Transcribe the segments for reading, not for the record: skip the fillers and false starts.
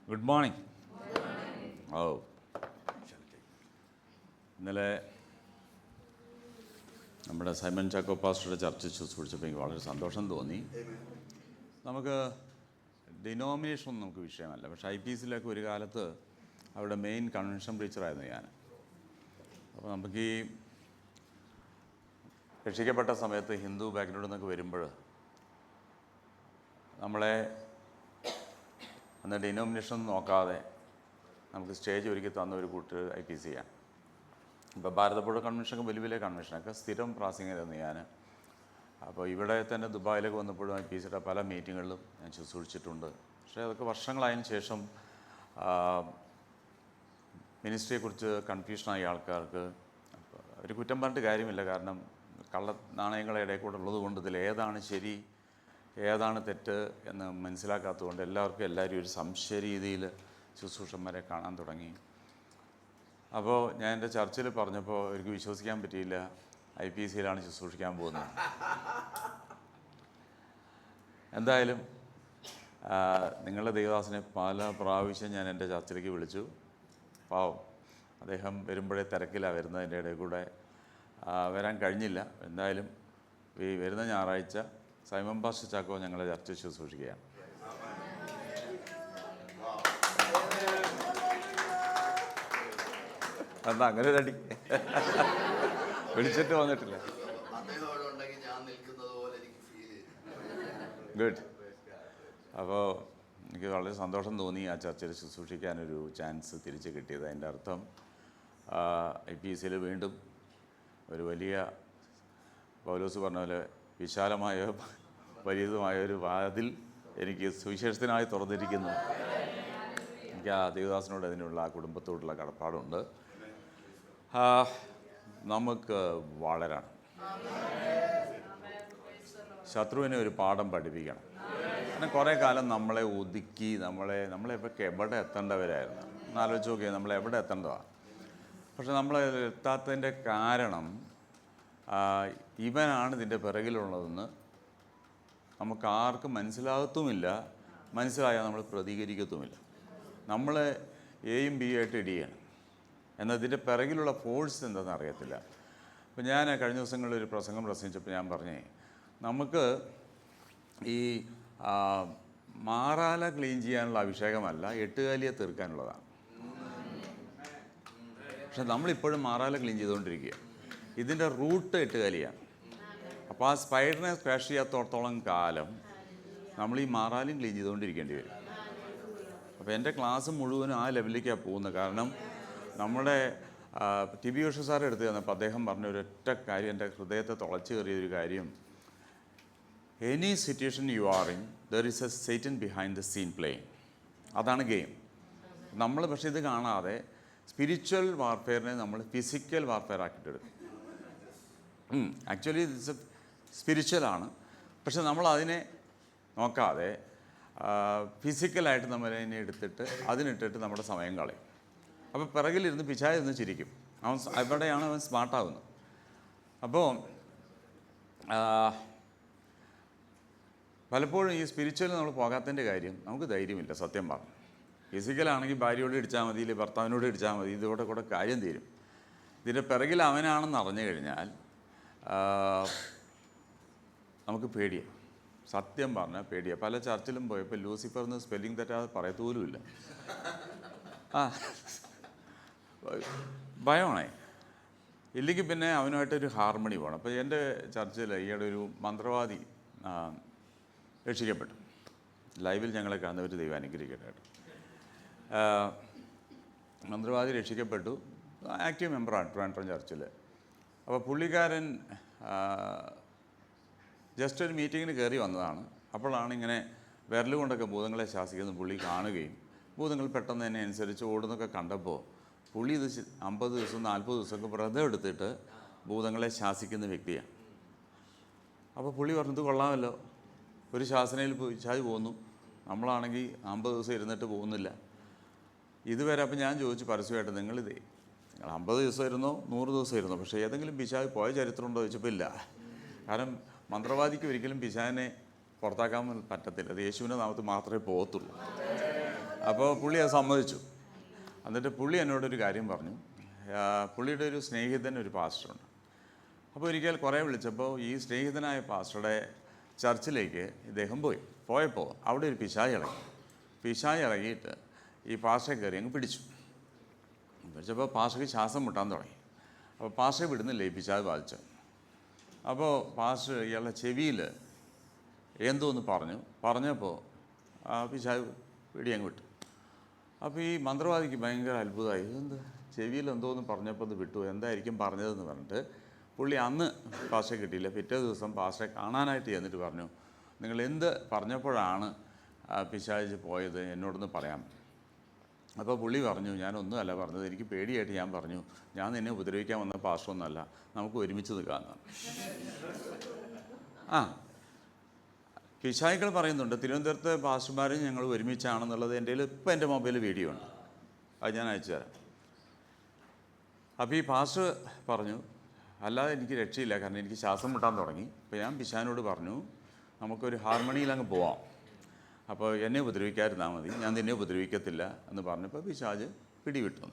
Good morning. ഓ, ഇന്നലെ നമ്മുടെ Simon Chacko പാസ്റ്ററുടെ ചർച്ച ശുശ്രൂഷിച്ചപ്പോൾ എനിക്ക് വളരെ സന്തോഷം തോന്നി. നമുക്ക് ഡിനോമിനേഷനൊന്നും നമുക്ക് വിഷയമല്ല, പക്ഷേ IPCയിലൊക്കെ ഒരു കാലത്ത് അവിടെ മെയിൻ കൺവെൻഷൻ ടീച്ചറായിരുന്നു ഞാൻ. അപ്പോൾ നമുക്ക് ഈ രക്ഷിക്കപ്പെട്ട സമയത്ത് ഹിന്ദു ബാക്ക്ഗ്രൗണ്ടിൽ നിന്നൊക്കെ വരുമ്പോൾ നമ്മളെ അന്ന് ഡിനോമിനേഷൻ നോക്കാതെ നമുക്ക് സ്റ്റേജ് ഒരുക്കി തന്ന ഒരു കൂട്ട് IPCയാണ്. ഇപ്പോൾ ഭാരതപ്പുഴ കൺവെൻഷനൊക്കെ വലിയ വലിയ കൺവെൻഷനൊക്കെ സ്ഥിരം പ്രാസംഗികമായിരുന്നു ഞാൻ. അപ്പോൾ ഇവിടെ തന്നെ ദുബായിലേക്ക് വന്നപ്പോഴും IPCയുടെ പല മീറ്റിങ്ങുകളിലും ഞാൻ ശുശ്രൂഷിച്ചിട്ടുണ്ട്. പക്ഷേ അതൊക്കെ വർഷങ്ങളായതിനു ശേഷം മിനിസ്ട്രിയെക്കുറിച്ച് കൺഫ്യൂഷനായ ആൾക്കാർക്ക് ഒരു കുറ്റം പറഞ്ഞിട്ട് കാര്യമില്ല. കാരണം കള്ള നാണയങ്ങളുടെ ഇടയിൽ കൂടെ ഉള്ളത് കൊണ്ട് ഇതിൽ ഏതാണ് ശരി ഏതാണ് തെറ്റ് എന്ന് മനസ്സിലാക്കാത്തതുകൊണ്ട് എല്ലാവരും ഒരു സംശയ രീതിയിൽ ശുശ്രൂഷന്മാരെ കാണാൻ തുടങ്ങി. അപ്പോൾ ഞാൻ എൻ്റെ ചർച്ചിൽ പറഞ്ഞപ്പോൾ എനിക്ക് വിശ്വസിക്കാൻ പറ്റിയില്ല, IPCയിലാണ് ശുശ്രൂഷിക്കാൻ പോകുന്നത്. എന്തായാലും നിങ്ങളുടെ ദേവദാസനെ പല പ്രാവശ്യം ഞാൻ എൻ്റെ ചർച്ചിലേക്ക് വിളിച്ചു. പാവം, അദ്ദേഹം വരുമ്പോഴേ തിരക്കിലാണ് വരുന്നതിൻ്റെ ഇടയിൽ കൂടെ വരാൻ കഴിഞ്ഞില്ല. എന്തായാലും ഈ വരുന്ന ഞായറാഴ്ച സൈമൺ പാസ്റ്റർ ചാക്കോ ഞങ്ങളെ ചർച്ച ശുശ്രൂഷിക്കുകയാണ്. എന്താ അങ്ങനെ ഒരു അടി വിളിച്ചിട്ട് വന്നിട്ടില്ല? ഗുഡ്. അപ്പോൾ എനിക്ക് വളരെ സന്തോഷം തോന്നി ആ ചർച്ചയിൽ ശുശ്രൂഷിക്കാനൊരു ചാൻസ് തിരിച്ച് കിട്ടിയത്. അതിൻ്റെ അർത്ഥം IPCയിൽ വീണ്ടും ഒരു വലിയ പൗലോസ് പറഞ്ഞ പോലെ വിശാലമായ വലിയതുമായ ഒരു വാതിൽ എനിക്ക് സുവിശേഷത്തിനായി തുറന്നിരിക്കുന്നു. എനിക്ക് ആ ദേവദാസനോട് അതിനുള്ള ആ കുടുംബത്തോടുള്ള കടപ്പാടുണ്ട്. നമുക്ക് വളരണം, ശത്രുവിനെ ഒരു പാഠം പഠിപ്പിക്കണം. അങ്ങനെ കുറേ കാലം നമ്മളെ ഒതുക്കി നമ്മളെപ്പോൾ എവിടെ എത്തേണ്ടവരായിരുന്നു എന്നാലോചിച്ച് നോക്കിയാൽ നമ്മൾ എവിടെ എത്തേണ്ടതാണ്. പക്ഷെ നമ്മൾ എത്താത്തതിൻ്റെ കാരണം ഇവനാണ് ഇതിൻ്റെ പിറകിലുള്ളതെന്ന് നമുക്ക് ആർക്കും മനസ്സിലാകത്തുമില്ല. മനസ്സിലായാൽ നമ്മൾ പ്രതികരിക്കത്തുമില്ല. നമ്മൾ Aയും Bയും ആയിട്ട് ഇടിയാണ്. എന്നാൽ ഇതിൻ്റെ പിറകിലുള്ള ഫോഴ്സ് എന്താണെന്ന് അറിയത്തില്ല. അപ്പോൾ ഞാൻ കഴിഞ്ഞ ദിവസങ്ങളിൽ ഒരു പ്രസംഗം പ്രസംഗിച്ചപ്പോൾ ഞാൻ പറഞ്ഞേ, നമുക്ക് ഈ മാറാല ക്ലീൻ ചെയ്യാനുള്ള അഭിഷേകമല്ല, എട്ടുകാലിയെ തീർക്കാനുള്ളതാണ്. പക്ഷെ നമ്മളിപ്പോഴും മാറാല ക്ലീൻ ചെയ്തുകൊണ്ടിരിക്കുക. ഇതിൻ്റെ റൂട്ട് എട്ടുകാലിയാണ്. അപ്പോൾ ആ സ്പൈഡറിനെ സ്ക്രാഷ് ചെയ്യാത്തോടത്തോളം കാലം നമ്മൾ ഈ മാറാലും ക്ലീൻ ചെയ്തുകൊണ്ടിരിക്കേണ്ടി വരും. അപ്പോൾ എൻ്റെ ക്ലാസ് മുഴുവനും ആ ലെവലിലേക്കാണ് പോകുന്നത്. കാരണം നമ്മുടെ TB ഉഷ സാർ എടുത്ത് തന്നപ്പോൾ അദ്ദേഹം പറഞ്ഞ ഒരൊറ്റ കാര്യം എൻ്റെ ഹൃദയത്തെ തുളച്ച് കയറിയൊരു കാര്യം, any situation you are in there is a satan behind the scene playing. അതാണ് ഗെയിം. നമ്മൾ പക്ഷേ ഇത് കാണാതെ സ്പിരിച്വൽ വാർഫെയറിനെ നമ്മൾ ഫിസിക്കൽ വാർഫെയർ ആക്കിയിട്ടെടുക്കും. ആക്ച്വലി ഇറ്റ്സ് സ്പിരിച്വലാണ്, പക്ഷെ നമ്മളതിനെ നോക്കാതെ ഫിസിക്കലായിട്ട് നമ്മളതിനെ എടുത്തിട്ട് അതിനിട്ടിട്ട് നമ്മുടെ സമയം കളയും. അപ്പോൾ പിറകിലിരുന്ന് പിശാചിരുന്ന് ചിരിക്കും. അവിടെയാണ് അവൻ സ്മാർട്ടാകുന്നത്. അപ്പോൾ പലപ്പോഴും ഈ സ്പിരിച്വൽ നമ്മൾ പോകാത്തതിൻ്റെ കാര്യം നമുക്ക് ധൈര്യമില്ല. സത്യം പറഞ്ഞു, ഫിസിക്കലാണെങ്കിൽ ഭാര്യയോട് ഇടിച്ചാൽ മതി, ഇല്ലെങ്കിൽ ഭർത്താവിനോട് ഇടിച്ചാൽ മതി, ഇതോടെ കൂടെ കാര്യം തീരും. ഇതിൻ്റെ പിറകിൽ അവനാണെന്ന് അറിഞ്ഞു കഴിഞ്ഞാൽ നമുക്ക് പേടിയാണ്. സത്യം പറഞ്ഞാൽ പേടിയാണ്. പല ചർച്ചിലും പോയപ്പോൾ ലൂസിഫർ എന്ന് സ്പെല്ലിംഗ് തെറ്റാതെ പറയത്തോലുമില്ല. ഭയമാണേ. ഇല്ലെങ്കിൽ പിന്നെ അവനുമായിട്ടൊരു ഹാർമണി വേണം. അപ്പോൾ എൻ്റെ ചർച്ചിൽ ഈയിടെ ഒരു മന്ത്രവാദി രക്ഷിക്കപ്പെട്ടു. ലൈവിൽ ഞങ്ങളെ കാണുന്നവർ ദൈവം അനുഗ്രഹിക്കട്ടെ. മന്ത്രവാദി രക്ഷിക്കപ്പെട്ടു. ആക്റ്റീവ് മെമ്പറാണ് ട്രിവാൻഡ്രം ചർച്ചിൽ. അപ്പോൾ പുള്ളിക്കാരൻ ജസ്റ്റ് ഒരു മീറ്റിങ്ങിന് കയറി വന്നതാണ്. അപ്പോഴാണ് ഇങ്ങനെ വിരൽ കൊണ്ടൊക്കെ ഭൂതങ്ങളെ ശാസിക്കുന്നത് പുള്ളി കാണുകയും ഭൂതങ്ങൾ പെട്ടെന്ന് തന്നെ അനുസരിച്ച് ഓടുന്നൊക്കെ കണ്ടപ്പോൾ പുള്ളി ഇത് 50 ദിവസം 40 ദിവസമൊക്കെ വ്രതം എടുത്തിട്ട് ഭൂതങ്ങളെ ശാസിക്കുന്ന വ്യക്തിയാണ്. അപ്പോൾ പുള്ളി പറഞ്ഞത് കൊള്ളാമല്ലോ, ഒരു ശാസനയിൽ ചാതി പോകുന്നു, നമ്മളാണെങ്കിൽ 50 ദിവസം ഇരുന്നിട്ട് പോകുന്നില്ല ഇതുവരെ. അപ്പം ഞാൻ ചോദിച്ചു പരസ്യമായിട്ട്, നിങ്ങൾ 50 ദിവസം ഇരുന്നോ 100 ദിവസം ഇരുന്നോ, പക്ഷേ ഏതെങ്കിലും പിശാച് പോയ ചരിത്രമുണ്ടോ ചോദിച്ചപ്പോൾ ഇല്ല. കാരണം മന്ത്രവാദിക്ക് ഒരിക്കലും പിശാചിനെ പുറത്താക്കാൻ പറ്റത്തില്ല, അത് യേശുവിൻ്റെ നാമത്തിൽ മാത്രമേ പോകത്തുള്ളൂ. അപ്പോൾ പുള്ളി അത് സമ്മതിച്ചു. എന്നിട്ട് പുള്ളി എന്നോടൊരു കാര്യം പറഞ്ഞു. പുള്ളിയുടെ ഒരു സ്നേഹിതൻ ഒരു പാസ്റ്ററുണ്ട്. അപ്പോൾ ഒരിക്കൽ കുറേ വിളിച്ചപ്പോൾ ഈ സ്നേഹിതനായ പാസ്റ്ററുടെ ചർച്ചിലേക്ക് ഇദ്ദേഹം പോയപ്പോൾ അവിടെ ഒരു പിശാച് ഇളകിയിട്ട് ഈ പാസ്റ്ററെ കയറി അങ്ങ് പിടിച്ചപ്പോൾ പാസ്റ്റർക്ക് ശ്വാസം മുട്ടാൻ തുടങ്ങി. അപ്പോൾ പാസ്റ്ററെ വിടുന്നില്ലേ ഈ പിശാച് ബാധിച്ചു. അപ്പോൾ പാസ്റ്റർ ഇയാളുടെ ചെവിയിൽ എന്തോന്ന് പറഞ്ഞപ്പോൾ ആ പിശാച് അങ്ങ് വിട്ടു. അപ്പോൾ ഈ മന്ത്രവാദിക്ക് ഭയങ്കര അത്ഭുതമായി. ഇതെന്ത് ചെവിയിൽ എന്തോന്ന് പറഞ്ഞപ്പോൾ അത് വിട്ടു, എന്തായിരിക്കും പറഞ്ഞതെന്ന് പറഞ്ഞിട്ട് പുള്ളി അന്ന് പാസ്റ്ററെ കിട്ടിയില്ല. പിറ്റേ ദിവസം പാസ്റ്ററെ കാണാനായിട്ട് ചെന്നിട്ട് പറഞ്ഞു, നിങ്ങൾ എന്ത് പറഞ്ഞപ്പോഴാണ് പിശാച് പോയത് എന്നോടൊന്ന് പറയാം. അപ്പോൾ പുള്ളി പറഞ്ഞു, ഞാനൊന്നുമല്ല പറഞ്ഞത്, എനിക്ക് പേടിയായിട്ട് ഞാൻ പറഞ്ഞു, ഞാൻ നിന്നെ ഉപദ്രവിക്കാൻ വന്ന പാസ്റ്ററൊന്നുമല്ല, നമുക്ക് ഒരുമിച്ച് നിൽക്കാമെന്നാണ്. പിശാചുക്കൾ പറയുന്നുണ്ട് തിരുവനന്തപുരത്തെ പാസ്റ്റർമാരും ഞങ്ങൾ ഒരുമിച്ചാണെന്നുള്ളത് എൻ്റെ ഇപ്പോൾ എൻ്റെ മൊബൈലിൽ വീഡിയോ ഉണ്ട്, അത് ഞാൻ അയച്ചു തരാം. അപ്പോൾ ഈ പാസ്റ്റർ പറഞ്ഞു, അല്ലാതെ എനിക്ക് രക്ഷയില്ല, കാരണം എനിക്ക് ശ്വാസം മുട്ടാൻ തുടങ്ങി. അപ്പോൾ ഞാൻ പിശാചിനോട് പറഞ്ഞു, നമുക്കൊരു ഹാർമണിയിൽ അങ്ങ് പോവാം, അപ്പോൾ എന്നെ ഉപദ്രവിക്കാതിരുന്നാൽ മതി, ഞാൻ നിന്നെ ഉപദ്രവിക്കത്തില്ല എന്ന് പറഞ്ഞപ്പോൾ പിശാച് പിടിവിട്ടു.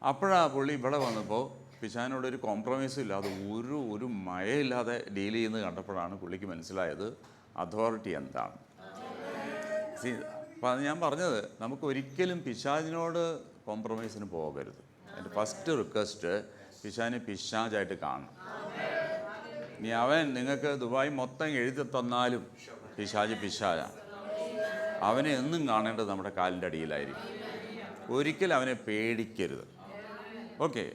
അപ്പോഴാണ് പുള്ളി ഇവിടെ വന്നപ്പോൾ പിശാചിനോടൊരു കോംപ്രമൈസും ഇല്ലാതെ ഒരു മയയില്ലാതെ ഡീൽ ചെയ്യുന്നത് കണ്ടപ്പോഴാണ് പുള്ളിക്ക് മനസ്സിലായത് അതോറിറ്റി എന്താണ്. അപ്പം ഞാൻ പറഞ്ഞത്, നമുക്ക് ഒരിക്കലും പിശാചിനോട് കോംപ്രമൈസിന് പോകരുത്. എൻ്റെ ഫസ്റ്റ് റിക്വസ്റ്റ്, പിശാചിനെ പിശാചായിട്ട് കാണണം. ഇനി അവൻ നിങ്ങൾക്ക് ദുബായ് മൊത്തം എഴുതി തന്നാലും പിശാചാണ്. അവനെ എന്നും കാണേണ്ടത് നമ്മുടെ കാലിൻ്റെ അടിയിലായിരിക്കും. ഒരിക്കലും അവനെ പേടിക്കരുത്. ഓക്കെ,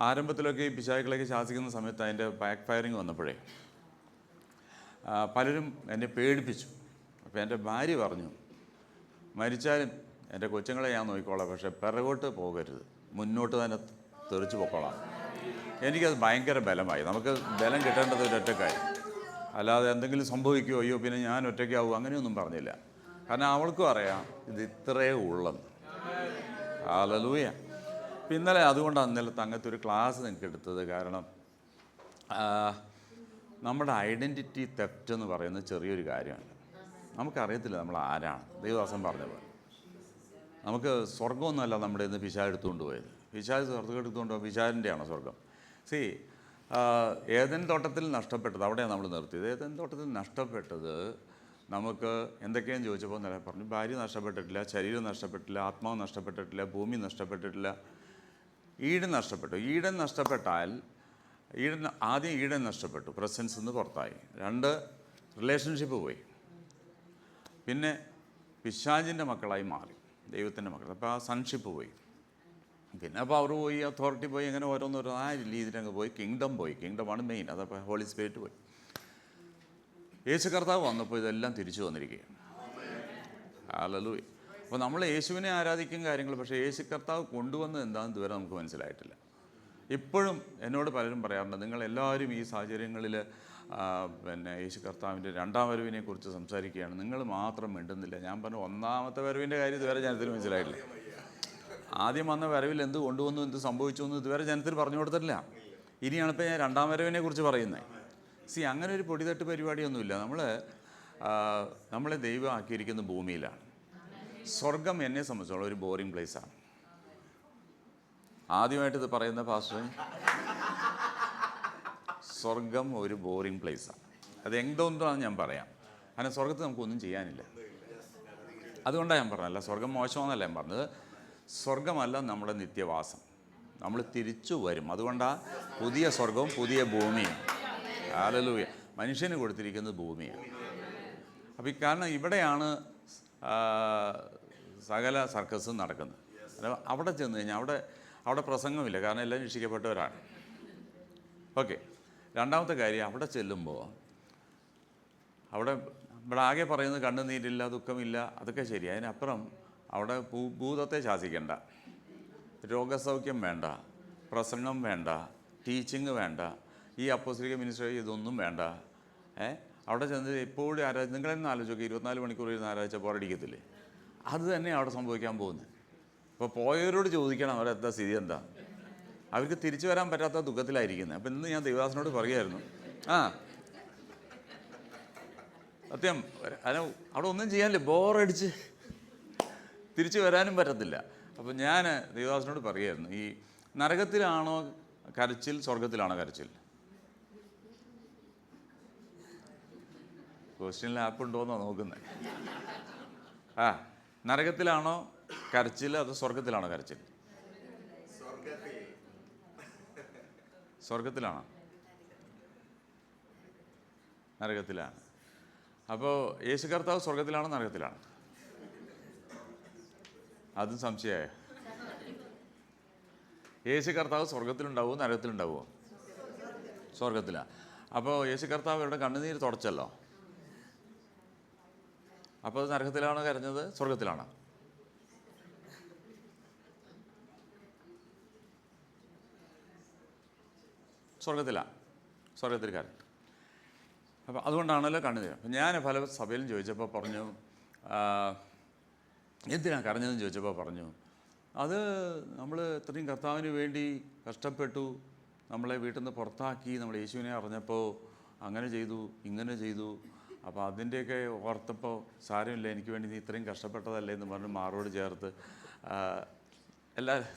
ആരംഭത്തിലൊക്കെ ഈ പിശാചുക്കളൊക്കെ ശാസിക്കുന്ന സമയത്ത് അതിൻ്റെ ബാക്ക് ഫയറിങ് വന്നപ്പോഴേ പലരും എന്നെ പേടിപ്പിച്ചു. അപ്പോൾ എൻ്റെ ഭാര്യ പറഞ്ഞു, മരിച്ചാലും എൻ്റെ കൊച്ചുങ്ങളെ ഞാൻ നോക്കിക്കോളാം, പക്ഷേ പിറകോട്ട് പോകരുത്, മുന്നോട്ട് തന്നെ തെറിച്ച് പൊക്കോളാം. എനിക്കത് ഭയങ്കര ബലമായി. നമുക്ക് ബലം കിട്ടേണ്ടത് ഒരൊറ്റ കാര്യം, അല്ലാതെ എന്തെങ്കിലും സംഭവിക്കുമോ, അയ്യോ പിന്നെ ഞാൻ ഒറ്റയ്ക്കാവും, അങ്ങനെയൊന്നും പറഞ്ഞില്ല. കാരണം അവൾക്കും അറിയാം ഇത് ഇത്രയേ ഉള്ളെന്ന്. ഹല്ലേലൂയ. അപ്പം ഇന്നലെ അതുകൊണ്ടാണ് ഇന്നലത്തെ അങ്ങനത്തെ ഒരു ക്ലാസ് നിങ്ങൾക്ക് എടുത്തത്. കാരണം നമ്മുടെ ഐഡൻറ്റിറ്റി തെഫ്റ്റ് എന്ന് പറയുന്നത് ചെറിയൊരു കാര്യമാണ്. നമുക്കറിയത്തില്ല നമ്മൾ ആരാണ്. ദൈവദാസൻ പറഞ്ഞ പോലെ നമുക്ക് സ്വർഗമൊന്നുമല്ല നമ്മുടെ ഇന്ന് പിശാച് എടുത്തുകൊണ്ട് പോയത്. പിശാച് സ്വർഗം എടുത്തുകൊണ്ട് പോയി, പിശാചിൻ്റെയാണോ സ്വർഗം? ഏദൻ തോട്ടത്തിൽ നഷ്ടപ്പെട്ടത് അവിടെയാണ് നമ്മൾ നിർത്തിയത്. ഏദൻ തോട്ടത്തിൽ നഷ്ടപ്പെട്ടത് നമുക്ക് എന്തൊക്കെയാണെന്ന് ചോദിച്ചപ്പോൾ നില പറഞ്ഞു, ഭാര്യ നഷ്ടപ്പെട്ടിട്ടില്ല, ശരീരം നഷ്ടപ്പെട്ടില്ല, ആത്മാവ് നഷ്ടപ്പെട്ടിട്ടില്ല, ഭൂമി നഷ്ടപ്പെട്ടിട്ടില്ല, ഈഡൻ നഷ്ടപ്പെട്ടു. ഈഡൻ നഷ്ടപ്പെട്ടാൽ ആദ്യം ഈഡൻ നഷ്ടപ്പെട്ടു, പ്രസൻസ് നിന്ന് പുറത്തായി. 2 റിലേഷൻഷിപ്പ് പോയി. പിന്നെ പിശാചിൻ്റെ മക്കളായി മാറി, ദൈവത്തിൻ്റെ മക്കൾ. അപ്പോൾ ആ സൺഷിപ്പ് പോയി. പിന്നെ പവർ പോയി, അതോറിറ്റി പോയി, അങ്ങനെ ഓരോന്നോരോ ആ രീതിയിലങ്ങ് പോയി. കിങ്ഡം പോയി. കിങ്ഡമാണ് മെയിൻ. അതപ്പോൾ ഹോളി സ്പിരിറ്റ് പോയി. യേശു കർത്താവ് വന്നപ്പോൾ ഇതെല്ലാം തിരിച്ചു വന്നിരിക്കുകയാണ്. ഹല്ലേലൂയ. അപ്പോൾ നമ്മൾ യേശുവിനെ ആരാധിക്കും കാര്യങ്ങൾ, പക്ഷേ യേശു കർത്താവ് കൊണ്ടുവന്നത് എന്താണെന്ന് ഇതുവരെ നമുക്ക് മനസ്സിലായിട്ടില്ല. ഇപ്പോഴും എന്നോട് പലരും പറയാറുണ്ട്, നിങ്ങളെല്ലാവരും ഈ സാഹചര്യങ്ങളിൽ പിന്നെ യേശു കർത്താവിൻ്റെ 2ാം വരവിനെക്കുറിച്ച് സംസാരിക്കുകയാണ്, നിങ്ങൾ മാത്രം മിണ്ടുന്നില്ല. ഞാൻ പറഞ്ഞു, 1ാമത്തെ വരവിൻ്റെ കാര്യം ഇതുവരെ ജനത്തിന് മനസ്സിലായിട്ടില്ല. ആദ്യം വന്ന വരവിൽ എന്ത് കൊണ്ടുവന്നു, എന്ത് സംഭവിച്ചു എന്ന് ഇതുവരെ ജനത്തിന് പറഞ്ഞു കൊടുത്തിട്ടില്ല. ഇനിയാണിപ്പോൾ ഞാൻ 2ാം വരവിനെ കുറിച്ച് പറയുന്നത്. അങ്ങനെ ഒരു പൊടിതട്ട് പരിപാടിയൊന്നുമില്ല. നമ്മളെ ദൈവം ആക്കിയിരിക്കുന്ന ഭൂമിയിലാണ്. സ്വർഗം എന്നെ സംബന്ധിച്ചോളം ഒരു ബോറിംഗ് പ്ലേസാണ്. ആദ്യമായിട്ട് ഇത് പറയുന്ന പാസ്റ്റർ, സ്വർഗം ഒരു ബോറിംഗ് പ്ലേസാണ്. അത് എന്തുകൊണ്ടാണ് ഞാൻ പറയാം. കാരണം സ്വർഗത്തിൽ നമുക്കൊന്നും ചെയ്യാനില്ല. അതുകൊണ്ടാണ് ഞാൻ പറഞ്ഞത്. അല്ല സ്വർഗം മോശമെന്നല്ല ഞാൻ പറഞ്ഞത്. സ്വർഗമല്ല നമ്മുടെ നിത്യവാസം. നമ്മൾ തിരിച്ചു വരും. അതുകൊണ്ടാണ് പുതിയ സ്വർഗവും പുതിയ ഭൂമിയും. ഹല്ലേലൂയ. മനുഷ്യന് കൊടുത്തിരിക്കുന്നത് ഭൂമിയാണ്. അപ്പോൾ കാരണം ഇവിടെയാണ് സകല സർക്കസും നടക്കുന്നത്. അവിടെ ചെന്ന് കഴിഞ്ഞാൽ അവിടെ പ്രസംഗമില്ല, കാരണം എല്ലാം രക്ഷിക്കപ്പെട്ടവരാണ്. ഓക്കെ. 2ാമത്തെ കാര്യം, അവിടെ ചെല്ലുമ്പോൾ ഇവിടെ ആകെ പറയുന്നത് കണ്ണുനീരില്ല, ദുഃഖമില്ല, അതൊക്കെ ശരി. അതിനപ്പുറം അവിടെ ഭൂതത്തെ ശാസിക്കേണ്ട, രോഗസൗഖ്യം വേണ്ട, പ്രസംഗം വേണ്ട, ടീച്ചിങ് വേണ്ട, ഈ അപ്പോസ്തലിക മിനിസ്ട്രി ഇതൊന്നും വേണ്ട. അവിടെ ചെന്ന് എപ്പോഴും നിങ്ങളെന്ന് ആലോചിക്കുക, 24 മണിക്കൂർ ഇരുന്ന് ആരാധിച്ച പോരടിക്കത്തില്ലേ? അത് തന്നെ അവിടെ സംഭവിക്കാൻ പോകുന്നത്. അപ്പോൾ പോയവരോട് ചോദിക്കണം അവരെന്താ സ്ഥിതി എന്താ. അവർക്ക് തിരിച്ചു വരാൻ പറ്റാത്ത ദുഃഖത്തിലായിരിക്കുന്നത്. അപ്പോൾ ഇന്ന് ഞാൻ ദൈവദാസനോട് പറയുമായിരുന്നു, സത്യം. അതിന് അവിടെ ഒന്നും ചെയ്യാനില്ല, ബോറടിച്ച് തിരിച്ചു വരാനും പറ്റത്തില്ല. അപ്പം ഞാൻ ദേവദാസിനോട് പറയുമായിരുന്നു, ഈ നരകത്തിലാണോ കരച്ചിൽ, സ്വർഗത്തിലാണോ കരച്ചിൽ? ക്വസ്റ്റ്യനിൽ ആപ്പ് ഉണ്ടോയെന്നാണ് നോക്കുന്നത്. നരകത്തിലാണോ കരച്ചിൽ അതോ സ്വർഗത്തിലാണോ കരച്ചിൽ? സ്വർഗത്തിലാണോ? നരകത്തിലാണ്. അപ്പോൾ യേശു കർത്താവ് സ്വർഗത്തിലാണോ നരകത്തിലാണോ? അതും സംശയമായ. യേശു കർത്താവ് സ്വർഗത്തിലുണ്ടാവുമോ നരകത്തിലുണ്ടാവുമോ? സ്വർഗത്തിലാണ്. അപ്പോൾ യേശു കർത്താവ് അവരുടെ കണ്ണുനീര് തുടച്ചല്ലോ. അപ്പോൾ അത് നരകത്തിലാണോ കരഞ്ഞത്, സ്വർഗത്തിലാണോ? സ്വർഗത്തിലാണ്. സ്വർഗത്തിൽ കരഞ്ഞു. അപ്പോൾ അതുകൊണ്ടാണല്ലോ കണ്ണുനീര്. അപ്പം ഞാൻ പല സഭയിലും ചോദിച്ചപ്പോൾ പറഞ്ഞു, എന്തിനാണ് കരഞ്ഞതെന്ന് ചോദിച്ചപ്പോൾ പറഞ്ഞു, അത് നമ്മൾ ഇത്രയും കർത്താവിന് വേണ്ടി കഷ്ടപ്പെട്ടു, നമ്മളെ വീട്ടിൽ നിന്ന് പുറത്താക്കി, നമ്മൾ യേശുവിനെ അറിഞ്ഞപ്പോൾ അങ്ങനെ ചെയ്തു ഇങ്ങനെ ചെയ്തു, അപ്പോൾ അതിൻ്റെയൊക്കെ ഓർത്തപ്പോൾ സാരമില്ല, എനിക്ക് വേണ്ടി നീ ഇത്രയും കഷ്ടപ്പെട്ടതല്ലേ എന്ന് പറഞ്ഞ് മാറോട് ചേർത്ത്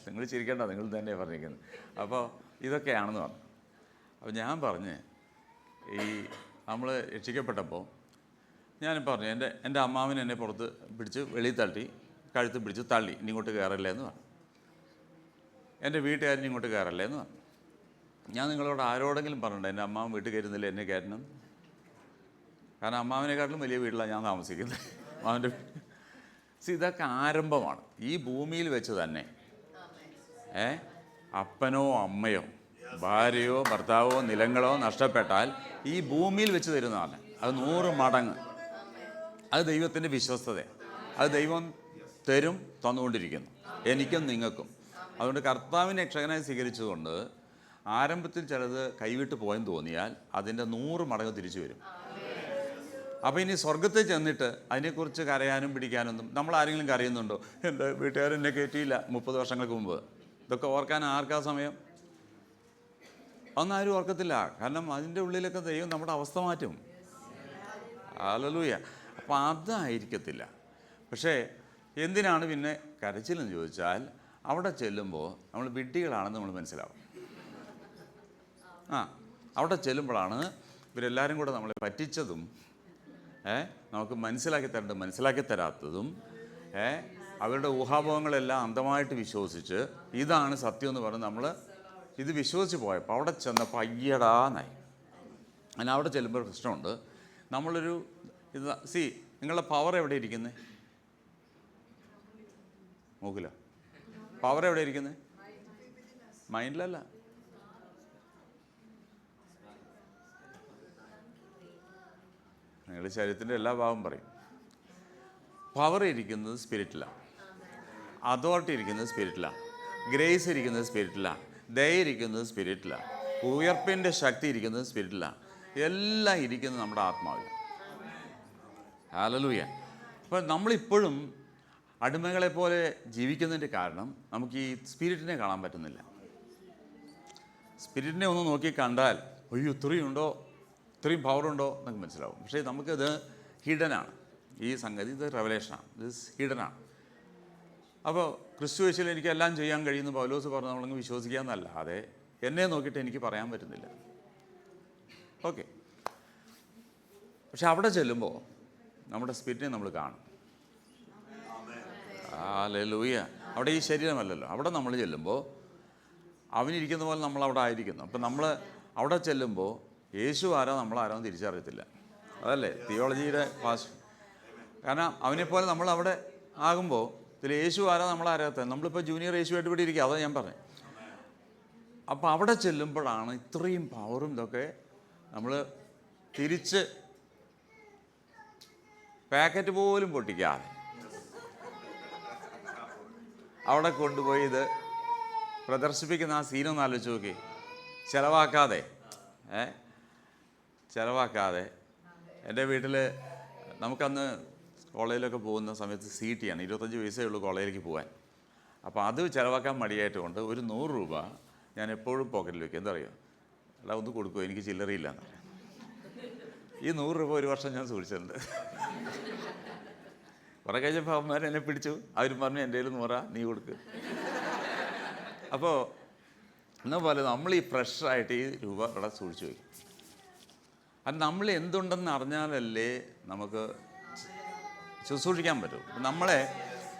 നിങ്ങൾ ചിരിക്കേണ്ട, നിങ്ങൾ തന്നെയാണ് പറഞ്ഞിരിക്കുന്നത്. അപ്പോൾ ഇതൊക്കെയാണെന്ന് പറഞ്ഞു. അപ്പോൾ ഞാൻ പറഞ്ഞ്, ഈ നമ്മൾ രക്ഷിക്കപ്പെട്ടപ്പോൾ ഞാൻ പറഞ്ഞു, എൻ്റെ അമ്മാവൻ എന്നെ പുറത്ത് പിടിച്ച് വെളിയിൽ തട്ടി, കഴുത്ത് പിടിച്ച് തള്ളി, ഇനി ഇങ്ങോട്ട് കയറല്ലേ എന്ന് പറഞ്ഞു. എൻ്റെ വീട്ടുകാരൻ ഇങ്ങോട്ട് കയറല്ലേ എന്ന് പറഞ്ഞു. ഞാൻ നിങ്ങളോട് ആരോടെങ്കിലും പറഞ്ഞിട്ടുണ്ട് എൻ്റെ അമ്മാവൻ വീട്ടിൽ കയറുന്നില്ല, എന്നെ കയറ്റണം? കാരണം അമ്മാവനെക്കാട്ടിലും വലിയ വീട്ടിലാണ് ഞാൻ താമസിക്കുന്നത്. അമ്മാവൻ്റെ ഇതൊക്കെ ആരംഭമാണ്. ഈ ഭൂമിയിൽ വെച്ച് തന്നെ അപ്പനോ അമ്മയോ ഭാര്യയോ ഭർത്താവോ നിലങ്ങളോ നഷ്ടപ്പെട്ടാൽ ഈ ഭൂമിയിൽ വെച്ച് തരുന്നതാണ്. അത് 100 മടങ്ങ്. അത് ദൈവത്തിൻ്റെ വിശ്വസ്തത. അത് ദൈവം തരും, തന്നുകൊണ്ടിരിക്കുന്നു, എനിക്കും നിങ്ങൾക്കും. അതുകൊണ്ട് കർത്താവിനെ രക്ഷകനായി സ്വീകരിച്ചതുകൊണ്ട് ആരംഭത്തിൽ ചിലത് കൈവിട്ട് പോയെന്ന് തോന്നിയാൽ അതിൻ്റെ 100 മടങ്ങ് തിരിച്ചു വരും. അപ്പോൾ ഇനി സ്വർഗത്തിൽ ചെന്നിട്ട് അതിനെക്കുറിച്ച് കരയാനും പിടിക്കാനൊന്നും നമ്മൾ ആരെങ്കിലും കരയുന്നുണ്ടോ? എൻ്റെ വീട്ടുകാരെന്നെ കയറ്റിയില്ല 30 വർഷങ്ങൾക്ക് മുമ്പ്. ഇതൊക്കെ ഓർക്കാൻ ആർക്കാ സമയം? ഒന്നാരും ഓർക്കത്തില്ല. കാരണം അതിൻ്റെ ഉള്ളിലൊക്കെ ദൈവം നമ്മുടെ അവസ്ഥ മാറ്റും. ഹല്ലേലൂയ. അപ്പോൾ അതായിരിക്കത്തില്ല. പക്ഷേ എന്തിനാണ് പിന്നെ കരച്ചിലെന്ന് ചോദിച്ചാൽ, അവിടെ ചെല്ലുമ്പോൾ നമ്മൾ വിഡ്ഢികളാണെന്ന് നമ്മൾ മനസ്സിലാവും. അവിടെ ചെല്ലുമ്പോഴാണ് ഇവരെല്ലാവരും കൂടെ നമ്മളെ പറ്റിച്ചതും നമുക്ക് മനസ്സിലാക്കി തരാത്തതും അവരുടെ ഊഹാഭോഗങ്ങളെല്ലാം അന്ധമായിട്ട് വിശ്വസിച്ച് ഇതാണ് സത്യം എന്ന് പറഞ്ഞ് നമ്മൾ ഇത് വിശ്വസിച്ച് പോയപ്പോൾ അവിടെ ചെന്നപ്പോൾ അയ്യടാന്നായി. അങ്ങനെ അവിടെ ചെല്ലുമ്പോൾ ഒരു പ്രശ്നമുണ്ട്. നമ്മളൊരു നിങ്ങളുടെ പവർ എവിടെ ഇരിക്കുന്നത്? മൂക്കില. പവർ എവിടെ ഇരിക്കുന്നത്? മൈൻഡിലല്ല. നിങ്ങളുടെ ശരീരത്തിൻ്റെ എല്ലാ ഭാഗം പറയും. പവർ ഇരിക്കുന്നത് സ്പിരിറ്റിലാണ്, അതോറിറ്റി ഇരിക്കുന്നത് സ്പിരിറ്റിലാണ്, ഗ്രേസ് ഇരിക്കുന്നത് സ്പിരിറ്റിലാണ്, ദയ ഇരിക്കുന്നത് സ്പിരിറ്റിലാണ്, ഉയർപ്പിൻ്റെ ശക്തി ഇരിക്കുന്നത് സ്പിരിറ്റിലാണ്. എല്ലാം ഇരിക്കുന്നത് നമ്മുടെ ആത്മാവിൽ. ഹല്ലേലൂയ. അപ്പോൾ നമ്മളിപ്പോഴും അടിമകളെപ്പോലെ ജീവിക്കുന്നതിൻ്റെ കാരണം നമുക്ക് ഈ സ്പിരിറ്റിനെ കാണാൻ പറ്റുന്നില്ല. സ്പിരിറ്റിനെ ഒന്ന് നോക്കി കണ്ടാൽ അയ്യോ ഇത്രയും ഉണ്ടോ, ഇത്രയും പവറുണ്ടോ എന്നൊക്കെ മനസ്സിലാവും. പക്ഷേ നമുക്കിത് ഹിഡനാണ്. ഈ സംഗതി ഇത് റെവലേഷനാണ്, ഇത് ഹിഡനാണ്. അപ്പോൾ ക്രിസ്തു യേശുവിൽ എനിക്ക് എല്ലാം ചെയ്യാൻ കഴിയുന്ന പൗലോസ് പറഞ്ഞ് നമ്മളങ്ങ് വിശ്വസിക്കാമെന്നല്ലാതെ എന്നെ നോക്കിയിട്ട് എനിക്ക് പറയാൻ പറ്റുന്നില്ല. ഓക്കെ. പക്ഷെ അവിടെ ചെല്ലുമ്പോൾ നമ്മുടെ സ്പിരിറ്റിനെ നമ്മൾ കാണും. ഹല്ലേലൂയ. അവിടെ ഈ ശരീരമല്ലല്ലോ. അവിടെ നമ്മൾ ചെല്ലുമ്പോൾ അവനിരിക്കുന്ന പോലെ നമ്മൾ അവിടെ ആയിരിക്കുന്നു. അപ്പം നമ്മൾ അവിടെ ചെല്ലുമ്പോൾ യേശു ആരോ നമ്മളാരോ തിരിച്ചറിയത്തില്ല. അതല്ലേ തിയോളജിയുടെ പാസ്. കാരണം അവനെപ്പോലെ നമ്മൾ അവിടെ ആകുമ്പോൾ ഇതിൽ യേശു ആരോ നമ്മളാരാത്ത. നമ്മളിപ്പോൾ ജൂനിയർ യേശുവായിട്ട് ഇവിടെ ഇരിക്കുക, അതാണ് ഞാൻ പറഞ്ഞത്. അപ്പോൾ അവിടെ ചെല്ലുമ്പോഴാണ് ഇത്രയും പവറും ഇതൊക്കെ നമ്മൾ തിരിച്ച് പാക്കറ്റ് പോലും പൊട്ടിക്കാതെ അവിടെ കൊണ്ടുപോയി ഇത് പ്രദർശിപ്പിക്കുന്ന ആ സീനൊന്ന് ആലോചിച്ച് നോക്കി. ചിലവാക്കാതെ എൻ്റെ വീട്ടിൽ നമുക്കന്ന് കോളേജിലൊക്കെ പോകുന്ന സമയത്ത് CT ആണ്, 25 വയസ്സേ ഉള്ളൂ കോളേജിലേക്ക് പോകാൻ. അപ്പോൾ അത് ചിലവാക്കാൻ മടിയായിട്ടുകൊണ്ട് ഒരു 100 രൂപ ഞാൻ എപ്പോഴും പോക്കറ്റിൽ വയ്ക്കും. എന്താ പറയുക, എടാ ഒന്ന് കൊടുക്കുമോ, എനിക്ക് ചില്ലറയില്ല എന്ന് പറയാം. ഈ 100 രൂപ ഒരു വർഷം ഞാൻ സൂക്ഷിച്ചിട്ടുണ്ട്. കുറെ കഴിഞ്ഞപ്പോൾ അവന്മാർ എന്നെ പിടിച്ചു. അവരും പറഞ്ഞു എൻ്റെ കയ്യിൽ 100 നീ കൊടുക്ക്. അപ്പോൾ എന്ന പോലെ നമ്മൾ ഈ ഫ്രഷായിട്ട് ഈ രൂപ ഇവിടെ സൂക്ഷിച്ചു വയ്ക്കും. അത് നമ്മൾ എന്തുണ്ടെന്ന് അറിഞ്ഞാലല്ലേ നമുക്ക് ശുശ്രൂഷിക്കാൻ പറ്റും. നമ്മളെ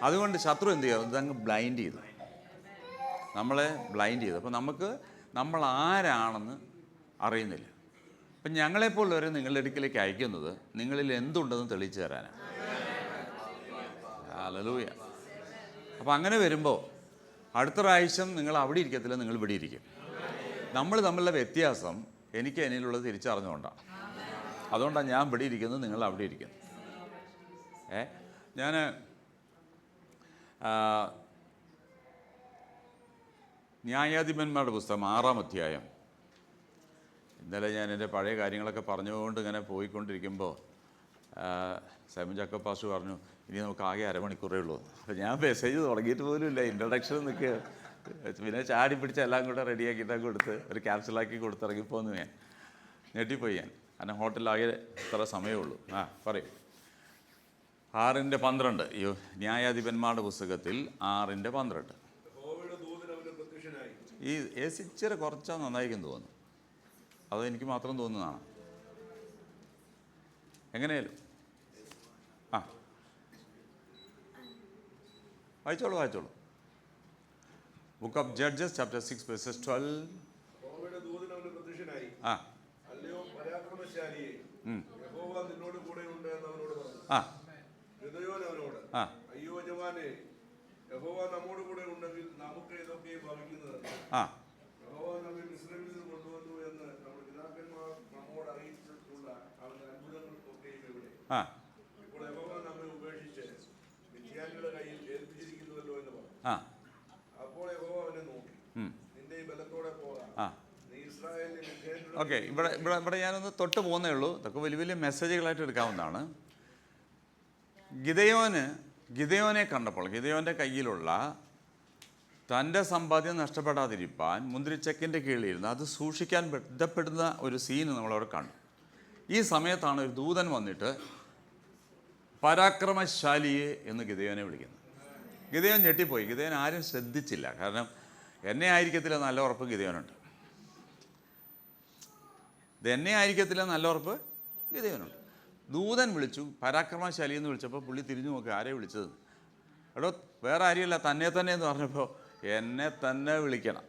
അതുകൊണ്ട് ശത്രു എന്ത് ചെയ്യും? ഇതങ്ങ് ബ്ലൈൻഡ് ചെയ്തു, നമ്മളെ ബ്ലൈൻഡ് ചെയ്തു. അപ്പോൾ നമുക്ക് നമ്മൾ ആരാണെന്ന് അറിയുന്നില്ല. അപ്പം ഞങ്ങളെപ്പോലുള്ളവരെ നിങ്ങളുടെ അടുക്കിലേക്ക് അയക്കുന്നത് നിങ്ങളിൽ എന്തുണ്ടെന്ന് തെളിയിച്ചു തരാനാണ്. ഹല്ലേലൂയ. അപ്പോൾ അങ്ങനെ വരുമ്പോൾ അടുത്ത പ്രാവശ്യം നിങ്ങൾ അവിടെ ഇരിക്കത്തില്ല, നിങ്ങൾ ഇവിടെ ഇരിക്കും. നമ്മൾ തമ്മിലുള്ള വ്യത്യാസം എനിക്ക് എന്നിലുള്ളത് തിരിച്ചറിഞ്ഞുകൊണ്ടാണ്. അതുകൊണ്ടാണ് ഞാൻ ഇവിടെ ഇരിക്കുന്നത്, നിങ്ങൾ അവിടെ ഇരിക്കുന്നു. ഞാൻ ന്യായാധിപന്മാരുടെ പുസ്തകം 6-ാം അധ്യായം. ഇന്നലെ ഞാൻ എൻ്റെ പഴയ കാര്യങ്ങളൊക്കെ പറഞ്ഞുകൊണ്ട് ഇങ്ങനെ പോയിക്കൊണ്ടിരിക്കുമ്പോൾ സൈമൺ ജാക്കബ് പാസ്റ്റർ പറഞ്ഞു, ഇനി നമുക്ക് ആകെ അരമണിക്കൂറേ ഉള്ളൂ. അപ്പോൾ ഞാൻ മെസ്സേജ് തുടങ്ങിയിട്ട് പോലും ഇല്ല, ഇൻട്രൊഡക്ഷൻ നിൽക്കുക. പിന്നെ ചാടി പിടിച്ച് എല്ലാം കൂടെ റെഡിയാക്കിയിട്ടൊക്കെ കൊടുത്ത് ഒരു ക്യാപ്സലാക്കി കൊടുത്തിറങ്ങിപ്പോന്ന് ഞാൻ ഞെട്ടിപ്പോയി. ഞാൻ കാരണം ഹോട്ടലിലാകെ ഇത്ര സമയമേ ഉള്ളൂ. പറയും. 6:12 ന്യായാധിപന്മാരുടെ പുസ്തകത്തിൽ 6:12. ഈ ഏസി ഇച്ചിരി കുറച്ചാൽ നന്നായിരിക്കും തോന്നുന്നു. അത് എനിക്ക് മാത്രം തോന്നുന്നതാണ്. എങ്ങനെയാലും വായിച്ചോളൂ. Book of Judges chapter 6 verses 12. അയ്യോ യജമാനേ, യഹോവ നമ്മോട് കൂടെ ഉണ്ടെങ്കിൽ നമുക്ക് ഇതൊക്കെ ഭവിക്കുന്നത്. യഹോവ നമ്മെ മിസ്രയീമിൽ നിന്ന് കൊണ്ടുവന്നു എന്ന് നമ്മുടെ പിതാക്കന്മാർ നമ്മോട് അറിയിച്ചിട്ടുള്ള അവന്റെ അത്ഭുതങ്ങൾക്കൊക്കെയും എവിടെ? ഇപ്പോൾ യഹോവ നമ്മെ ഉപേക്ഷിച്ച് മിദ്യാന്യരുടെ കയ്യിൽ ഏൽപ്പിച്ചിരിക്കുന്നുവല്ലോ എന്ന് പറഞ്ഞു. അപ്പോൾ യഹോവ അവനെ നോക്കി, നിന്റെ ഈ ബലത്തോടെ പോകാം, നീ ഇസ്രായേലിനെ മിദ്യാന്യരുടെ. ഓക്കെ, ഇവിടെ ഞാനൊന്ന് തൊട്ട് പോകുന്നേ ഉള്ളൂ. ഇതൊക്കെ വലിയ വലിയ മെസ്സേജുകളായിട്ട് എടുക്കാവുന്നതാണ്. ഗിദെയോനെ കണ്ടപ്പോൾ ഗിദെയോൻ്റെ കയ്യിലുള്ള തൻ്റെ സമ്പാദ്യം നഷ്ടപ്പെടാതിരിക്കാൻ മുന്തിരിച്ചക്കിൻ്റെ കീഴിലിരുന്ന് അത് സൂക്ഷിക്കാൻ ബന്ധപ്പെടുന്ന ഒരു സീന് നമ്മളവിടെ കണ്ടു. ഈ സമയത്താണ് ഒരു ദൂതൻ വന്നിട്ട് പരാക്രമശാലിയെ എന്ന് ഗിദെയോനെ വിളിക്കുന്നത്. ഗിദെയോൻ ഞെട്ടിപ്പോയി. ഗിദെയോൻ ആരും ശ്രദ്ധിച്ചില്ല. കാരണം എന്നെ ആയിരിക്കത്തില്ല നല്ല ഉറപ്പ് ഗിദെയോനുണ്ട്. ഇത് എന്നെ ആയിരിക്കത്തില്ല നല്ല ഉറപ്പ് ഗിദെയോനുണ്ട്. ദൂതൻ വിളിച്ചു, പരാക്രമശാലി എന്ന് വിളിച്ചപ്പോൾ പുള്ളി തിരിഞ്ഞു നോക്കി, ആരെ വിളിച്ചത്? എടോ, വേറെ ആരുമല്ല, തന്നെ എന്ന് പറഞ്ഞപ്പോൾ എന്നെ തന്നെ വിളിക്കണം.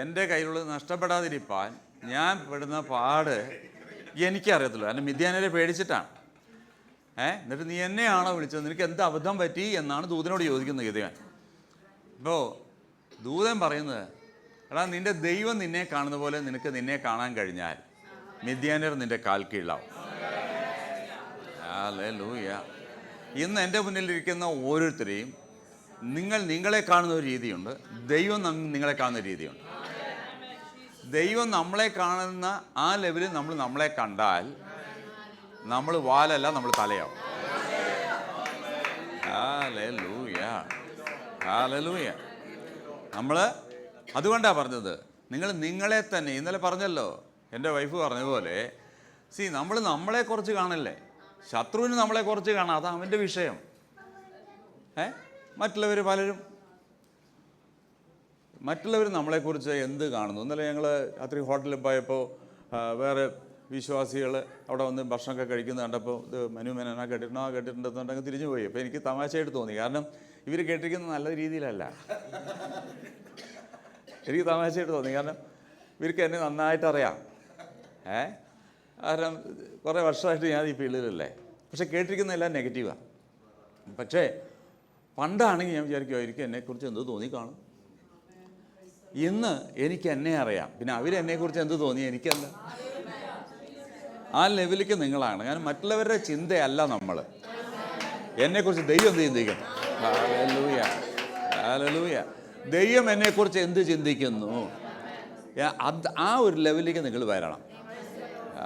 എൻ്റെ കയ്യിലുള്ളത് നഷ്ടപ്പെടാതിരിക്കാൻ ഞാൻ പെടുന്ന പാട് എനിക്കറിയത്തില്ല. കാരണം മിദ്യാനരെ പേടിച്ചിട്ടാണ്. എന്നിട്ട് നീ എന്നെയാണോ വിളിച്ചത്? നിനക്ക് എന്ത് അബദ്ധം പറ്റി എന്നാണ് ദൂതനോട് ചോദിക്കുന്നത് ഗിദെയോൻ. ഇപ്പോൾ ദൂതൻ പറയുന്നത്, എടാ, നിൻ്റെ ദൈവം നിന്നെ കാണുന്ന പോലെ നിനക്ക് നിന്നെ കാണാൻ കഴിഞ്ഞാൽ മിദ്യാനർ നിൻ്റെ കാൽ കീഴാവും. ഹല്ലേലൂയ. ഇന്ന് എൻ്റെ മുന്നിലിരിക്കുന്ന ഓരോരുത്തരെയും നിങ്ങളെ കാണുന്ന ഒരു രീതിയുണ്ട്, ദൈവം നിങ്ങളെ കാണുന്ന രീതിയുണ്ട്. ദൈവം നമ്മളെ കാണുന്ന ആ ലെവലിൽ നമ്മളെ കണ്ടാൽ നമ്മൾ വാലല്ല, നമ്മൾ തലയാവും. ഹല്ലേലൂയ. നമ്മൾ അതുകൊണ്ടാണ് പറഞ്ഞത്, നിങ്ങളെ തന്നെ, ഇന്നലെ പറഞ്ഞല്ലോ, എൻ്റെ വൈഫ് പറഞ്ഞതുപോലെ, നമ്മൾ നമ്മളെക്കുറിച്ച് കാണല്ലേ, ശത്രുവിന് നമ്മളെക്കുറിച്ച് കാണാം. അതാണ് അവൻ്റെ വിഷയം. മറ്റുള്ളവർ നമ്മളെക്കുറിച്ച് എന്ത് കാണുന്നു? ഇന്നലെ ഞങ്ങൾ രാത്രി ഹോട്ടലിൽ പോയപ്പോൾ വേറെ വിശ്വാസികൾ അവിടെ വന്ന് ഭക്ഷണമൊക്കെ കഴിക്കുന്നത് കണ്ടപ്പോൾ ഇത് മെനുമെനാ കേട്ടിട്ടുണ്ടെന്നുണ്ടെങ്കിൽ തിരിഞ്ഞു പോയി. അപ്പോൾ എനിക്ക് തമാശയായിട്ട് തോന്നി. കാരണം ഇവർ കേട്ടിരിക്കുന്നത് നല്ല രീതിയിലല്ല. എനിക്ക് തമാശയായിട്ട് തോന്നി. കാരണം ഇവർക്ക് എന്നെ നന്നായിട്ട് അറിയാം. കാരണം കുറേ വർഷമായിട്ട് ഞാൻ ഈ ഫീൽഡിലല്ലേ. പക്ഷെ കേട്ടിരിക്കുന്നതെല്ലാം നെഗറ്റീവാണ്. പക്ഷേ പണ്ടാണെങ്കിൽ ഞാൻ വിചാരിക്കുമായിരിക്കും എന്നെക്കുറിച്ച് എന്ത് തോന്നി കാണും. ഇന്ന് എനിക്ക് എന്നെ അറിയാം, പിന്നെ അവരെന്നെക്കുറിച്ച് എന്ത് തോന്നി എനിക്കല്ല. ആ ലെവലിലേക്ക് നിങ്ങളാണ്. കാരണം മറ്റുള്ളവരുടെ ചിന്തയല്ല നമ്മൾ. എന്നെക്കുറിച്ച് ദൈവം എന്ത് ചിന്തിക്കുന്നു? Hallelujah, hallelujah. ദൈവം എന്നെക്കുറിച്ച് എന്ത് ചിന്തിക്കുന്നു? ആ ഒരു ലെവലിലേക്ക് നിങ്ങൾ വരണം.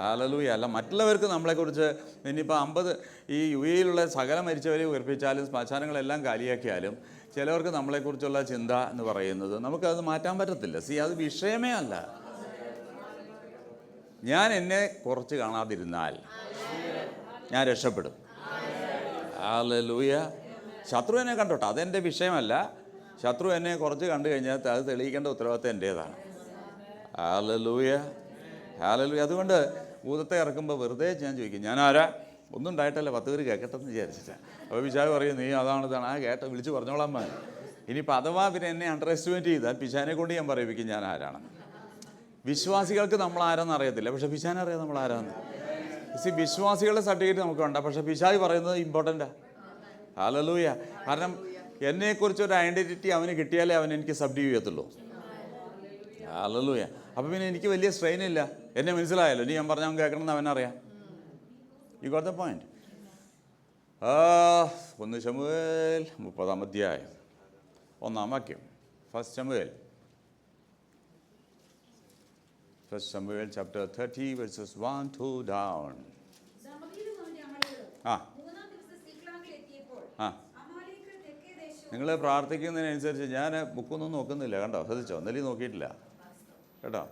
ഹല്ലേലൂയ. അല്ല മറ്റുള്ളവർക്ക് നമ്മളെക്കുറിച്ച് ഇനിയിപ്പോൾ 50 ഈ UAE സകല മരിച്ചവരെ ഉയർപ്പിച്ചാലും ശ്മശാനങ്ങളെല്ലാം കാലിയാക്കിയാലും ചിലവർക്ക് നമ്മളെക്കുറിച്ചുള്ള ചിന്ത എന്ന് പറയുന്നത് നമുക്കത് മാറ്റാൻ പറ്റത്തില്ല. അത് വിഷയമേ അല്ല. ഞാൻ എന്നെ കുറച്ച് കാണാതിരുന്നാൽ ഞാൻ രക്ഷപ്പെടും. ഹല്ലേലൂയ. ശത്രു എന്നെ കണ്ടോട്ടെ, അതെൻ്റെ വിഷയമല്ല. ശത്രു എന്നെ കുറച്ച് കണ്ടു കഴിഞ്ഞാൽ അത് തെളിയിക്കേണ്ട ഉത്തരവാദിത്തം എൻ്റേതാണ്. Hallelujah, hallelujah. അതുകൊണ്ട് ഭൂതത്തെ ഇറക്കുമ്പോൾ വെറുതെ ഞാൻ ചോദിക്കും, ഞാൻ ആരാ? ഒന്നും ഉണ്ടായിട്ടല്ല, 10 പേര് കേൾക്കട്ടെന്ന് വിചാരിച്ചിട്ടാണ്. അപ്പോൾ പിശാച് പറയും, നീ അതാണ് ഇതാണ്, കേട്ട വിളിച്ച് പറഞ്ഞോളാൻ മതി. ഇനിയിപ്പോൾ അഥവാ പിന്നെ എന്നെ അണ്ടർ എസ്റ്റിമേറ്റ് ചെയ്താൽ പിശാചിനെ കൊണ്ട് ഞാൻ പറയിപ്പിക്കും ഞാൻ ആരാണ്. വിശ്വാസികൾക്ക് നമ്മൾ ആരാന്ന് അറിയത്തില്ല, പക്ഷെ പിശാചിനെ അറിയാം നമ്മൾ ആരാന്ന്. വിശ്വാസികളുടെ സർട്ടിഫിക്കറ്റ് നമുക്ക് വേണ്ട, പക്ഷെ പിശാച് പറയുന്നത് ഇമ്പോർട്ടൻ്റാ. ഹല്ലേലൂയ. കാരണം എന്നെക്കുറിച്ചൊരു ഐഡൻറ്റിറ്റി അവന് കിട്ടിയാലേ അവൻ എനിക്ക് സബ്ഡ്യൂ ചെയ്യത്തുള്ളൂ. ഹല്ലേലൂയ. അപ്പം പിന്നെ എനിക്ക് വലിയ സ്ട്രെയിൻ ഇല്ല. എന്നെ മനസ്സിലായല്ലോ, ഇനി ഞാൻ പറഞ്ഞാൽ അവൻ കേൾക്കണമെന്ന് അവനറിയാം. You got the point. 1 ശമൂവേൽ 30-ാം അധ്യായം 1-ാം വാക്യം. 1 ശമൂവേൽ chapter 30 verses 1-2 down. നിങ്ങൾ പ്രാർത്ഥിക്കുന്നതിനനുസരിച്ച് ഞാൻ ബുക്കൊന്നും നോക്കുന്നില്ല കേട്ടോ, ശ്രദ്ധിച്ചോ? ഒന്നല്ലേ നോക്കിയിട്ടില്ല കേട്ടോ.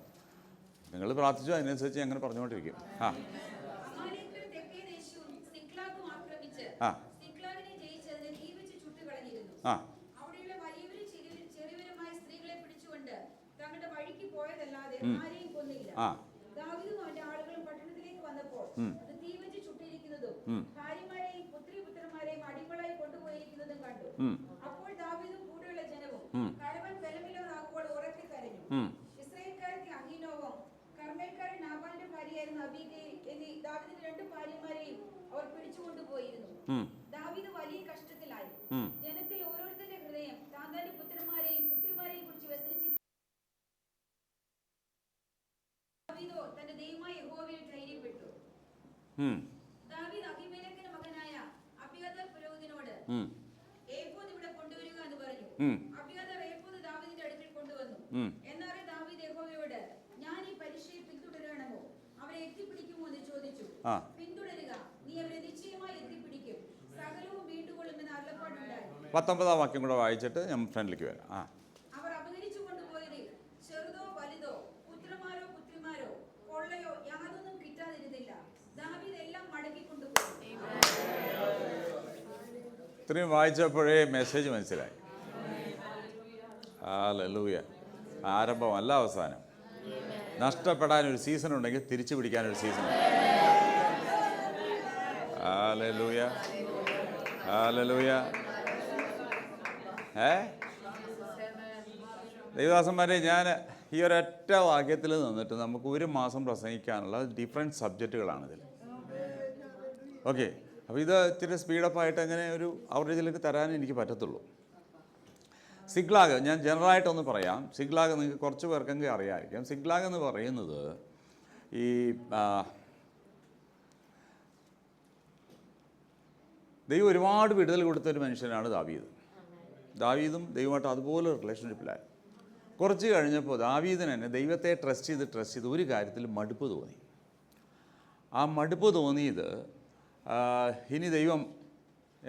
നിങ്ങൾ പ്രാർത്ഥിച്ചോ, അതിനനുസരിച്ച് അങ്ങനെ പറഞ്ഞുകൊണ്ടിരിക്കും. ആ ആ ആ ആ ദാവീദ് വലിയ കഷ്ടത്തിലായി. ജനത്തിൽ ഓരോരുത്തരുടെ ഹൃദയം താന്താന്റെ പുത്രന്മാരെയും പുത്രിമാരെയും കുറിച്ച് വ്യസനിച്ചിരിക്കുന്നു. ദാവീദോ തന്റെ ദൈവമായ യഹോവയിൽ ധൈര്യപ്പെട്ടു. ദാവീദ് അഹിമേലെക്കിന്റെ മകനായ അബിയാഥാർ പുരോഹിതനോട് ഏഫോദ് ഇവിടെ കൊണ്ടുവരിക എന്ന് പറഞ്ഞു. അബിയാഥാർ ഏഫോദ് ദാവീദിന്റെ അടുക്കൽ കൊണ്ടുവന്നു. എന്നാൽ ദാവീദ് യഹോവയോട്, ഞാൻ ഈ പരീക്ഷയെ പിന്തുടരണമോ, അവരെ എത്തിപ്പിടിക്കുമോ എന്ന് ചോദിച്ചു. പിന്തുടരുക, നീ അവരെ നിശ്ചയമായി എത്തിപ്പിടിക്കും, സകലവും വീണ്ടുകൊള്ളുമെന്ന് അരുളപ്പാടുണ്ടായി. 19-ാം വാക്യം കൂടെ വായിച്ചിട്ട് ഞാൻ ഫ്രണ്ടിലേക്ക് വരാം. അവർ അപഹരിച്ചു കൊണ്ടുപോയതിൽ ചെറുതോ വലുതോ പുത്രന്മാരോ പുത്രിമാരോ കൊള്ളയോ യാതൊന്നും കിട്ടാതിരുന്നില്ല. ദാവീദ് എല്ലാം മടക്കി കൊണ്ടുപോയി. ഇത്രയും വായിച്ചപ്പോഴേ മെസ്സേജ് മനസ്സിലായി. ഹല്ലേലൂയ. ആരംഭമല്ല അവസാനം. നഷ്ടപ്പെടാനൊരു സീസൺ ഉണ്ടെങ്കിൽ തിരിച്ചു പിടിക്കാനൊരു സീസൺ ഉണ്ട്. Hallelujah, hallelujah. ദൈവദാസന്മാരെ, ഞാൻ ഈ ഒരൊറ്റ വാക്യത്തിൽ നിന്നിട്ട് നമുക്ക് 1 മാസം പ്രസംഗിക്കാനുള്ള ഡിഫറെൻറ്റ് സബ്ജക്റ്റുകളാണിതിൽ. ഓക്കെ, അപ്പോൾ ഇത് ഇത്തിരി സ്പീഡപ്പായിട്ട് അങ്ങനെ ഒരു ഔറേജിലേക്ക് തരാൻ എനിക്ക് പറ്റത്തുള്ളൂ. സിഗ്ലാഗ് ഞാൻ ജനറലായിട്ടൊന്ന് പറയാം. സിഗ്ലാഗ് നിങ്ങൾക്ക് കുറച്ച് പേർക്കെങ്കിലും അറിയാമായിരിക്കും. സിഗ്ലാഗ് എന്ന് പറയുന്നത് ഈ ദൈവം ഒരുപാട് വിടുതൽ കൊടുത്തൊരു മനുഷ്യനാണ് ദാവീദ്. ദാവീദും ദൈവമായിട്ട് അതുപോലെ റിലേഷൻഷിപ്പിലായി. കുറച്ച് കഴിഞ്ഞപ്പോൾ ദാവീദിന് തന്നെ ദൈവത്തെ ട്രസ്റ്റ് ചെയ്ത് ഒരു കാര്യത്തിൽ മടുപ്പ് തോന്നി. ആ മടുപ്പ് തോന്നിയത്, ഇനി ദൈവം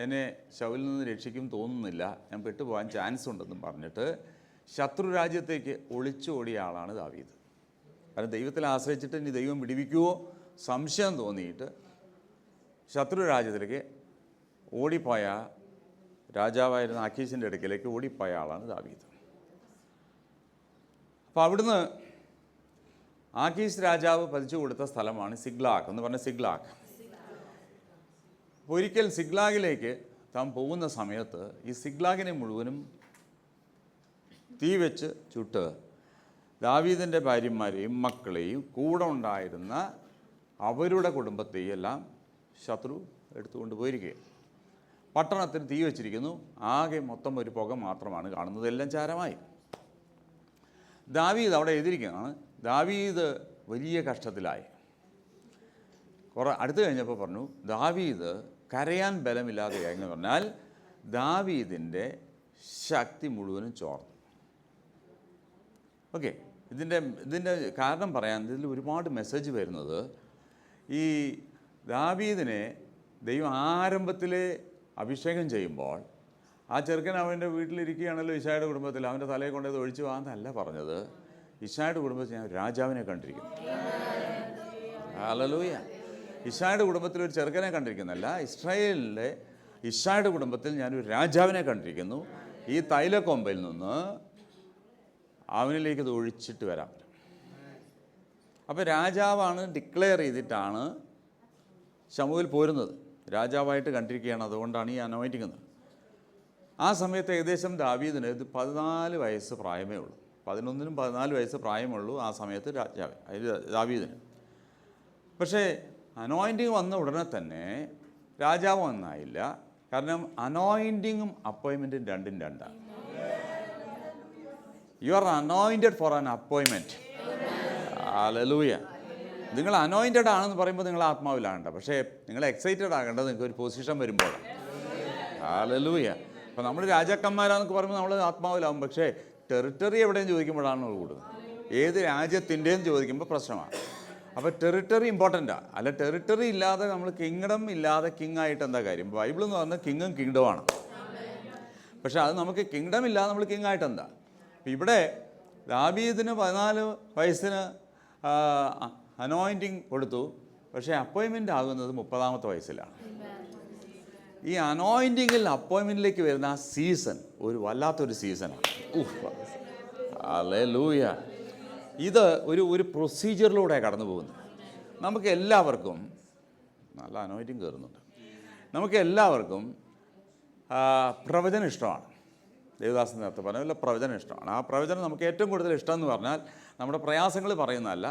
എന്നെ ശൗലിൽ നിന്ന് രക്ഷിക്കും തോന്നുന്നില്ല, ഞാൻ പെട്ടുപോകാൻ ചാൻസ് ഉണ്ടെന്നും പറഞ്ഞിട്ട് ശത്രു രാജ്യത്തേക്ക് ഒളിച്ചോടിയ ആളാണ് ദാവീദ്. കാരണം ദൈവത്തിൽ ആശ്രയിച്ചിട്ട് ഇനി ദൈവം വിടിവിക്കുമോ സംശയം തോന്നിയിട്ട് ശത്രു രാജ്യത്തിലേക്ക് ഓടിപ്പോയ രാജാവായിരുന്ന ആഖീശിൻ്റെ അടുക്കലേക്ക് ഓടിപ്പോയ ആളാണ് ദാവീദ്. അപ്പോൾ അവിടുന്ന് ആഖീശ് രാജാവ് പതിച്ചു കൊടുത്ത സ്ഥലമാണ് സിഗ്ലാഗ് എന്ന് പറഞ്ഞ സിഗ്ലാഗ്. ഒരിക്കൽ സിഗ്ലാഗിലേക്ക് താൻ പോകുന്ന സമയത്ത് ഈ സിഗ്ലാഗിനെ മുഴുവനും തീ വെച്ച് ചുട്ട് ദാവീദിൻ്റെ ഭാര്യമാരെയും മക്കളെയും കൂടെ ഉണ്ടായിരുന്ന അവരുടെ കുടുംബത്തെയും എല്ലാം ശത്രു എടുത്തുകൊണ്ട് പോയിരിക്കുകയാണ്. പട്ടണത്തിന് തീ വെച്ചിരിക്കുന്നു. ആകെ മൊത്തം ഒരു പുക മാത്രമാണ് കാണുന്നത്. എല്ലാം ചാരമായി. ദാവീദ് അവിടെ എഴുതിയിരിക്കുന്നതാണ്. ദാവീദ് വലിയ കഷ്ടത്തിലായി. അടുത്ത് കഴിഞ്ഞപ്പോൾ പറഞ്ഞു, ദാവീദ് കരയാൻ ബലമില്ലാതെയായി എന്ന് പറഞ്ഞാൽ ദാവീദിൻ്റെ ശക്തി മുഴുവനും ചോർന്നു. ഓക്കെ, ഇതിൻ്റെ കാരണം പറയാൻ ഇതിൽ ഒരുപാട് മെസ്സേജ് വരുന്നത്, ഈ ദാവീദിനെ ദൈവം ആരംഭത്തിലെ അഭിഷേകം ചെയ്യുമ്പോൾ ആ ചെറുക്കൻ അവൻ്റെ വീട്ടിലിരിക്കുകയാണല്ലോ, ഇശായുടെ കുടുംബത്തിൽ. അവൻ്റെ തലയെ കൊണ്ടത് ഒഴിച്ചു പോകാമെന്നല്ല പറഞ്ഞത്. ഇശായുടെ കുടുംബത്തിൽ ഞാൻ രാജാവിനെ കണ്ടിരിക്കുന്നു. ഹല്ലേലൂയ. ഇശ്ശായിയുടെ കുടുംബത്തിൽ ഒരു ചെറുക്കനെ കണ്ടിരിക്കുന്നല്ല, ഇസ്രായേലിലെ ഇശ്ശായിയുടെ കുടുംബത്തിൽ ഞാനൊരു രാജാവിനെ കണ്ടിരിക്കുന്നു. ഈ തൈലക്കൊമ്പയിൽ നിന്ന് അവനിലേക്ക് ഇത് ഒഴിച്ചിട്ട് വരാം. അപ്പോൾ രാജാവാണ് ഡിക്ലെയർ ചെയ്തിട്ടാണ് ശമൂവേൽ പോരുന്നത്. രാജാവായിട്ട് കണ്ടിരിക്കുകയാണ്, അതുകൊണ്ടാണ് ഈ അനോയിൻറ്റിങ്. ആ സമയത്ത് ഏകദേശം ദാവീദിന് 14 വയസ്സ് പ്രായമേ ഉള്ളൂ. 11-നും 14 വയസ്സ് പ്രായമുള്ളൂ ആ സമയത്ത് ദാവീദിന്. പക്ഷേ അനോയിൻറ്റിങ് വന്ന ഉടനെ തന്നെ രാജാവ് ഒന്നായില്ല. കാരണം അനോയിൻറ്റിങ്ങും അപ്പോയിൻമെൻറ്റും രണ്ടും രണ്ടാണ്. You are anointed for an appointment. Hallelujah. നിങ്ങൾ അനോയിൻറ്റഡ് ആണെന്ന് പറയുമ്പോൾ നിങ്ങൾ ആത്മാവിലാകണ്ട, പക്ഷേ നിങ്ങൾ എക്സൈറ്റഡ് ആകേണ്ടത് നിങ്ങൾക്ക് ഒരു പൊസിഷൻ വരുമ്പോഴാണ്. ഹല്ലേലൂയ. അപ്പോൾ നമ്മൾ രാജാക്കന്മാരാന്നൊക്കെ പറയുമ്പോൾ നമ്മൾ ആത്മാവിലാവും, പക്ഷേ ടെറിട്ടറി എവിടെയും ചോദിക്കുമ്പോഴാണ് കൂടുന്നത്. ഏത് രാജ്യത്തിൻ്റെയും ചോദിക്കുമ്പോൾ പ്രശ്നമാണ്. അപ്പോൾ ടെറിട്ടറി ഇമ്പോർട്ടൻ്റാണ്. അല്ല, ടെറിട്ടറി ഇല്ലാതെ നമ്മൾ കിങ്ഡം ഇല്ലാതെ കിങ് ആയിട്ട് എന്താ കാര്യം? ബൈബിൾ എന്ന് പറഞ്ഞാൽ കിങ്ങും കിങ്ഡമാണ്. പക്ഷേ അത് നമുക്ക് കിങ്ഡം ഇല്ലാതെ നമ്മൾ കിങ് ആയിട്ട് എന്താ? അപ്പം ഇവിടെ ദാവീദിന് 14 വയസ്സിന് അനോയിൻറ്റിങ് കൊടുത്തു, പക്ഷേ അപ്പോയിൻമെൻ്റ് ആകുന്നത് 30-ാമത്തെ വയസ്സിലാണ്. ഈ അനോയിൻറ്റിങ്ങിൽ അപ്പോയിൻമെൻറ്റിലേക്ക് വരുന്ന ആ സീസൺ ഒരു വല്ലാത്തൊരു സീസണാണ്. ഹല്ലേലൂയ. ഇത് ഒരു പ്രൊസീജിയറിലൂടെ കടന്നു പോകുന്നത്. നമുക്ക് എല്ലാവർക്കും നല്ല അനോയിൻറ്റിങ് കയറുന്നുണ്ട്. നമുക്ക് എല്ലാവർക്കും പ്രവചനം ഇഷ്ടമാണ്. ദേവദാസൻ നേരത്തെ പറഞ്ഞ പ്രവചനം ഇഷ്ടമാണ്. ആ പ്രവചനം നമുക്ക് ഏറ്റവും കൂടുതൽ ഇഷ്ടം എന്ന് പറഞ്ഞാൽ നമ്മുടെ പ്രയാസങ്ങൾ പറയുന്നതല്ല,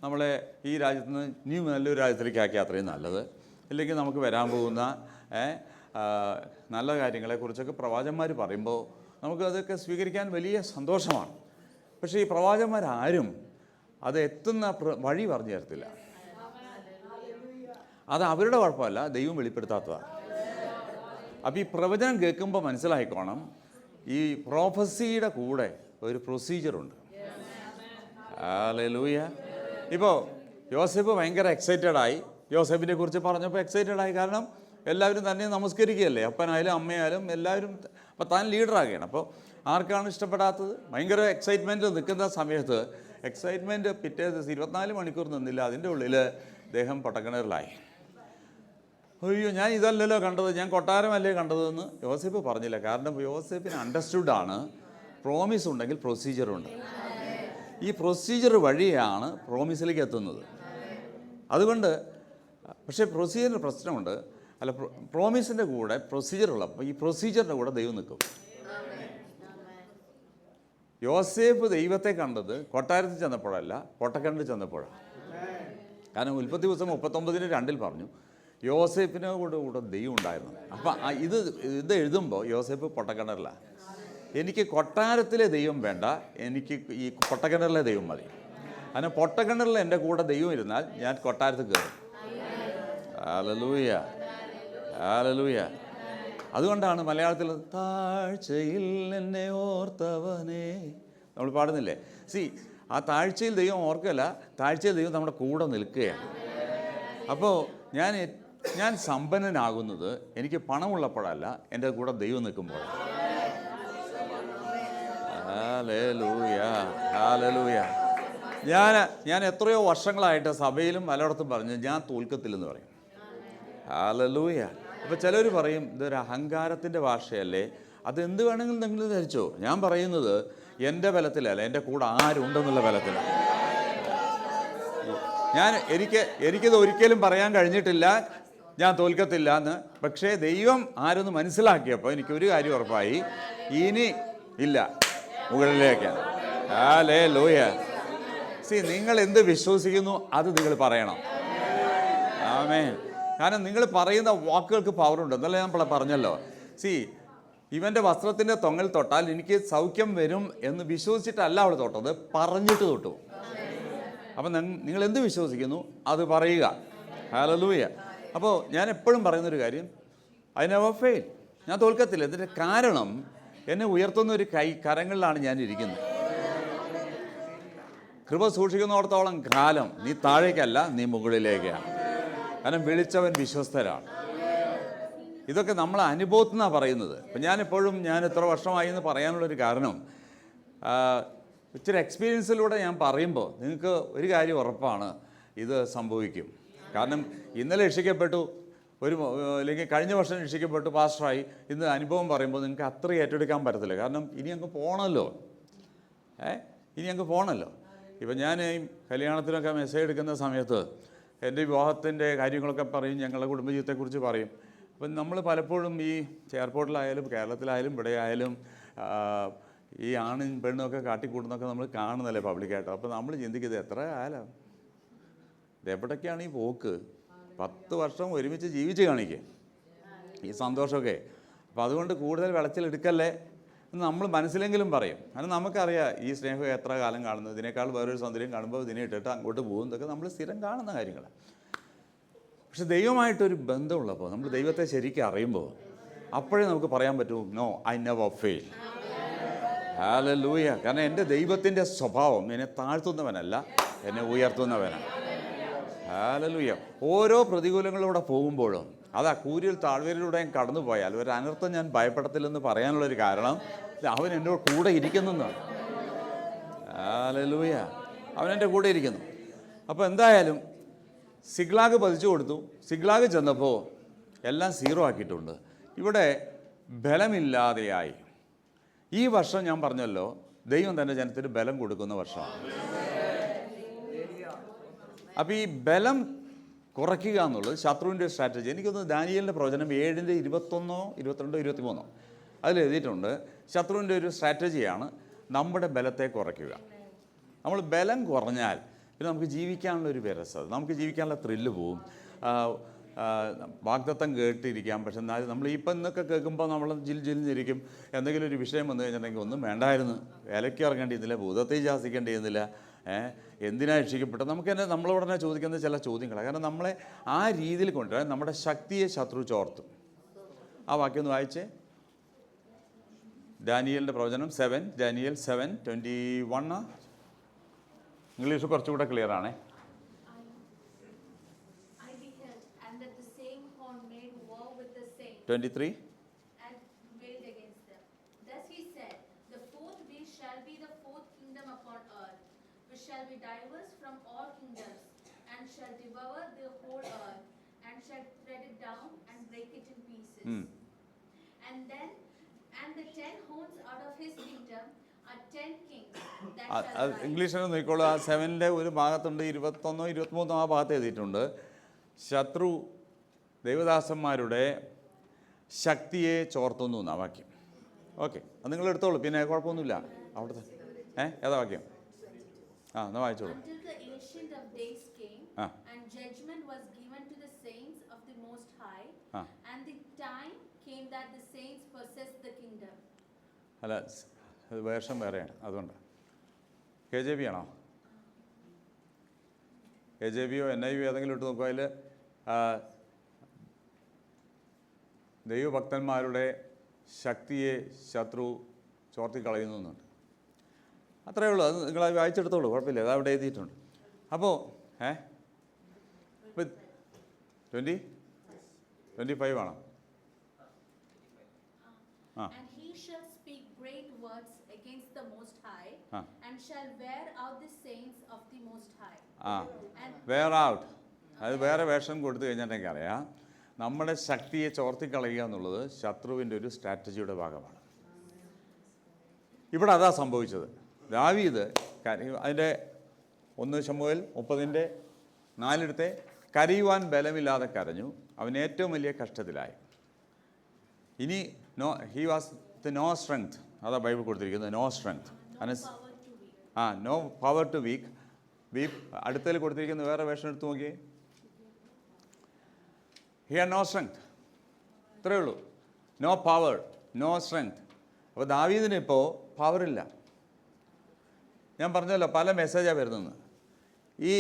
നമ്മളെ ഈ രാജ്യത്ത് നിന്ന് ഇനി നല്ലൊരു രാജ്യത്തിലേക്ക് ആക്കി അത്രയും നല്ലത്, ഇല്ലെങ്കിൽ നമുക്ക് വരാൻ പോകുന്ന നല്ല കാര്യങ്ങളെക്കുറിച്ചൊക്കെ പ്രവാചകന്മാർ പറയുമ്പോൾ നമുക്കതൊക്കെ സ്വീകരിക്കാൻ വലിയ സന്തോഷമാണ്. പക്ഷേ ഈ പ്രവാചകന്മാരാരും അത് എത്തുന്ന വഴി പറഞ്ഞു തരത്തില്ല. അത് അവരുടെ കുഴപ്പമല്ല, ദൈവം വെളിപ്പെടുത്താത്തതാണ്. അപ്പോൾ ഈ പ്രവചനം കേൾക്കുമ്പോൾ മനസ്സിലായിക്കോണം, ഈ പ്രോഫസിയുടെ കൂടെ ഒരു പ്രൊസീജിയറുണ്ട്. ഹല്ലേലൂയ. ഇപ്പോൾ യോസേഫ് ഭയങ്കര എക്സൈറ്റഡായി. യോസേഫിനെ കുറിച്ച് പറഞ്ഞപ്പോൾ എക്സൈറ്റഡായി. കാരണം എല്ലാവരും തന്നെ നമസ്കരിക്കുകയല്ലേ, അപ്പനായാലും അമ്മയായാലും എല്ലാവരും. അപ്പോൾ താൻ ലീഡറാകുകയാണ്. അപ്പോൾ ആർക്കാണ് ഇഷ്ടപ്പെടാത്തത്? ഭയങ്കര എക്സൈറ്റ്മെൻറ്റ് നിൽക്കുന്ന സമയത്ത് എക്സൈറ്റ്മെൻറ്റ് പിറ്റേ ദിവസം 24 മണിക്കൂർ നിന്നില്ല. അതിൻ്റെ ഉള്ളിൽ അദ്ദേഹം പൊട്ടക്കിണറിലായി. അയ്യോ, ഞാൻ ഇതല്ലല്ലോ കണ്ടത്, ഞാൻ കൊട്ടാരമല്ലേ കണ്ടതെന്ന് യോസേഫ് പറഞ്ഞില്ല. കാരണം യോസേഫിന് അണ്ടർസ്റ്റുഡാണ്, പ്രോമിസ് ഉണ്ടെങ്കിൽ പ്രൊസീജിയറുണ്ട്. ഈ പ്രൊസീജിയർ വഴിയാണ് പ്രോമിസിലേക്ക് എത്തുന്നത്. അതുകൊണ്ട് പക്ഷേ പ്രൊസീജിയറിന് പ്രശ്നമുണ്ട്. അല്ല, പ്രോമിസിൻ്റെ കൂടെ പ്രൊസീജിയർ ഉള്ളപ്പോൾ ഈ പ്രൊസീജിയറിൻ്റെ കൂടെ ദൈവം നിൽക്കും. യോസേഫ് ദൈവത്തെ കണ്ടത് കൊട്ടാരത്തിൽ ചെന്നപ്പോഴല്ല, പൊട്ടക്കിണറിൽ ചെന്നപ്പോഴാണ്. കാരണം ഉൽപ്പത്തി പുസ്തകം 39:2 പറഞ്ഞു യോസേഫിനെ കൂടെ ദൈവം ഉണ്ടായിരുന്നു. അപ്പം ഇത് എഴുതുമ്പോൾ യോസേഫ് പൊട്ടക്കിണറിലാണ്. എനിക്ക് കൊട്ടാരത്തിലെ ദൈവം വേണ്ട, എനിക്ക് ഈ പൊട്ടക്കിണറിലെ ദൈവം മതി. അങ്ങനെ പൊട്ടക്കിണറിൽ എൻ്റെ കൂടെ ദൈവം ഇരുന്നാൽ ഞാൻ കൊട്ടാരത്തിൽ കയറും. Hallelujah, hallelujah. അതുകൊണ്ടാണ് മലയാളത്തിൽ താഴ്ചയിൽ എന്നെ ഓർത്തവനേ നമ്മൾ പാടുന്നില്ലേ? ആ താഴ്ചയിൽ ദൈവം ഓർക്കല്ല, താഴ്ചയിൽ ദൈവം നമ്മുടെ കൂടെ നിൽക്കുകയാണ്. അപ്പോൾ ഞാൻ സമ്പന്നനാകുന്നത് എനിക്ക് പണമുള്ളപ്പോഴല്ല, എൻ്റെ കൂടെ ദൈവം നിൽക്കുമ്പോഴാണ്. Hallelujah, hallelujah. ഞാൻ എത്രയോ വർഷങ്ങളായിട്ട് സഭയിലും പലയിടത്തും പറഞ്ഞു ഞാൻ തോൽക്കത്തില്ലെന്ന് പറയും. ഹല്ലേലൂയ. അപ്പോൾ ചിലർ പറയും ഇതൊരു അഹങ്കാരത്തിൻ്റെ ഭാഷയല്ലേ, അതെന്ത് വേണമെങ്കിലും നിങ്ങൾ ധരിച്ചോ. ഞാൻ പറയുന്നത് എൻ്റെ ബലത്തിലല്ല, എൻ്റെ കൂടെ ആരുണ്ടെന്നുള്ള ബലത്തിലാണ്. എനിക്കിത് ഒരിക്കലും പറയാൻ കഴിഞ്ഞിട്ടില്ല ഞാൻ തോൽക്കത്തില്ല എന്ന്. പക്ഷേ ദൈവം ആരെന്ന് മനസ്സിലാക്കിയപ്പോൾ എനിക്കൊരു കാര്യം ഉറപ്പായി, ഇനി ഇല്ല, മുകളിലേക്കാണ്. ഹല്ലേലൂയ. നിങ്ങൾ എന്ത് വിശ്വസിക്കുന്നു അത് നിങ്ങൾ പറയണം. ആമേൻ. കാരണം നിങ്ങൾ പറയുന്ന വാക്കുകൾക്ക് പവറുണ്ട്. എന്നല്ലേ ഞാൻ പറഞ്ഞല്ലോ. ഇവൻ്റെ വസ്ത്രത്തിൻ്റെ തൊങ്ങൽ തൊട്ടാൽ എനിക്ക് സൗഖ്യം വരും എന്ന് വിശ്വസിച്ചിട്ടല്ല അവൾ തൊട്ടത്, പറഞ്ഞിട്ട് തൊട്ടു. അപ്പം നിങ്ങൾ എന്ത് വിശ്വസിക്കുന്നു അത് പറയുക. ഹല്ലേലൂയ. അപ്പോൾ ഞാൻ എപ്പോഴും പറയുന്നൊരു കാര്യം, ഐ നെവർ ഫെയിൽ, ഞാൻ തോൽക്കത്തില്ല. ഇതിൻ്റെ കാരണം എന്നെ ഉയർത്തുന്ന ഒരു കരങ്ങളിലാണ് ഞാൻ ഇരിക്കുന്നത്. കൃപ സൂക്ഷിക്കുന്നിടത്തോളം കാലം നീ താഴേക്കല്ല, നീ മുകളിലേക്കാണ്. കാരണം വിളിച്ചവൻ വിശ്വസ്തരാണ്. ഇതൊക്കെ നമ്മളെ അനുഭവത്തിൽ നിന്നാണ് പറയുന്നത്. അപ്പം ഞാൻ എത്ര വർഷമായി എന്ന് പറയാനുള്ളൊരു കാരണം, ഇച്ചിരി എക്സ്പീരിയൻസിലൂടെ ഞാൻ പറയുമ്പോൾ നിങ്ങൾക്ക് ഒരു കാര്യം ഉറപ്പാണ്, ഇത് സംഭവിക്കും. കാരണം ഇന്നലെ രക്ഷിക്കപ്പെട്ടു, അല്ലെങ്കിൽ കഴിഞ്ഞ വർഷം രക്ഷിക്കപ്പെട്ടു, പാസ്റ്ററായി, ഇന്ന് അനുഭവം പറയുമ്പോൾ നിങ്ങൾക്ക് അത്ര ഏറ്റെടുക്കാൻ പറ്റത്തില്ല. കാരണം ഇനി അങ്ങ് പോകണമല്ലോ, ഇനി അങ്ങ് പോകണമല്ലോ. ഇപ്പം ഞാൻ ഈ കല്യാണത്തിനൊക്കെ മെസ്സേജ് എടുക്കുന്ന സമയത്ത് എൻ്റെ വിവാഹത്തിൻ്റെ കാര്യങ്ങളൊക്കെ പറയും, ഞങ്ങളുടെ കുടുംബജീവിതത്തെക്കുറിച്ച് പറയും. അപ്പം നമ്മൾ പലപ്പോഴും ഈ എയർപോർട്ടിലായാലും കേരളത്തിലായാലും ഇവിടെ ആയാലും ഈ ആണും പെണ്ണുമൊക്കെ കാട്ടിക്കൂട്ടുന്നൊക്കെ നമ്മൾ കാണുന്നല്ലേ പബ്ലിക്കായിട്ട്. അപ്പോൾ നമ്മൾ ചിന്തിക്കുന്നത് എത്ര കാലം, ഇതെവിടേക്കാണ് ഈ പോക്ക്? 10 വർഷം ഒരുമിച്ച് ജീവിച്ച് കാണിക്കുക ഈ സന്തോഷമൊക്കെ. അപ്പോൾ അതുകൊണ്ട് കൂടുതൽ വിളച്ചിലെടുക്കല്ലേ എന്ന് നമ്മൾ മനസ്സിലെങ്കിലും പറയും. കാരണം നമുക്കറിയാം ഈ സ്നേഹം എത്ര കാലം കാണുന്നത്, ഇതിനേക്കാൾ വേറൊരു സൗന്ദര്യം കാണുമ്പോൾ ഇതിനെ ഇട്ടിട്ട് അങ്ങോട്ട് പോകുന്നതൊക്കെ നമ്മൾ സ്ഥിരം കാണുന്ന കാര്യങ്ങളാണ്. പക്ഷെ ദൈവമായിട്ടൊരു ബന്ധമുള്ളപ്പോൾ, നമ്മൾ ദൈവത്തെ ശരിക്കും അറിയുമ്പോൾ അപ്പോഴേ നമുക്ക് പറയാൻ പറ്റൂ, no I never fail. Hallelujah. കാരണം എൻ്റെ ദൈവത്തിൻ്റെ സ്വഭാവം എന്നെ താഴ്ത്തുന്നവനല്ല, എന്നെ ഉയർത്തുന്നവനാണ്. ഹല്ലേലൂയ. ഓരോ പ്രതികൂലങ്ങളിലൂടെ പോകുമ്പോഴും അതാ കൂരിൽ താഴ്വരയിലൂടെയും കടന്നു പോയാൽ ഒരു അനർത്ഥം ഞാൻ ഭയപ്പെടത്തില്ലെന്ന് പറയാനുള്ളൊരു കാരണം അവൻ എന്നോട് കൂടെ ഇരിക്കുന്നെന്നാണ്. ഹല്ലേലൂയ. അവൻ എൻ്റെ കൂടെ ഇരിക്കുന്നു. അപ്പോൾ എന്തായാലും സിഗ്ലാഗ് പതിച്ചു കൊടുത്തു. സിഗ്ലാഗ് ചെന്നപ്പോൾ എല്ലാം 0 ആക്കിയിട്ടുണ്ട്. ഇവിടെ ബലമില്ലാതെയായി. ഈ വർഷം ഞാൻ പറഞ്ഞല്ലോ, ദൈവം തൻ്റെ ജനത്തിന് ബലം കൊടുക്കുന്ന വർഷമാണ്. അപ്പോൾ ഈ ബലം കുറയ്ക്കുക എന്നുള്ളത് ശത്രുവിൻ്റെ സ്ട്രാറ്റജി. എനിക്കൊന്ന് ദാനിയേലിൻ്റെ പ്രവചനം 7:21, 22, 23 അതിൽ എഴുതിയിട്ടുണ്ട്. ശത്രുവിൻ്റെ ഒരു സ്ട്രാറ്റജിയാണ് നമ്മുടെ ബലത്തെ കുറയ്ക്കുക. നമ്മൾ ബലം കുറഞ്ഞാൽ പിന്നെ നമുക്ക് ജീവിക്കാനുള്ളൊരു വിരസത, നമുക്ക് ജീവിക്കാനുള്ള ത്രില്ല് പോവും. വാഗ്ദത്തം കേട്ടിരിക്കാം, പക്ഷെ എന്നാലും നമ്മൾ ഇപ്പം ഇന്നൊക്കെ കേൾക്കുമ്പോൾ നമ്മൾ ജില്ലിരിക്കും. എന്തെങ്കിലും ഒരു വിഷയം വന്നു കഴിഞ്ഞിട്ടുണ്ടെങ്കിൽ ഒന്നും വേണ്ടായിരുന്നു, വിലയ്ക്ക് ഇറങ്ങേണ്ടിയിരുന്നില്ല, ഭൂതത്തെ ശാസിക്കേണ്ടിയിരുന്നില്ല, എന്തിനാ രക്ഷിക്കപ്പെട്ടത്, നമുക്ക് തന്നെ നമ്മളോട് തന്നെ ചോദിക്കുന്ന ചില ചോദ്യങ്ങളാണ്. കാരണം നമ്മളെ ആ രീതിയിൽ കൊണ്ടുവരാൻ നമ്മുടെ ശക്തിയെ ശത്രു ചോർത്തും. ആ വാക്യം ഒന്ന് വായിച്ചേ. ദാനിയേലിൻ്റെ പ്രവചനം 7, ദാനിയേൽ 7:21. ഇംഗ്ലീഷ് കുറച്ചുകൂടെ ക്ലിയർ ആണേ. 23. And wailed against them. Thus he said, the fourth beast shall be the fourth kingdom upon earth, which shall be diverse from all kingdoms, and shall devour the whole earth, and shall tread it down and break it in pieces. And the 10 horns out of his kingdom are 10 kings that shall rise. ഇംഗ്ലീഷിൽ നോക്കിക്കോളൂ. ആ 7-ന്റെ ഒരു ഭാഗത്തുണ്ട് 21, 23 ആ ഭാഗത്ത് എഴുതിയിട്ടുണ്ട്. ശത്രു ദൈവദാസന്മാരുടെ ശക്തിയെ ചോർത്തുന്നു എന്നാ വാക്യം. ഓക്കെ, അത് നിങ്ങൾ എടുത്തോളൂ, പിന്നെ കുഴപ്പമൊന്നുമില്ല. അവിടുത്തെ ഏതാ വാക്യം? എന്നാ വായിച്ചോളൂ. Until the ancient of days came, and judgment was given to the saints of the Most High, and the time came that the saints possessed the kingdom. അല്ല, വേഷം വേറെയാണ്, അതുകൊണ്ട് KJV ആണോ? KJV NIV ഏതെങ്കിലും ഇട്ട് നോക്കുക. അതിൽ ദൈവഭക്തന്മാരുടെ ശക്തിയെ ശത്രു ചോർത്തിക്കളയുന്നുണ്ട്. അത്രയേ ഉള്ളൂ. അത് നിങ്ങൾ വായിച്ചെടുത്തോളൂ, കുഴപ്പമില്ല, അത് അവിടെ എഴുതിയിട്ടുണ്ട്. അപ്പോൾ 25 ആണോ? And he shall speak great words against the Most High, and shall wear out the saints of the Most High. Wear out. അത് വേറെ വേഷം കൊടുത്തു കഴിഞ്ഞിട്ടുണ്ടെങ്കിൽ അറിയാം, നമ്മുടെ ശക്തിയെ ചോർത്തിക്കളയുക എന്നുള്ളത് ശത്രുവിൻ്റെ ഒരു സ്ട്രാറ്റജിയുടെ ഭാഗമാണ്. ഇവിടെ അതാ സംഭവിച്ചത്. ദാവീദ് അതിൻ്റെ 1 ശമൂവേൽ 30:4 കരയുവാൻ ബലമില്ലാതെ കരഞ്ഞു, അവൻ ഏറ്റവും വലിയ കഷ്ടത്തിലായി. ഇനി he was the no strength, അതാ ബൈബിൾ കൊടുത്തിരിക്കുന്നത്, no strength. No power to weak. അടുത്തതിൽ കൊടുത്തിരിക്കുന്ന വേറെ വേഷം എടുത്ത് നോക്കിയേ. He had no strength. ഇത്രയേ ഉള്ളൂ. No power, no strength. അപ്പോൾ ദാവീദിന് ഇപ്പോൾ പവറില്ല. ഞാൻ പറഞ്ഞല്ലോ പല മെസ്സേജാണ് വരുന്നത്. ഈ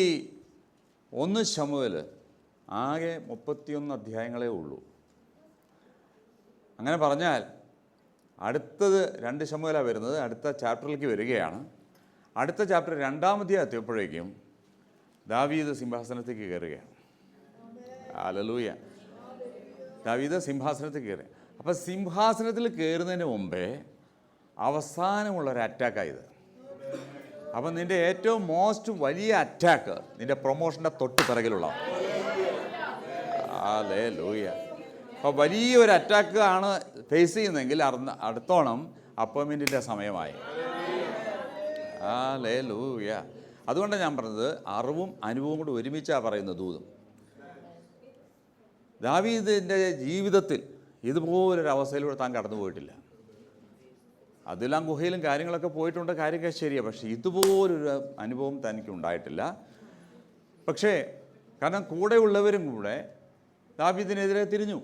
1 ശമൂവേൽ ആകെ 31 അധ്യായങ്ങളേ ഉള്ളൂ. അങ്ങനെ പറഞ്ഞാൽ അടുത്തത് 2 ശമൂവേലാണ് വരുന്നത്. അടുത്ത ചാപ്റ്ററിലേക്ക് വരികയാണ്. അടുത്ത ചാപ്റ്റർ 2-ാം അധ്യായം എത്തിയപ്പോഴേക്കും ദാവീദ് സിംഹാസനത്തേക്ക് കയറുകയാണ്. ഹല്ലേലൂയ. ദാവീദ് സിംഹാസനത്തിൽ കയറി. അപ്പോൾ സിംഹാസനത്തിൽ കയറുന്നതിന് മുമ്പേ അവസാനമുള്ളൊരു അറ്റാക്കായത്. അപ്പം നിൻ്റെ ഏറ്റവും മോസ്റ്റ് വലിയ അറ്റാക്ക് നിൻ്റെ പ്രൊമോഷൻ്റെ തൊട്ട് പിറകിലുള്ള ഹല്ലേലൂയ. അപ്പോൾ വലിയൊരു അറ്റാക്ക് ആണ് ഫേസ് ചെയ്യുന്നതെങ്കിൽ അടുത്തോണം അപ്പോയിൻമെൻറ്റിൻ്റെ സമയമായി. ഹല്ലേലൂയ. അതുകൊണ്ടാണ് ഞാൻ പറഞ്ഞത് അറിവും അനുഭവവും കൂടി ഒരുമിച്ചാണ് പറയുന്നത് ദൂതും. ദാവീദിൻ്റെ ജീവിതത്തിൽ ഇതുപോലൊരു അവസ്ഥയിലൂടെ താൻ കടന്നു പോയിട്ടില്ല. അതെല്ലാം ഗുഹയിലും കാര്യങ്ങളൊക്കെ പോയിട്ടുണ്ട്, കാര്യമൊക്കെ ശരിയാണ്. പക്ഷേ ഇതുപോലൊരു അനുഭവം തനിക്ക് ഉണ്ടായിട്ടില്ല. പക്ഷേ കാരണം കൂടെയുള്ളവരും കൂടെ ദാവീദിനെതിരെ തിരിഞ്ഞു.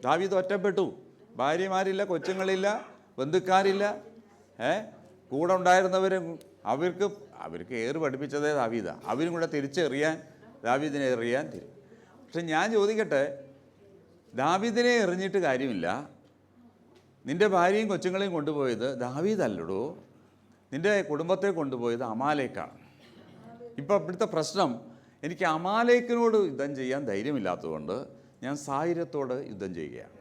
ദാവീദ് ഒറ്റപ്പെട്ടു. ഭാര്യമാരില്ല, കൊച്ചുങ്ങളില്ല, ബന്ധുക്കാരില്ല. കൂടെ ഉണ്ടായിരുന്നവരും അവർക്ക് ഏറ് പഠിപ്പിച്ചതേ ദാവീദാണ്. അവരും കൂടെ തിരിച്ചെറിയാൻ ദാവീദിനെ എറിയാൻ തിരി. പക്ഷെ ഞാൻ ചോദിക്കട്ടെ, ദാവീദിനെ എറിഞ്ഞിട്ട് കാര്യമില്ല. നിൻ്റെ ഭാര്യയും കൊച്ചുങ്ങളെയും കൊണ്ടുപോയത് ദാവീദല്ലടോ, നിൻ്റെ കുടുംബത്തെ കൊണ്ടുപോയത് അമാലേക്കാണ്. ഇപ്പോൾ ഇവിടുത്തെ പ്രശ്നം, എനിക്ക് അമാലേക്കിനോട് യുദ്ധം ചെയ്യാൻ ധൈര്യമില്ലാത്തതുകൊണ്ട് ഞാൻ സാഹിര്യത്തോട് യുദ്ധം ചെയ്യുകയാണ്.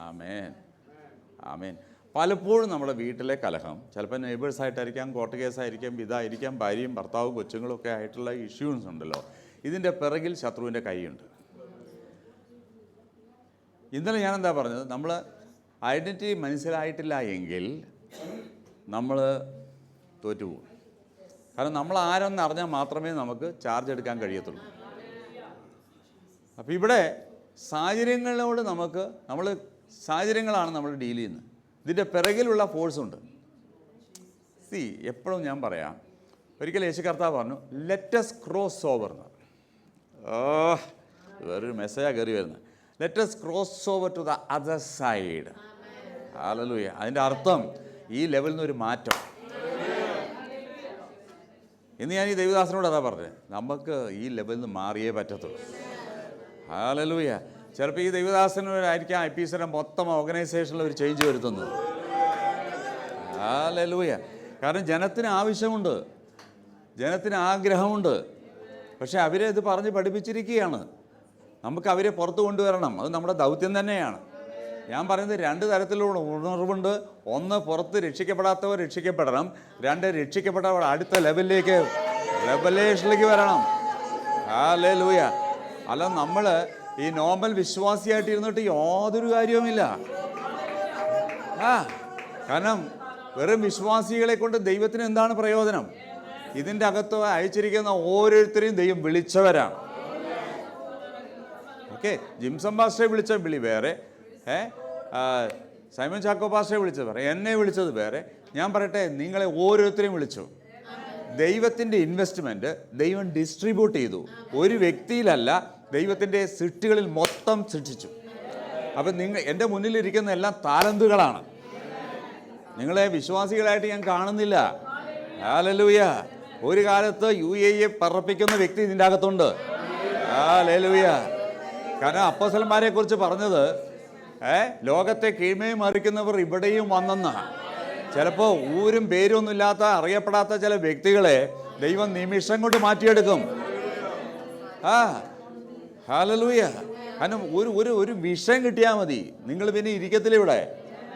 ആമേൻ, ആമേൻ. പലപ്പോഴും നമ്മുടെ വീട്ടിലെ കലഹം ചിലപ്പോൾ നെയ്ബേഴ്സായിട്ടായിരിക്കാം, കോർട്ട് കേസായിരിക്കാം, ഇതായിരിക്കാം, ഭാര്യയും ഭർത്താവും കൊച്ചുങ്ങളും ഒക്കെ ആയിട്ടുള്ള ഇഷ്യൂസ് ഉണ്ടല്ലോ. ഇതിൻ്റെ പിറകിൽ ശത്രുവിൻ്റെ കൈയുണ്ട്. ഇന്നലെ ഞാനെന്താ പറഞ്ഞത്, നമ്മൾ ഐഡൻറ്റിറ്റി മനസ്സിലായിട്ടില്ല എങ്കിൽ നമ്മൾ തോറ്റുപോകും. കാരണം നമ്മൾ ആരെന്ന് അറിഞ്ഞാൽ മാത്രമേ നമുക്ക് ചാർജ് എടുക്കാൻ കഴിയത്തുള്ളൂ. അപ്പോൾ ഇവിടെ സാഹചര്യങ്ങളോട് സാഹചര്യങ്ങളാണ് നമ്മൾ ഡീൽ ചെയ്യുന്നത്. ഇതിൻ്റെ പിറകിലുള്ള ഫോഴ്സുണ്ട്. എപ്പോഴും ഞാൻ പറയാം, ഒരിക്കൽ യേശു കർത്താവ് പറഞ്ഞു ലെറ്റസ് ക്രോസ് ഓവർ എന്ന്. വേറൊരു മെസ്സേജാണ് കയറി വരുന്നത്. Let's cross over to the other side. Hallelujah. അതിൻ്റെ അർത്ഥം ഈ ലെവലിൽ നിന്നൊരു മാറ്റം. ഇന്ന് ഞാൻ ഈ ദൈവദാസനോട് അതാ പറഞ്ഞത്, നമുക്ക് ഈ ലെവലിൽ നിന്ന് മാറിയേ പറ്റത്തുള്ളൂ. ഹല്ലേലൂയ. ചിലപ്പോൾ ഈ ദൈവദാസനോടായിരിക്കാം IPCയുടെ മൊത്തം ഓർഗനൈസേഷനിൽ ഒരു ചേഞ്ച് വരുത്തുന്നത്. ഹല്ലേലൂയ. കാരണം ജനത്തിന് ആവശ്യമുണ്ട്, ജനത്തിന് ആഗ്രഹമുണ്ട്. പക്ഷെ അവരെ ഇത് പറഞ്ഞ് പഠിപ്പിച്ചിരിക്കുകയാണ്. നമുക്ക് അവരെ പുറത്ത് കൊണ്ടുവരണം. അത് നമ്മുടെ ദൗത്യം തന്നെയാണ്. ഞാൻ പറയുന്നത് 2 തരത്തിലുള്ള ഉണർവുണ്ട്. ഒന്ന്, പുറത്ത് രക്ഷിക്കപ്പെടാത്തവർ രക്ഷിക്കപ്പെടണം. 2, രക്ഷിക്കപ്പെട്ടവർ അടുത്ത ലെവലിലേക്ക്, റെവലേഷനിലേക്ക് വരണം. ഹല്ലേലൂയ. അല്ല നമ്മൾ ഈ നോർമൽ വിശ്വാസിയായിട്ട് ഇരുന്നിട്ട് യാതൊരു കാര്യവുമില്ല. കാരണം വെറും വിശ്വാസികളെ കൊണ്ട് ദൈവത്തിന് എന്താണ് പ്രയോജനം? ഇതിൻ്റെ അകത്ത് അയച്ചിരിക്കുന്ന ഓരോരുത്തരെയും ദൈവം വിളിച്ചവരാണ്. ഓക്കെ, ജിംസം പാസ്റ്ററെ വിളിച്ച വിളി വേറെ, സൈമൺ ചാക്കോ പാസ്റ്ററെ വിളിച്ചത് വേറെ, എന്നെ വിളിച്ചത് വേറെ. ഞാൻ പറയട്ടെ, നിങ്ങളെ ഓരോരുത്തരെയും വിളിച്ചു. ദൈവത്തിൻ്റെ ഇൻവെസ്റ്റ്മെൻറ്റ് ദൈവം ഡിസ്ട്രിബ്യൂട്ട് ചെയ്തു. ഒരു വ്യക്തിയിലല്ല, ദൈവത്തിൻ്റെ സൃഷ്ടികളിൽ മൊത്തം സൃഷ്ടിച്ചു. അപ്പം എൻ്റെ മുന്നിലിരിക്കുന്ന എല്ലാം താലന്തുകളാണ്. നിങ്ങളെ വിശ്വാസികളായിട്ട് ഞാൻ കാണുന്നില്ല. ഹല്ലേലൂയ. ഒരു കാലത്ത് UAE പറപ്പിക്കുന്ന വ്യക്തി ഇതിൻ്റെ അകത്തുണ്ട്. ഹല്ലേലൂയ. കാരണം അപ്പോസ്തലന്മാരെ കുറിച്ച് പറഞ്ഞത് ലോകത്തെ കീഴ്മയും മറിക്കുന്നവർ ഇവിടെയും വന്നെന്നാണ്. ചിലപ്പോൾ ഊരും പേരൊന്നും ഇല്ലാത്ത, അറിയപ്പെടാത്ത ചില വ്യക്തികളെ ദൈവം നിമിഷം കൊണ്ട് മാറ്റിയെടുക്കും. ഹല്ലേലൂയ. കാരണം ഒരു വിഷയം കിട്ടിയാൽ മതി, നിങ്ങൾ പിന്നെ ഇരിക്കത്തില്ല ഇവിടെ.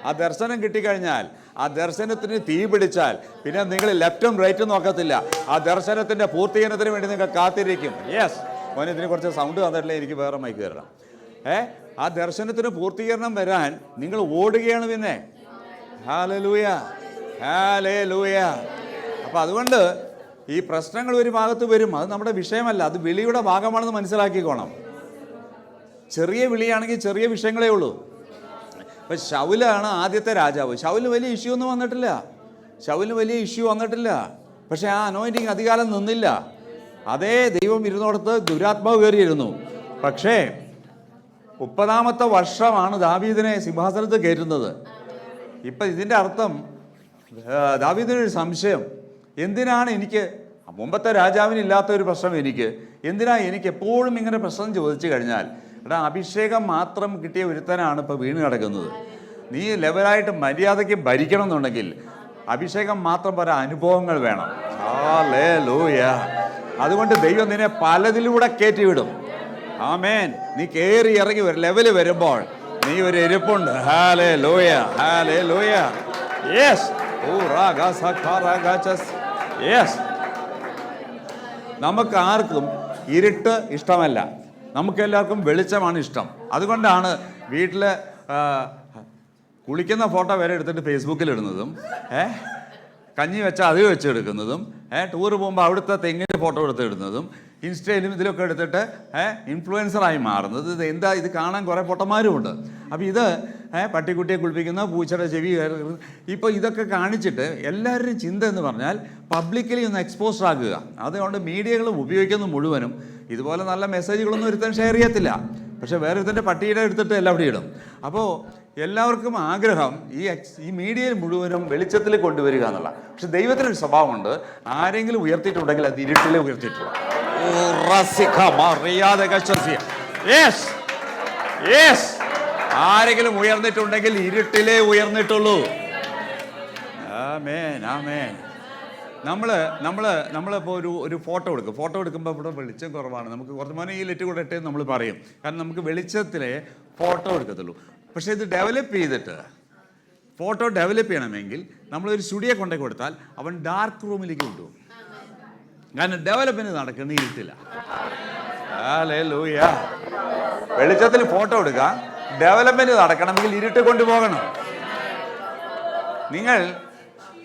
ആ ദർശനം കിട്ടിക്കഴിഞ്ഞാൽ, ആ ദർശനത്തിന് തീ പിടിച്ചാൽ പിന്നെ നിങ്ങൾ ലെഫ്റ്റും റൈറ്റും നോക്കത്തില്ല. ആ ദർശനത്തിൻ്റെ പൂർത്തീകരണത്തിന് വേണ്ടി നിങ്ങൾ കാത്തിരിക്കും. യെസ് മോനെ, ഇതിനെ കുറച്ച് സൗണ്ട് തന്നിട്ടില്ലേ, എനിക്ക് വേറെ മൈക്ക് തരണം. ആ ദർശനത്തിന് പൂർത്തീകരണം വരാൻ നിങ്ങൾ ഓടുകയാണ് പിന്നെ. Hallelujah, hallelujah. അപ്പം അതുകൊണ്ട് ഈ പ്രശ്നങ്ങൾ ഒരു ഭാഗത്ത് വരും, അത് നമ്മുടെ വിഷയമല്ല, അത് വിളിയുടെ ഭാഗമാണെന്ന് മനസ്സിലാക്കിക്കോണം. ചെറിയ വിളിയാണെങ്കിൽ ചെറിയ വിഷയങ്ങളേ ഉള്ളൂ. ഇപ്പം ശൗലാണ് ആദ്യത്തെ രാജാവ്. ശൗലിന് വലിയ ഇഷ്യൂ ഒന്നും വന്നിട്ടില്ല, ശൗലിന് വലിയ ഇഷ്യൂ വന്നിട്ടില്ല. പക്ഷേ ആ അനോയിൻറ്റിങ് അധികാലം നിന്നില്ല. അതേ ദൈവം ഇരുന്നോടത്ത് ദുരാത്മാവ് കയറിയിരുന്നു. പക്ഷേ 30ാമത്തെ വർഷമാണ് ദാവീദിനെ സിംഹാസനത്ത് കയറ്റുന്നത്. ഇപ്പം ഇതിൻ്റെ അർത്ഥം ദാവീദിനൊരു സംശയം, എന്തിനാണ് എനിക്ക് മുമ്പത്തെ രാജാവിനില്ലാത്ത ഒരു പ്രശ്നം എന്തിനാ എനിക്ക് എപ്പോഴും ഇങ്ങനെ പ്രശ്നം ചോദിച്ചു കഴിഞ്ഞാൽ, അഭിഷേകം മാത്രം കിട്ടിയ ഒരുത്തനാണ് ഇപ്പോൾ വീണ് കിടക്കുന്നത്. നീ ലെവലായിട്ട് മര്യാദയ്ക്ക് ഭരിക്കണം എന്നുണ്ടെങ്കിൽ അഭിഷേകം മാത്രം പോരാ, അനുഭവങ്ങൾ വേണം. ഹല്ലേലൂയ. അതുകൊണ്ട് ദൈവം നിന്നെ പലതിലൂടെ കയറ്റിവിടും. ആമേൻ. നീ കയറി ഇറങ്ങി ഒരു ലെവല് വരുമ്പോൾ നീ ഒരു ഇരിപ്പുണ്ട്. Hallelujah, hallelujah. യെസ്, യെസ്, നമുക്ക് ആർക്കും ഇരുട്ട് ഇഷ്ടമല്ല, നമുക്കെല്ലാവർക്കും വെളിച്ചമാണ് ഇഷ്ടം. അതുകൊണ്ടാണ് വീട്ടിൽ കുളിക്കുന്ന ഫോട്ടോ വരെ എടുത്തിട്ട് ഫേസ്ബുക്കിൽ ഇടുന്നതും, കഞ്ഞി വെച്ചാൽ അത് വെച്ചെടുക്കുന്നതും, ടൂറ് പോകുമ്പോൾ അവിടുത്തെ തെങ്ങിൻ്റെ ഫോട്ടോ എടുത്തിടുന്നതും, ഇൻസ്റ്റയിലും ഇതിലൊക്കെ എടുത്തിട്ട് ഇൻഫ്ലുവൻസറായി മാറുന്നത്. ഇത് എന്താ, ഇത് കാണാൻ കുറേ പൊട്ടന്മാരുമുണ്ട്. അപ്പോൾ ഇത് പട്ടിക്കുട്ടിയെ കുളിപ്പിക്കുന്ന, പൂച്ചയുടെ ചെവി ഇപ്പോൾ ഇതൊക്കെ കാണിച്ചിട്ട് എല്ലാവരുടെയും ചിന്ത എന്ന് പറഞ്ഞാൽ പബ്ലിക്കലി ഒന്ന് എക്സ്പോസ്ഡ് ആക്കുക. അതുകൊണ്ട് മീഡിയകൾ ഉപയോഗിക്കുന്ന മുഴുവനും ഇതുപോലെ നല്ല മെസ്സേജുകളൊന്നും ഒരുത്തൻ ഷെയർ ചെയ്യത്തില്ല, പക്ഷേ വേറെ ഒരുത്തൻ്റെ പട്ടിയുടെ എടുത്തിട്ട് എല്ലാവരും ഇടും. അപ്പോൾ എല്ലാവർക്കും ആഗ്രഹം ഈ മീഡിയയിൽ മുഴുവനും വെളിച്ചത്തിൽ കൊണ്ടുവരിക എന്നുള്ള. പക്ഷെ ദൈവത്തിനൊരു സ്വഭാവമുണ്ട്, ആരെങ്കിലും ഉയർത്തിയിട്ടുണ്ടെങ്കിൽ അത് ഇരുട്ടിലെ ഉയർത്തിയിട്ടുള്ളൂ. ആരെങ്കിലും ഉയർന്നിട്ടുണ്ടെങ്കിൽ ഇരുട്ടിലേ ഉയർന്നിട്ടുള്ളൂ. ആമേൻ, ആമേൻ. നമ്മളിപ്പോൾ ഒരു ഫോട്ടോ എടുക്കുമ്പോൾ ഇവിടെ വെളിച്ചം കുറവാണ്, നമുക്ക് കുറച്ച് മോനെ ഈ ലെറ്റ് കൂടെ ഇട്ടേ നമ്മൾ പറയും, കാരണം നമുക്ക് വെളിച്ചത്തിലെ ഫോട്ടോ എടുക്കത്തുള്ളൂ. പക്ഷേ ഇത് ഡെവലപ്പ് ചെയ്തിട്ട് ഫോട്ടോ ഡെവലപ്പ് ചെയ്യണമെങ്കിൽ നമ്മളൊരു സ്റ്റുഡിയോ കൊണ്ടേ കൊടുത്താൽ അവൻ ഡാർക്ക് റൂമിലേക്ക് കൊണ്ടുപോകും. കാരണം ഡെവലപ്മെന്റ് നടക്കുന്ന ഇരുട്ടില്ല. ഹല്ലേലൂയ. വെളിച്ചത്തിൽ ഫോട്ടോ എടുക്കുക, ഡെവലപ്മെന്റ് നടക്കണമെങ്കിൽ ഇരുട്ട് കൊണ്ടുപോകണം.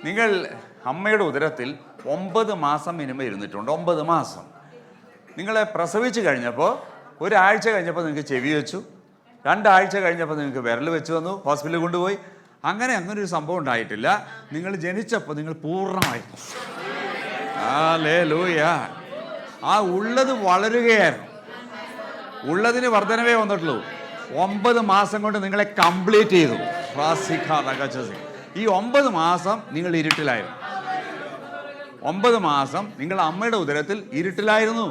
നിങ്ങൾ അമ്മയുടെ ഉദരത്തിൽ 9 മാസം മിനിമം ഇരുന്നിട്ടുണ്ട്. 9 മാസം. നിങ്ങളെ പ്രസവിച്ച് കഴിഞ്ഞപ്പോൾ ഒരാഴ്ച കഴിഞ്ഞപ്പോൾ നിങ്ങൾക്ക് ചെവി വെച്ചു, 2 ആഴ്ച കഴിഞ്ഞപ്പോൾ നിങ്ങൾക്ക് വിരൽ വെച്ച് വന്നു, ഹോസ്പിറ്റലിൽ കൊണ്ടുപോയി. അങ്ങനെ ഒരു സംഭവം ഉണ്ടായിട്ടില്ല. നിങ്ങൾ ജനിച്ചപ്പോൾ നിങ്ങൾ പൂർണ്ണമായിരുന്നു. ഹല്ലേലൂയ. ആ ഉള്ളത് വളരുകയായിരുന്നു, ഉള്ളതിന് വർധനവേ വന്നിട്ടുള്ളൂ. 9 മാസം കൊണ്ട് നിങ്ങളെ കംപ്ലീറ്റ് ചെയ്തു. ഈ 9 മാസം നിങ്ങൾ ഇരുട്ടിലായിരുന്നു. 9 മാസം നിങ്ങൾ അമ്മയുടെ ഉദരത്തിൽ ഇരുട്ടിലായിരുന്നു.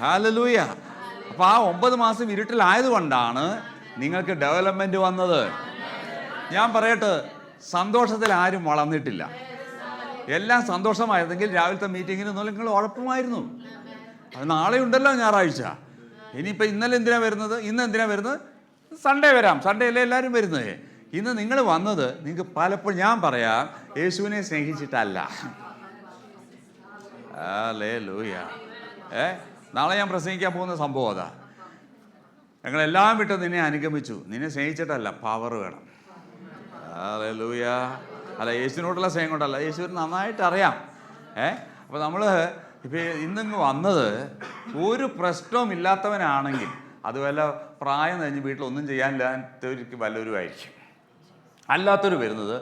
ഹല്ലേലൂയ. അപ്പോൾ ആ 9 മാസം ഇരുട്ടിലായതുകൊണ്ടാണ് നിങ്ങൾക്ക് ഡെവലപ്മെന്റ് വന്നത്. ഞാൻ പറയട്ടെ, സന്തോഷത്തിൽ ആരും വളർന്നിട്ടില്ല. എല്ലാം സന്തോഷമായിരുന്നെങ്കിൽ രാവിലത്തെ മീറ്റിങ്ങിന് നിങ്ങൾ ഉഴപ്പുമായിരുന്നു. അത് നാളെ ഉണ്ടല്ലോ ഞായറാഴ്ച. ഇനിയിപ്പോൾ ഇന്നലെ എന്തിനാണ് വരുന്നത്, ഇന്ന് എന്തിനാണ് വരുന്നത്? സൺഡേ വരാം, സൺഡേ അല്ലേ എല്ലാവരും വരുന്നത്. ഇന്ന് നിങ്ങൾ വന്നത് നിങ്ങൾക്ക് പലപ്പോഴും ഞാൻ പറയാം യേശുവിനെ സ്നേഹിച്ചിട്ടല്ല. ഹല്ലേലൂയ. നാളെ ഞാൻ പ്രസംഗിക്കാൻ പോകുന്ന സംഭവം അതാ. ഞങ്ങളെല്ലാം വിട്ട് നിന്നെ അനുഗമിച്ചു, നിന്നെ സ്നേഹിച്ചിട്ടല്ല, പവർ വേണം. ഹല്ലേലൂയ. അല്ല, യേശുവിനോടുള്ള സ്നേഹം കൊണ്ടല്ല, യേശുവിന് നന്നായിട്ട് അറിയാം. അപ്പോൾ നമ്മൾ ഇപ്പോൾ ഇന്നിങ്ങ് വന്നത് ഒരു പ്രശ്നവും ഇല്ലാത്തവനാണെങ്കിൽ അത് വല്ല പ്രായം കഴിഞ്ഞ് വീട്ടിലൊന്നും ചെയ്യാനില്ലാത്തവർക്ക് വല്ലവരുമായിരിക്കും. അല്ലാത്തവർ വരുന്നത്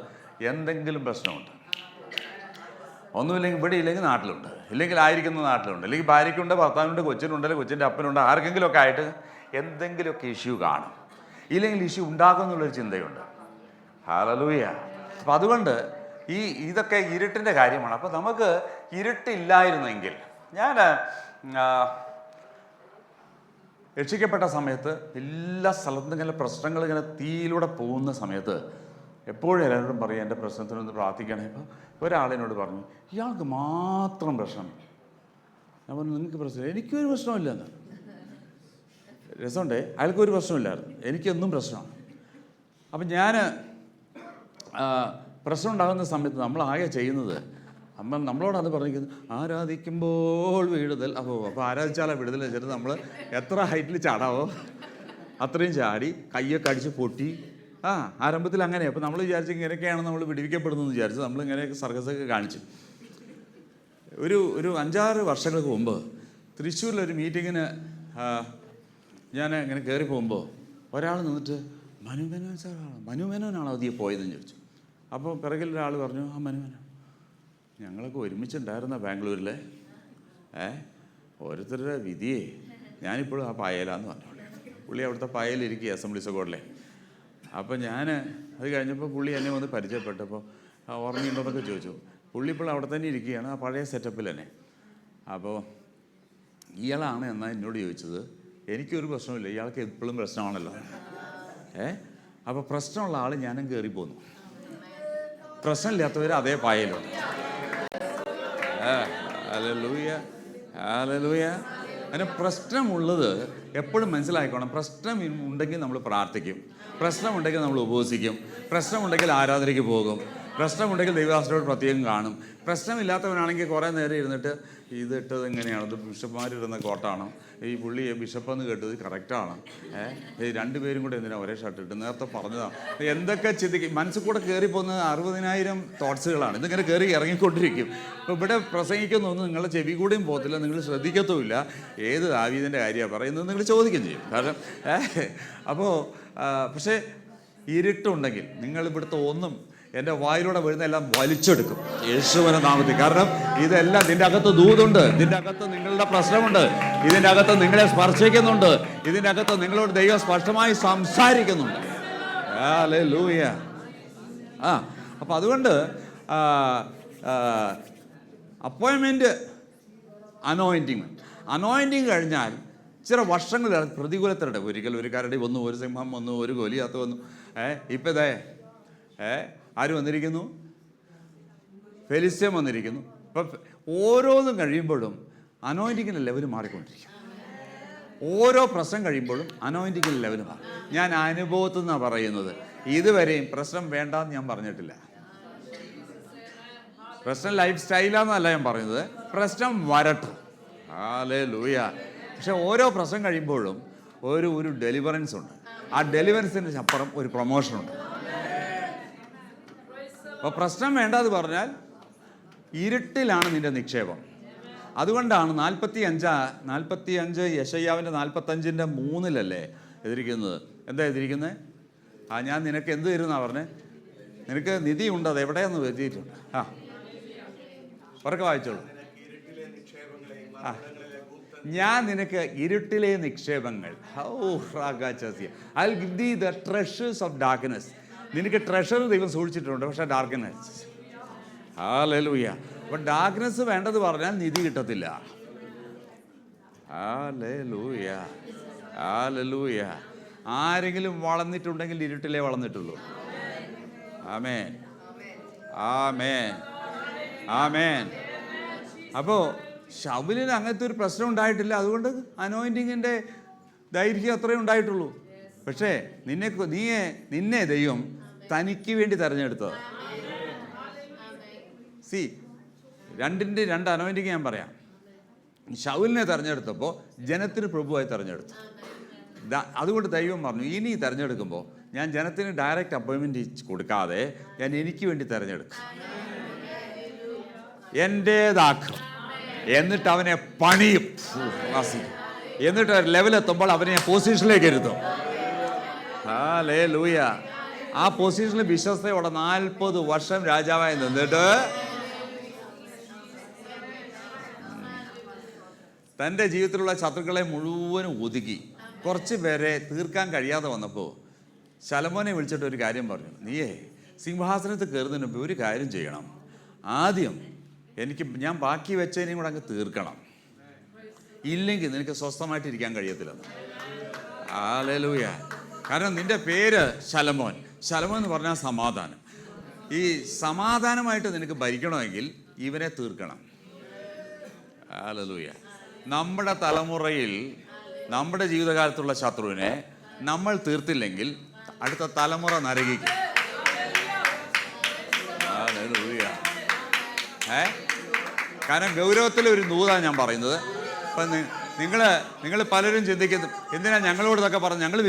എന്തെങ്കിലും പ്രശ്നമുണ്ട്. ഒന്നുമില്ലെങ്കിൽ ഇവിടെ ഇല്ലെങ്കിൽ നാട്ടിലുണ്ട്, ഇല്ലെങ്കിൽ ആയിരിക്കുന്ന നാട്ടിലുണ്ട്, അല്ലെങ്കിൽ ഭാര്യയ്ക്കുണ്ട്, ഭർത്താവിനുണ്ട്, കൊച്ചിനുണ്ട്, അല്ലെങ്കിൽ കൊച്ചിൻ്റെ അപ്പനുണ്ട്, ആർക്കെങ്കിലുമൊക്കെ ആയിട്ട് എന്തെങ്കിലുമൊക്കെ ഇഷ്യൂ കാണും. ഇല്ലെങ്കിൽ ഇഷ്യൂ ഉണ്ടാക്കുമെന്നുള്ളൊരു ചിന്തയുണ്ട്. ഹല്ലേലൂയ. അപ്പം അതുകൊണ്ട് ഇതൊക്കെ ഇരുട്ടിൻ്റെ കാര്യമാണ്. അപ്പോൾ നമുക്ക് ഇരുട്ടില്ലായിരുന്നെങ്കിൽ, ഞാൻ രക്ഷിക്കപ്പെട്ട സമയത്ത് എല്ലാ സ്ഥലത്തും ഇങ്ങനെ പ്രശ്നങ്ങൾ ഇങ്ങനെ തീയിലൂടെ പോകുന്ന സമയത്ത് എപ്പോഴും എല്ലാവരോടും പറയും എൻ്റെ പ്രശ്നത്തിനൊന്ന് പ്രാർത്ഥിക്കണേ. അപ്പോൾ ഒരാളിനോട് പറഞ്ഞു, ഇയാൾക്ക് മാത്രം പ്രശ്നം. ഞാൻ പറഞ്ഞു, നിങ്ങൾക്ക് പ്രശ്നം? എനിക്കൊരു പ്രശ്നമില്ലെന്ന്. രസമുണ്ടേ, അയാൾക്കൊരു പ്രശ്നമില്ലായിരുന്നു, എനിക്കൊന്നും പ്രശ്നമാണ്. അപ്പം ഞാൻ പ്രശ്നം ഉണ്ടാകുന്ന സമയത്ത് നമ്മളാകെ ചെയ്യുന്നത്, നമ്മളോടത് പറഞ്ഞിരിക്കുന്നത് ആരാധിക്കുമ്പോൾ വിടുതൽ. അപ്പോൾ ആരാധിച്ചാലോ വിടുതൽ വെച്ചിട്ട് നമ്മൾ എത്ര ഹൈറ്റിൽ ചാടാവോ അത്രയും ചാടി കയ്യൊക്കെ അടിച്ച് പൊട്ടി. ആരംഭത്തിൽ അങ്ങനെ. അപ്പോൾ നമ്മൾ വിചാരിച്ചു ഇങ്ങനെയൊക്കെയാണ് നമ്മൾ വിടുവിക്കപ്പെടുന്നതെന്ന് വിചാരിച്ചു നമ്മൾ ഇങ്ങനെയൊക്കെ സർക്കസൊക്കെ കാണിച്ചു. ഒരു 5-6 വർഷങ്ങൾക്ക് മുമ്പ് തൃശ്ശൂരിലൊരു മീറ്റിങ്ങിന് ഞാൻ ഇങ്ങനെ കയറി പോകുമ്പോൾ ഒരാൾ നിന്നിട്ട് മനുമേനോൻ സാറാണ്, മനുമേനോനാണോ അതിയെ പോയതെന്ന് ചോദിച്ചു. അപ്പോൾ പിറകിൽ ഒരാൾ പറഞ്ഞു, ആ മനുമേനോൻ. ഞങ്ങളൊക്കെ ഒരുമിച്ചുണ്ടായിരുന്ന ബാംഗ്ലൂരിലെ ഓരോരുത്തരുടെ വിധിയെ ഞാനിപ്പോഴും ആ പായലാന്ന് പറഞ്ഞു. പുള്ളി അവിടുത്തെ പായലിരിക്കുക അസംബ്ലി സഗോഡിലെ. അപ്പോൾ ഞാൻ അത് കഴിഞ്ഞപ്പോൾ പുള്ളി എന്നെ വന്ന് പരിചയപ്പെട്ടപ്പോൾ ഓർമ്മയുണ്ടോന്നൊക്കെ ചോദിച്ചു. പുള്ളി ഇപ്പോൾ അവിടെ തന്നെ ഇരിക്കുകയാണ്, ആ പഴയ സെറ്റപ്പിൽ തന്നെ. അപ്പോൾ ഇയാളാണ് എന്നാൽ എന്നോട് ചോദിച്ചത്, എനിക്കൊരു പ്രശ്നമില്ല, ഇയാൾക്ക് എപ്പോഴും പ്രശ്നമാണല്ലോ. അപ്പോൾ പ്രശ്നമുള്ള ആൾ ഞാനും കയറി പോന്നു, പ്രശ്നമില്ലാത്തവർ അതേ പായലുണ്ട്. Hallelujah, hallelujah. അങ്ങനെ പ്രശ്നമുള്ളത് എപ്പോഴും മനസ്സിലാക്കണം. പ്രശ്നം ഉണ്ടെങ്കിൽ നമ്മൾ പ്രാർത്ഥിക്കും, പ്രശ്നമുണ്ടെങ്കിൽ നമ്മൾ ഉപവസിക്കും, പ്രശ്നമുണ്ടെങ്കിൽ ആരാധനയ്ക്ക് പോകും. പ്രശ്നമുണ്ടെങ്കിൽ ദൈവദാസനോട് പ്രത്യേകം കാണും. പ്രശ്നമില്ലാത്തവനാണെങ്കിൽ കുറേ നേരം ഇരുന്നിട്ട് ഇതിട്ടത് എങ്ങനെയാണ്, ഇത് ബിഷപ്പ്മാരിടുന്ന കോട്ടാണോ, ഈ പുള്ളി ബിഷപ്പെന്ന് കേട്ടത് കറക്റ്റാണ്, ഈ രണ്ടുപേരും കൂടെ എന്തിനാണ് ഒരേ ഷർട്ട് ഇട്ട്, നേരത്തെ പറഞ്ഞതാണ്, എന്തൊക്കെ ചിന്തിക്കും. മനസ്സിൽ കൂടെ കയറിപ്പോകുന്നത് 60,000 തോട്ട്സുകളാണ്. ഇതിങ്ങനെ കയറി ഇറങ്ങിക്കൊണ്ടിരിക്കും. ഇപ്പോൾ ഇവിടെ പ്രസംഗിക്കുന്നൊന്നും നിങ്ങളുടെ ചെവി കൂടെയും പോകത്തില്ല, നിങ്ങൾ ശ്രദ്ധിക്കത്തുമില്ല. ഏത് ദാവീദിൻ്റെ കാര്യമാണ് പറയുന്നത് നിങ്ങൾ ചോദിക്കുകയും ചെയ്യും. കാരണം അപ്പോൾ പക്ഷേ ഇരുട്ടുണ്ടെങ്കിൽ നിങ്ങൾ ഇവിടുത്തെ ഒന്നും എൻ്റെ വായിലൂടെ വീഴുന്നതെല്ലാം വലിച്ചെടുക്കും യേശുവിന്റെ നാമത്തിൽ. കാരണം ഇതെല്ലാം ഇതിൻ്റെ അകത്ത് ദൂതുണ്ട്, ഇതിൻ്റെ അകത്ത് നിങ്ങളുടെ പ്രശ്നമുണ്ട്, ഇതിൻ്റെ അകത്ത് നിങ്ങളെ സ്പർശിക്കുന്നുണ്ട്, ഇതിൻ്റെ അകത്ത് നിങ്ങളോട് ദൈവം സ്പഷ്ടമായി സംസാരിക്കുന്നുണ്ട്. ഹല്ലേലൂയ. അപ്പം അതുകൊണ്ട് അപ്പോയിൻമെൻറ്റ് അനോയിൻറ്റിങ് കഴിഞ്ഞാൽ ചില വർഷങ്ങൾ പ്രതികൂലത്തിലുണ്ട്. ഒരിക്കൽ ഒരു കരടി വന്നു, ഒരു സിംഹം വന്നു, ഒരു ഗോലിയാത്ത് വന്നു. ഇപ്പം ഇതേ ആര് വന്നിരിക്കുന്നു? ഫെലിസ്ത്യൻ വന്നിരിക്കുന്നു. അപ്പം ഓരോന്നും കഴിയുമ്പോഴും അനോയിൻറ്റിങ്ങിൻ്റെ ലെവൽ മാറിക്കൊണ്ടിരിക്കും. ഓരോ പ്രശ്നം കഴിയുമ്പോഴും അനോയിൻറ്റിങ്ങിൻ്റെ ലെവൽ മാറും. ഞാൻ അനുഭവത്തിൽ നിന്നാണ് പറയുന്നത്. ഇതുവരെയും പ്രശ്നം വേണ്ടാന്ന് ഞാൻ പറഞ്ഞിട്ടില്ല. പ്രശ്നം ലൈഫ് സ്റ്റൈലാന്നല്ല ഞാൻ പറയുന്നത്, പ്രശ്നം വരട്ടെ. ഹല്ലേലൂയ. പക്ഷെ ഓരോ പ്രശ്നം കഴിയുമ്പോഴും ഒരു ഡെലിവറൻസ് ഉണ്ട്. ആ ഡെലിവറൻസിന് അപ്പുറം ഒരു പ്രൊമോഷനുണ്ട്. അപ്പോൾ പ്രശ്നം വേണ്ടെന്ന് പറഞ്ഞാൽ ഇരുട്ടിലാണ് നിന്റെ നിക്ഷേപം. അതുകൊണ്ടാണ് 45 യെശയ്യാവിൻ്റെ 45:3 എതിരിക്കുന്നത്. എന്താ എതിരിക്കുന്നത്? ഞാൻ നിനക്ക് എന്ത് തരുമെന്നാണ് പറഞ്ഞത്? നിനക്ക് നിധിയുണ്ട്, അത് എവിടെയാന്ന് എഴുതിയിട്ടുണ്ട്. ഉറക്കെ വായിച്ചോളൂ. ഞാൻ നിനക്ക് ഇരുട്ടിലെ നിക്ഷേപങ്ങൾ, ഐ വിൽ ഗിവ് ദീ ദ ട്രഷേഴ്സ് ഓഫ് ഡാർക്ക്നെസ്. നിനക്ക് ട്രഷർ ദൈവം സൂക്ഷിച്ചിട്ടുണ്ട്, പക്ഷെ ഡാർക്ക്നെസ്. ഹല്ലേലൂയ. അപ്പം ഡാർക്ക്നെസ് വേണ്ടത് പറഞ്ഞാൽ നിധി കിട്ടത്തില്ല. Hallelujah, hallelujah. ആരെങ്കിലും വളർന്നിട്ടുണ്ടെങ്കിൽ ഇരുട്ടിലേ വളർന്നിട്ടുള്ളൂ. ആമേൻ, ആമേൻ, ആമേൻ. അപ്പോൾ ശൗലിന് അങ്ങനത്തെ ഒരു പ്രശ്നം ഉണ്ടായിട്ടില്ല. അതുകൊണ്ട് അനോയിൻറ്റിങ്ങിൻ്റെ ദൈർഘ്യം അത്രയും ഉണ്ടായിട്ടുള്ളൂ. പക്ഷേ നിന്നെ ദൈവം തനിക്ക് വേണ്ടി തിരഞ്ഞെടുത്തത്. രണ്ട് അനോയിൻറ്റിങ് ഞാൻ പറയാം. ശൗലിനെ തിരഞ്ഞെടുത്തപ്പോൾ ജനത്തിന് പ്രഭുവായി തിരഞ്ഞെടുത്തു. അതുകൊണ്ട് ദൈവം പറഞ്ഞു, ഇനി തിരഞ്ഞെടുക്കുമ്പോൾ ഞാൻ ജനത്തിന് ഡയറക്റ്റ് അപ്പോയിൻമെൻറ്റ് കൊടുക്കാതെ ഞാൻ എനിക്ക് വേണ്ടി തിരഞ്ഞെടുക്കും, എൻ്റേതാക്കും, എന്നിട്ട് അവനെ പണിയും, എന്നിട്ട് ഒരു ലെവലെത്തുമ്പോൾ അവനെ പൊസിഷനിലേക്ക് ഇരുത്തും. ഹല്ലേലൂയ. ആ പൊസിഷനിൽ വിശ്വസ്തയോടെ 40 വർഷം രാജാവായി നിന്നിട്ട് തൻ്റെ ജീവിതത്തിലുള്ള ശത്രുക്കളെ മുഴുവനും ഒതുക്കി കുറച്ച് പേരെ തീർക്കാൻ കഴിയാതെ വന്നപ്പോൾ ശലോമോനെ വിളിച്ചിട്ട് ഒരു കാര്യം പറഞ്ഞു. നീയേ സിംഹാസനത്തിൽ കയറുന്നതിന് മുമ്പ് ഒരു കാര്യം ചെയ്യണം. ആദ്യം ഞാൻ ബാക്കി വെച്ചതിനെയും കൂടെ അങ്ങ് തീർക്കണം, ഇല്ലെങ്കിൽ നിനക്ക് സ്വസ്ഥമായിട്ടിരിക്കാൻ കഴിയത്തില്ലെന്ന്. ഹല്ലേലൂയ. കാരണം നിന്റെ പേര് ശലോമോൻ. ശലോമോൻ എന്ന് പറഞ്ഞാൽ സമാധാനം. ഈ സമാധാനമായിട്ട് നിനക്ക് ഭരിക്കണമെങ്കിൽ ഇവനെ തീർക്കണം. ഹല്ലേലൂയ. നമ്മുടെ തലമുറയിൽ നമ്മുടെ ജീവിതകാലത്തുള്ള ശത്രുവിനെ നമ്മൾ തീർത്തില്ലെങ്കിൽ അടുത്ത തലമുറ നരകിക്കും. ഹല്ലേലൂയ. കാരണം ഗൗരവത്തിലൊരു ദൂതാണ് ഞാൻ പറയുന്നത്. അപ്പം നിങ്ങൾ പലരും ചിന്തിക്കുന്നു, എന്തിനാ ഞങ്ങളോട് ഇതൊക്കെ പറഞ്ഞു? നിങ്ങൾ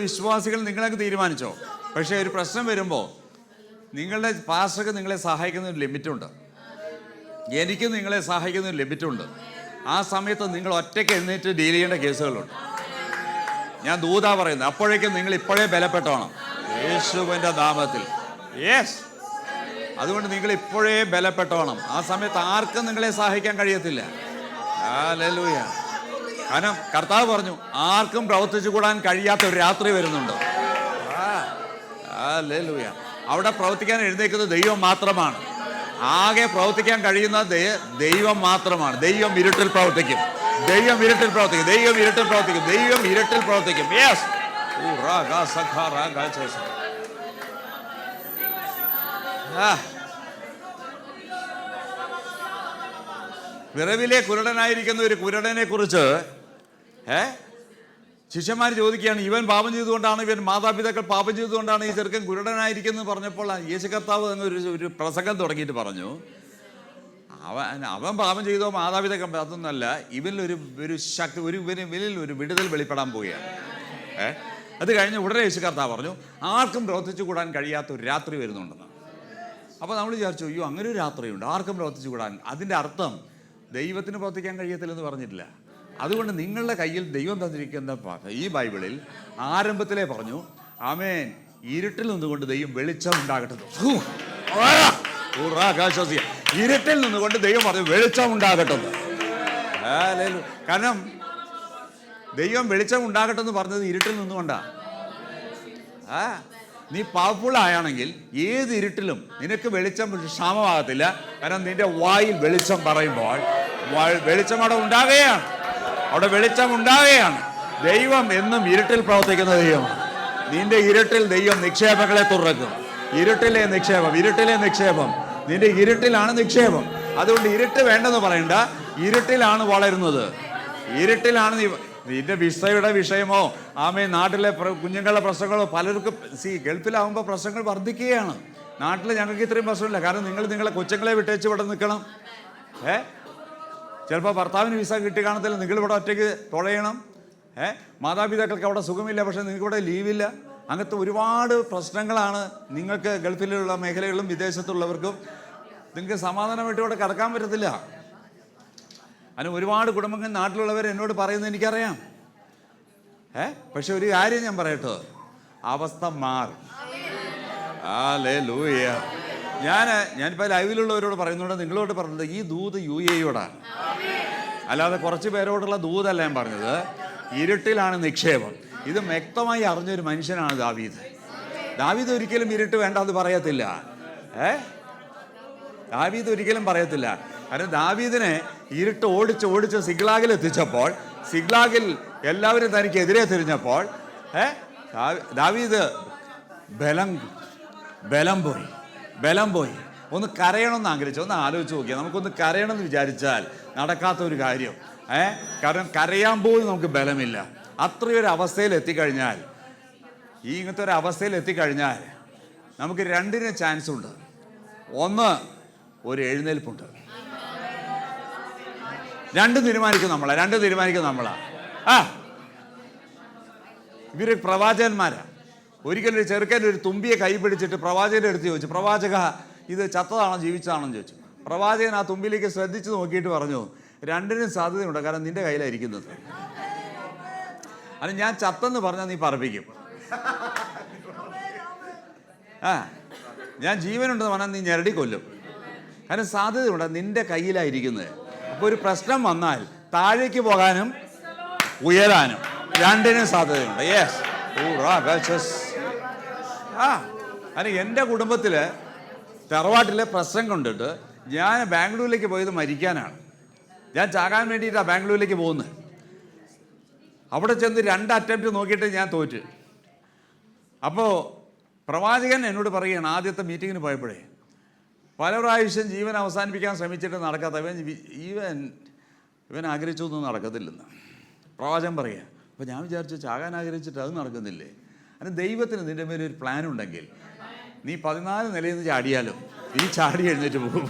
വിശ്വാസികൾ നിങ്ങളൊക്കെ തീരുമാനിച്ചോ. പക്ഷേ ഒരു പ്രശ്നം വരുമ്പോൾ നിങ്ങളുടെ പാസ്റ്റർക്ക് നിങ്ങളെ സഹായിക്കുന്ന ഒരു ലിമിറ്റുണ്ട്, എനിക്കും നിങ്ങളെ സഹായിക്കുന്ന ഒരു ലിമിറ്റുണ്ട്. ആ സമയത്ത് നിങ്ങൾ ഒറ്റയ്ക്ക് എഴുന്നേറ്റ് ഡീൽ ചെയ്യേണ്ട കേസുകളുണ്ട്. ഞാൻ ദൂതാ പറയുന്നത്. അപ്പോഴേക്കും നിങ്ങൾ ഇപ്പോഴേ ബലപ്പെട്ടോണം യേശുവിൻ്റെ നാമത്തിൽ. യെസ്. അതുകൊണ്ട് നിങ്ങൾ ഇപ്പോഴേ ബലപ്പെട്ടോണം. ആ സമയത്ത് ആർക്കും നിങ്ങളെ സഹായിക്കാൻ കഴിയത്തില്ല. ഹല്ലേലൂയ. കാരണം കർത്താവ് പറഞ്ഞു, ആർക്കും പ്രവർത്തിച്ചു കൂടാൻ കഴിയാത്ത ഒരു രാത്രി വരുന്നുണ്ട്. ഹല്ലേലൂയ. അവിടെ പ്രവർത്തിക്കാൻ എഴുന്നേൽക്കുന്നത് ദൈവം മാത്രമാണ്. ആകെ പ്രവർത്തിക്കാൻ കഴിയുന്ന ദൈവം മാത്രമാണ്. ദൈവം ഇരുട്ടിൽ പ്രവർത്തിക്കും, ദൈവം ഇരുട്ടിൽ പ്രവർത്തിക്കും, ദൈവം ഇരുട്ടിൽ പ്രവർത്തിക്കും, ദൈവം ഇരുട്ടിൽ പ്രവർത്തിക്കും. യെസ്. വിറവിലെ കുരുടനായിരിക്കുന്ന ഒരു കുരുടനെ കുറിച്ച് ശിഷ്യന്മാർ ചോദിക്കുകയാണ്, ഇവൻ പാപം ചെയ്തുകൊണ്ടാണ്, ഇവൻ മാതാപിതാക്കൾ പാപം ചെയ്തുകൊണ്ടാണ് ഈ ചെറുക്കൻ കുരുടനായിരിക്കുന്നത് പറഞ്ഞപ്പോൾ യേശു കർത്താവ് ഒരു പ്രസംഗം തുടങ്ങിയിട്ട് പറഞ്ഞു, അവൻ പാപം ചെയ്തോ മാതാപിതാക്കൾ അതൊന്നല്ല, ഇവനിലൊരു ശക്തി, ഇവനിൽ ഒരു വിടുതൽ വെളിപ്പെടാൻ പോവുകയാണ്. അത് കഴിഞ്ഞ് ഉടനെ യേശു കർത്താവ് പറഞ്ഞു, ആർക്കും പ്രവർത്തിച്ചു കൂടാൻ കഴിയാത്ത ഒരു രാത്രി വരുന്നുണ്ടെന്ന്. അപ്പോൾ നമ്മൾ വിചാരിച്ചു, അയ്യോ അങ്ങനെ ഒരു രാത്രിയുണ്ട്, ആർക്കും പ്രവർത്തിച്ചു കൂടാൻ. അതിൻ്റെ അർത്ഥം ദൈവത്തിന് പ്രവർത്തിക്കാൻ കഴിയത്തില്ലെന്ന് പറഞ്ഞിട്ടില്ല. അതുകൊണ്ട് നിങ്ങളുടെ കയ്യിൽ ദൈവം തന്നിരിക്കുന്ന ഈ ബൈബിളിൽ ആരംഭത്തിലേ പറഞ്ഞു, ആമേൻ, ഇരുട്ടിൽ നിന്നുകൊണ്ട് ദൈവം വെളിച്ചം ഉണ്ടാകട്ടെ. ഇരുട്ടിൽ നിന്നുകൊണ്ട് ദൈവം പറഞ്ഞു വെളിച്ചം ഉണ്ടാകട്ടെ. കാരണം ദൈവം വെളിച്ചം ഉണ്ടാകട്ടെ എന്ന് പറഞ്ഞത് ഇരുട്ടിൽ നിന്നുകൊണ്ടാ. നീ പവർഫുൾ ആയാണെങ്കിൽ ഏത് ഇരുട്ടിലും നിനക്ക് വെളിച്ചം ക്ഷാമമാകത്തില്ല. കാരണം നിന്റെ വായിൽ വെളിച്ചം പറയുമ്പോൾ വെളിച്ചം അവിടെ ഉണ്ടാകുകയാണ്, അവിടെ വെളിച്ചം ഉണ്ടാകുകയാണ്. ദൈവം എന്നും ഇരുട്ടിൽ പ്രവർത്തിക്കുന്ന ദൈവമാണ്. നിന്റെ ഇരുട്ടിൽ ദൈവം നിക്ഷേപങ്ങളെ തുറക്കും. ഇരുട്ടിലെ നിക്ഷേപം നിന്റെ ഇരുട്ടിലാണ് നിക്ഷേപം. അതുകൊണ്ട് ഇരുട്ട് വേണ്ടെന്ന് പറയണ്ട, ഇരുട്ടിലാണ് വളരുന്നത്. ഇരുട്ടിലാണ് നിന്റെ വിസയുടെ വിഷയമോ നാട്ടിലെ കുഞ്ഞുങ്ങളുടെ പ്രശ്നങ്ങളോ പലർക്കും ഗൾഫിലാവുമ്പോൾ പ്രശ്നങ്ങൾ വർദ്ധിക്കുകയാണ്. നാട്ടിൽ ഞങ്ങൾക്ക് ഇത്രയും പ്രശ്നമില്ല. കാരണം നിങ്ങളെ കൊച്ചുങ്ങളെ വിട്ടേച്ച് ഇവിടെ നിൽക്കണം. ചിലപ്പോൾ ഭർത്താവിന് വിസ കിട്ടി കാണത്തില്ല, നിങ്ങളിവിടെ ഒറ്റയ്ക്ക് തുഴയണം. മാതാപിതാക്കൾക്ക് അവിടെ സുഖമില്ല, പക്ഷേ നിങ്ങൾക്കിവിടെ ലീവില്ല. അങ്ങനത്തെ ഒരുപാട് പ്രശ്നങ്ങളാണ് നിങ്ങൾക്ക് ഗൾഫിലുള്ള മേഖലകളിലും വിദേശത്തുള്ളവർക്കും. നിങ്ങൾക്ക് സമാധാനമായിട്ട് ഇവിടെ കിടക്കാൻ പറ്റത്തില്ല. അതിന് ഒരുപാട് കുടുംബങ്ങൾ നാട്ടിലുള്ളവർ എന്നോട് പറയുന്നത് എനിക്കറിയാം. പക്ഷെ ഒരു കാര്യം ഞാൻ പറയട്ടോ, അവസ്ഥ മാറും. ഹല്ലേലൂയ. ഞാനിപ്പോൾ ലൈവിലുള്ളവരോട് പറയുന്നുണ്ട്, നിങ്ങളോട് പറഞ്ഞത് ഈ ദൂത് UAE-യോടാണ്, അല്ലാതെ കുറച്ച് പേരോടുള്ള ദൂതല്ല ഞാൻ പറഞ്ഞത്. ഇരുട്ടിലാണ് നിക്ഷേപം. ഇത് വ്യക്തമായി അറിഞ്ഞൊരു മനുഷ്യനാണ് ദാവീദ്. ദാവീദ് ഒരിക്കലും ഇരുട്ട് വേണ്ടെന്ന് പറയത്തില്ല. ദാവീദ് ഒരിക്കലും പറയത്തില്ല. കാരണം ദാവീദിനെ ഇരുട്ട് ഓടിച്ച് സിഗ്ലാഗിൽ എത്തിച്ചപ്പോൾ, സിഗ്ലാഗിൽ എല്ലാവരും തനിക്കെതിരെ തിരിഞ്ഞപ്പോൾ ദാവീദ് ബലം പോയി. ഒന്ന് കരയണമെന്ന് ആഗ്രഹിച്ചു. ഒന്ന് ആലോചിച്ച് നോക്കിയാൽ നമുക്കൊന്ന് കരയണമെന്ന് വിചാരിച്ചാൽ നടക്കാത്ത ഒരു കാര്യം. കാരണം കരയാൻ പോലും നമുക്ക് ബലമില്ല. അത്രയൊരു അവസ്ഥയിൽ എത്തിക്കഴിഞ്ഞാൽ, ഇങ്ങനത്തെ ഒരു അവസ്ഥയിൽ എത്തിക്കഴിഞ്ഞാൽ നമുക്ക് രണ്ടിന് ചാൻസ് ഉണ്ട്. ഒന്ന്, ഒരു എഴുന്നേൽപ്പുണ്ട്. രണ്ട് തീരുമാനിക്കും നമ്മളാ. ഇവര് പ്രവാചകന്മാരാ. ഒരിക്കലും ഒരു ചെറുക്കൻ ഒരു തുമ്പിയെ കൈ പിടിച്ചിട്ട് പ്രവാചകന്റെ അടുത്ത് ചോദിച്ചു, പ്രവാചക ഇത് ചത്തതാണോ ജീവിച്ചതാണോ ചോദിച്ചു. പ്രവാചകൻ ആ തുമ്പിലേക്ക് ശ്രദ്ധിച്ച് നോക്കിയിട്ട് പറഞ്ഞു, രണ്ടിനും സാധ്യതയുണ്ട്, കാരണം നിന്റെ കയ്യിലായിരിക്കുന്നത്. അത് ഞാൻ ചത്തെന്ന് പറഞ്ഞാൽ നീ പറപ്പിക്കും. ഞാൻ ജീവനുണ്ടെന്ന് പറഞ്ഞാൽ നീ ഞെരടി കൊല്ലും. കാരണം സാധ്യതയുണ്ട്, നിന്റെ കയ്യിലായിരിക്കുന്നത്. അപ്പോൾ ഒരു പ്രശ്നം വന്നാൽ താഴേക്ക് പോകാനും ഉയരാനും രണ്ടിനും സാധ്യതയുണ്ട്. യെസ്. അല്ല, എൻ്റെ കുടുംബത്തിൽ തറവാട്ടിലെ പ്രശ്നം കൊണ്ടിട്ട് ഞാൻ ബാംഗ്ലൂരിലേക്ക് പോയത് മരിക്കാനാണ്. ഞാൻ ചാകാൻ വേണ്ടിയിട്ടാണ് ബാംഗ്ലൂരിലേക്ക് പോകുന്നത്. അവിടെ ചെന്ന് 2 അറ്റംപ്റ്റ് നോക്കിയിട്ട് ഞാൻ തോറ്റ്. അപ്പോൾ പ്രവാചകൻ എന്നോട് പറയുകയാണ്, ആദ്യത്തെ മീറ്റിങ്ങിന് പോയപ്പോഴേ, പല പ്രാവശ്യം ജീവൻ അവസാനിപ്പിക്കാൻ ശ്രമിച്ചിട്ട് നടക്കാത്ത ഇവൻ ആഗ്രഹിച്ചൊന്നും നടക്കത്തില്ലെന്ന് പ്രവാചകൻ പറയുക. അപ്പോൾ ഞാൻ വിചാരിച്ചു, ചാകാൻ ആഗ്രഹിച്ചിട്ട് അത് നടക്കുന്നില്ലേ? അതിന് ദൈവത്തിന് നിൻ്റെ മേലൊരു പ്ലാൻ ഉണ്ടെങ്കിൽ നീ 14 നിലയിൽ നിന്ന് ചാടിയാലും നീ ചാടി എഴുന്നേറ്റ് പോകും.